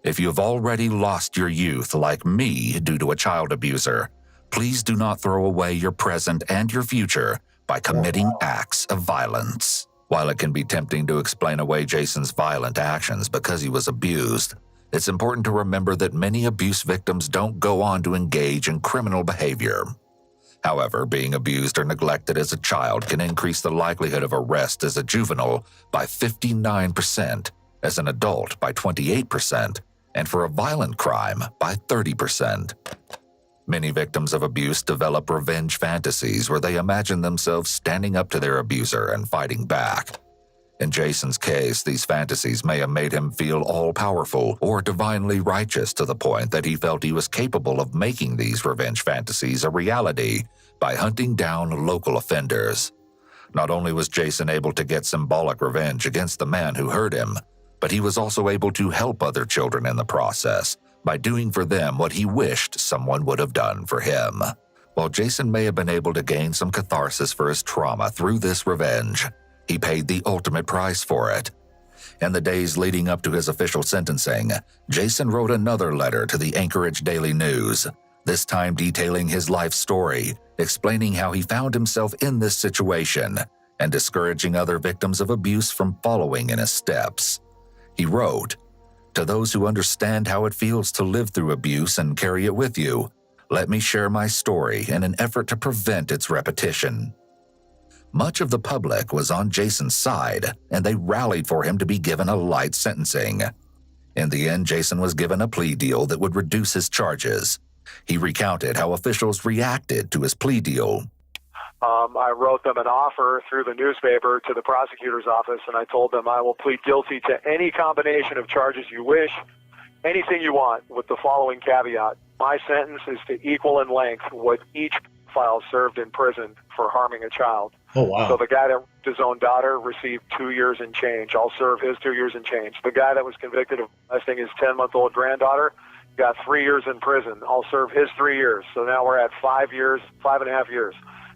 "If you've already lost your youth like me due to a child abuser, please do not throw away your present and your future by committing acts of violence." While it can be tempting to explain away Jason's violent actions because he was abused, it's important to remember that many abuse victims don't go on to engage in criminal behavior. However, being abused or neglected as a child can increase the likelihood of arrest as a juvenile by 59%, as an adult by 28%, and for a violent crime by 30%. Many victims of abuse develop revenge fantasies where they imagine themselves standing up to their abuser and fighting back. In Jason's case, these fantasies may have made him feel all-powerful or divinely righteous to the point that he felt he was capable of making these revenge fantasies a reality by hunting down local offenders. Not only was Jason able to get symbolic revenge against the man who hurt him, but he was also able to help other children in the process by doing for them what he wished someone would have done for him. While Jason may have been able to gain some catharsis for his trauma through this revenge, he paid the ultimate price for it. In the days leading up to his official sentencing, Jason wrote another letter to the Anchorage Daily News, this time detailing his life story, explaining how he found himself in this situation and discouraging other victims of abuse from following in his steps. He wrote, "To those who understand how it feels to live through abuse and carry it with you, let me share my story in an effort to prevent its repetition." Much of the public was on Jason's side, and they rallied for him to be given a light sentencing. In the end, Jason was given a plea deal that would reduce his charges. He recounted how officials reacted to his plea deal. I wrote them an offer through the newspaper to the prosecutor's office, and I told them I will plead guilty to any combination of charges you wish, anything you want, with the following caveat. My sentence is to equal in length what each pedophile served in prison for harming a child. Oh, wow. So the guy that raped his own daughter received 2 years and change. I'll serve his 2 years and change. The guy that was convicted of molesting his 10-month-old granddaughter got 3 years in prison. I'll serve his 3 years. So now we're at 5 years, 5.5 years.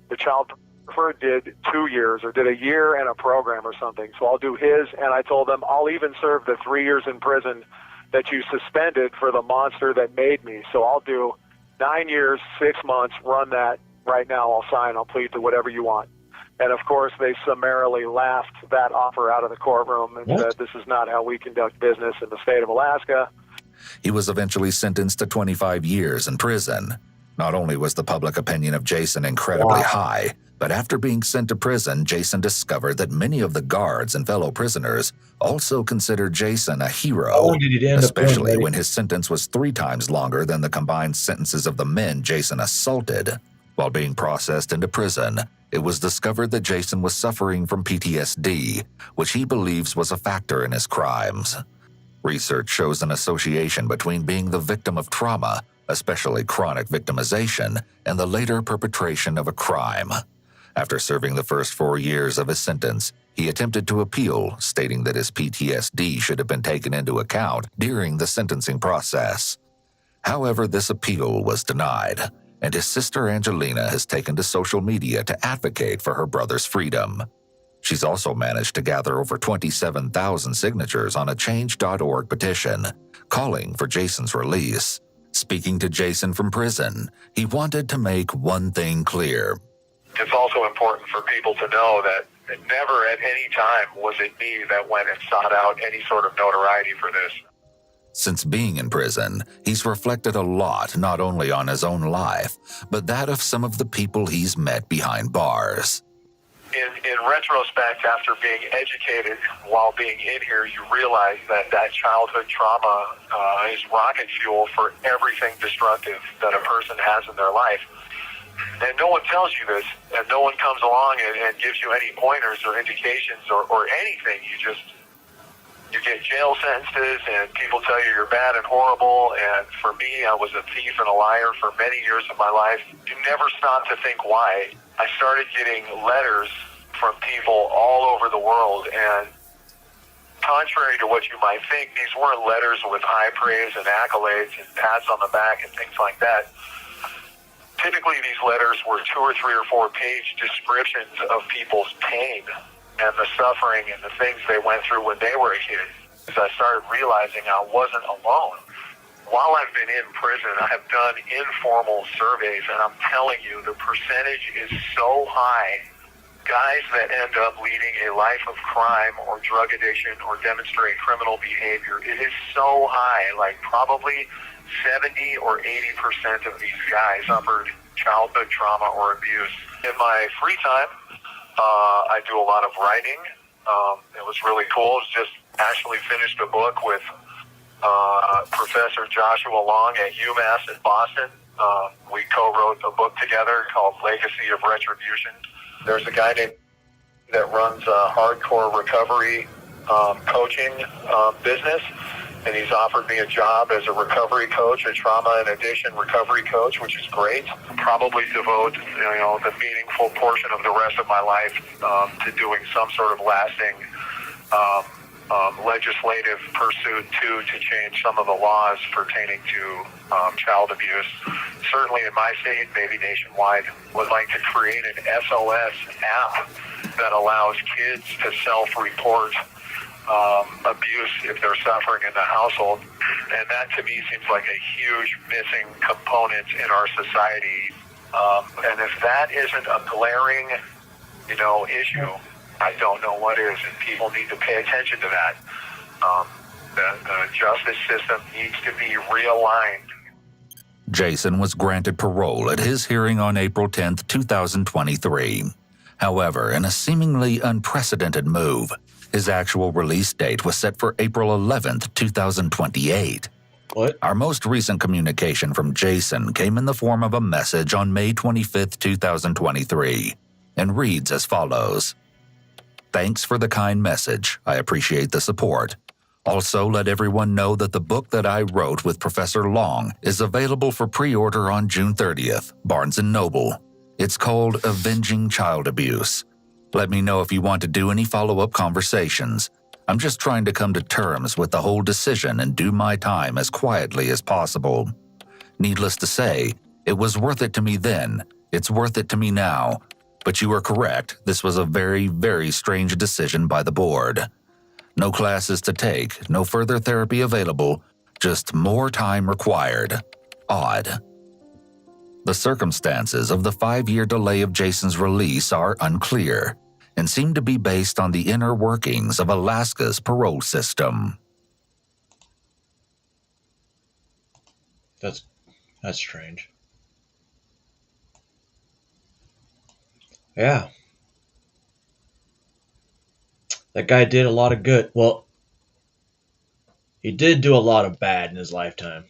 The child pornographer did 2 years or did a year and a program or something. So I'll do his, and I told them I'll even serve the 3 years in prison that you suspended for the monster that made me. So I'll do 9 years, 6 months, run that right now. I'll sign, I'll plead to whatever you want. And of course, they summarily laughed that offer out of the courtroom and said, "This is not how we conduct business in the state of Alaska." He was eventually sentenced to 25 years in prison. Not only was the public opinion of Jason incredibly high, but after being sent to prison, Jason discovered that many of the guards and fellow prisoners also considered Jason a hero, How long did he end up doing, especially buddy? when his sentence was 3 times longer than the combined sentences of the men Jason assaulted. While being processed into prison, it was discovered that Jason was suffering from PTSD, which he believes was a factor in his crimes. Research shows an association between being the victim of trauma, especially chronic victimization, and the later perpetration of a crime. After serving the first 4 years of his sentence, he attempted to appeal, stating that his PTSD should have been taken into account during the sentencing process. However, this appeal was denied, and his sister Angelina has taken to social media to advocate for her brother's freedom. She's also managed to gather over 27,000 signatures on a Change.org petition, calling for Jason's release. Speaking to Jason from prison, he wanted to make one thing clear. It's also important for people to know that never at any time was it me that went and sought out any sort of notoriety for this. Since being in prison, he's reflected a lot not only on his own life, but that of some of the people he's met behind bars. in retrospect, after being educated while being in here, you realize that childhood trauma is rocket fuel for everything destructive that a person has in their life. And no one tells you this, and no one comes along and gives you any pointers or indications or anything. You get jail sentences, and people tell you you're bad and horrible. And for me, I was a thief and a liar for many years of my life. You never stop to think why. I started getting letters from people all over the world, and contrary to what you might think, these weren't letters with high praise and accolades and pats on the back and things like that. Typically, these letters were 2 or 3 or 4 page descriptions of people's pain and the suffering and the things they went through when they were a kid. As I started realizing I wasn't alone. While I've been in prison, I have done informal surveys, and I'm telling you, the percentage is so high. Guys that end up leading a life of crime or drug addiction or demonstrate criminal behavior, it is so high, like probably 70 or 80% of these guys suffered childhood trauma or abuse. In my free time, I do a lot of writing. It was really cool. It's just actually finished a book with Professor Joshua Long at UMass in Boston. We co-wrote a book together called Legacy of Retribution. There's a guy named that runs a hardcore recovery coaching business, and he's offered me a job as a recovery coach, a trauma and addiction recovery coach, which is great. Probably devote the meaningful portion of the rest of my life to doing some sort of lasting legislative pursuit to change some of the laws pertaining to child abuse. Certainly in my state, maybe nationwide, would like to create an SOS app that allows kids to self-report abuse if they're suffering in the household. And that to me seems like a huge missing component in our society. And if that isn't a glaring, issue, I don't know what is, and people need to pay attention to that. The justice system needs to be realigned. Jason was granted parole at his hearing on April 10, 2023. However, in a seemingly unprecedented move, his actual release date was set for April 11, 2028. What? Our most recent communication from Jason came in the form of a message on May 25, 2023, and reads as follows. Thanks for the kind message. I appreciate the support. Also, let everyone know that the book that I wrote with Professor Long is available for pre-order on June 30th, Barnes & Noble. It's called Avenging Child Abuse. Let me know if you want to do any follow-up conversations. I'm just trying to come to terms with the whole decision and do my time as quietly as possible. Needless to say, it was worth it to me then. It's worth it to me now. But you are correct, this was a very, very strange decision by the board. No classes to take, no further therapy available, just more time required. Odd. The circumstances of the 5-year delay of Jason's release are unclear and seem to be based on the inner workings of Alaska's parole system. That's strange. Yeah. That guy did a lot of good. Well, he did do a lot of bad in his lifetime.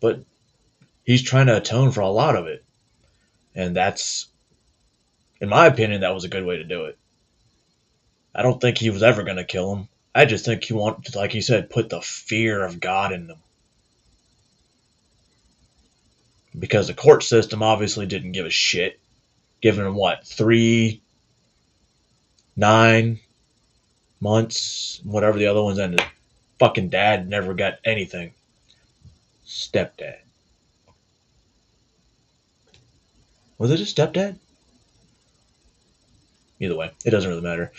But he's trying to atone for a lot of it. And that's, in my opinion, that was a good way to do it. I don't think he was ever going to kill him. I just think he wanted, like he said, put the fear of God in them. Because the court system obviously didn't give a shit. Giving him, 3, 9 months, whatever the other ones ended. Fucking dad never got anything. Stepdad. Was it a stepdad? Either way, it doesn't really matter.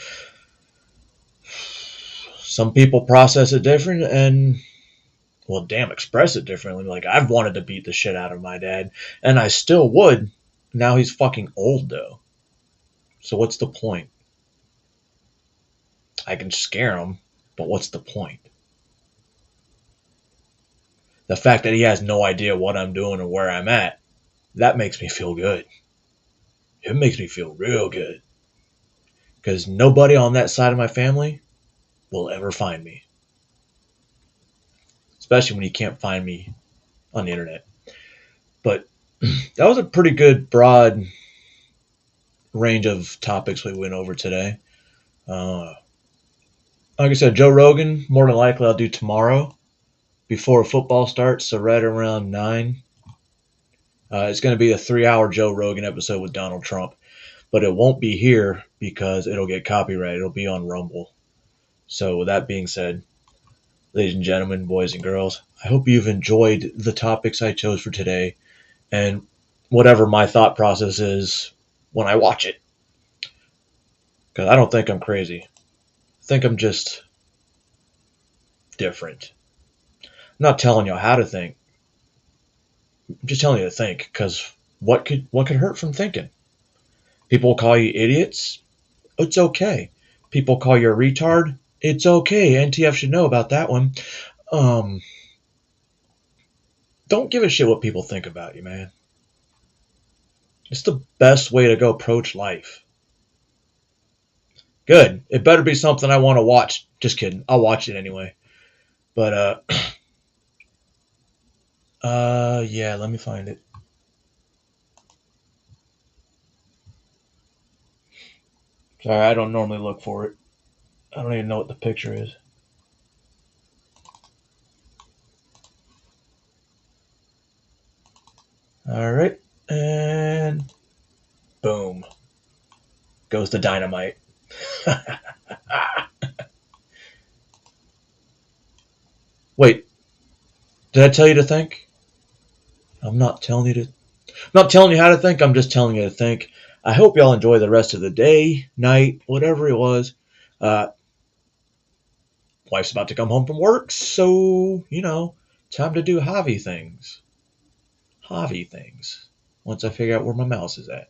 Some people process it different and, express it differently. Like, I've wanted to beat the shit out of my dad, and I still would. Now he's fucking old, though. So what's the point? I can scare him, but what's the point? The fact that he has no idea what I'm doing or where I'm at, that makes me feel good. It makes me feel real good. because nobody on that side of my family will ever find me. Especially when you can't find me on the internet. But that was a pretty good broad range of topics we went over today. Like I said, Joe Rogan, more than likely I'll do tomorrow before football starts, so right around 9. It's going to be a 3-hour Joe Rogan episode with Donald Trump, but it won't be here because it'll get copyrighted. It'll be on Rumble. So with that being said, ladies and gentlemen, boys and girls, I hope you've enjoyed the topics I chose for today and whatever my thought process is when I watch it. Because I don't think I'm crazy. I think I'm just different. I'm not telling you how to think. I'm just telling you to think, because what could hurt from thinking? People call you idiots. It's okay. People call you a retard. It's okay. NTF should know about that one. Don't give a shit what people think about you, man. It's the best way to go approach life. Good. It better be something I want to watch. Just kidding. I'll watch it anyway. But, yeah, let me find it. Sorry, I don't normally look for it. I don't even know what the picture is. All right, and boom. Goes the dynamite. Wait, did I tell you to think? I'm not telling you how to think. I'm just telling you to think. I hope y'all enjoy the rest of the day, night, whatever it was. Wife's about to come home from work, so, time to do hobby things. Once I figure out where my mouse is at.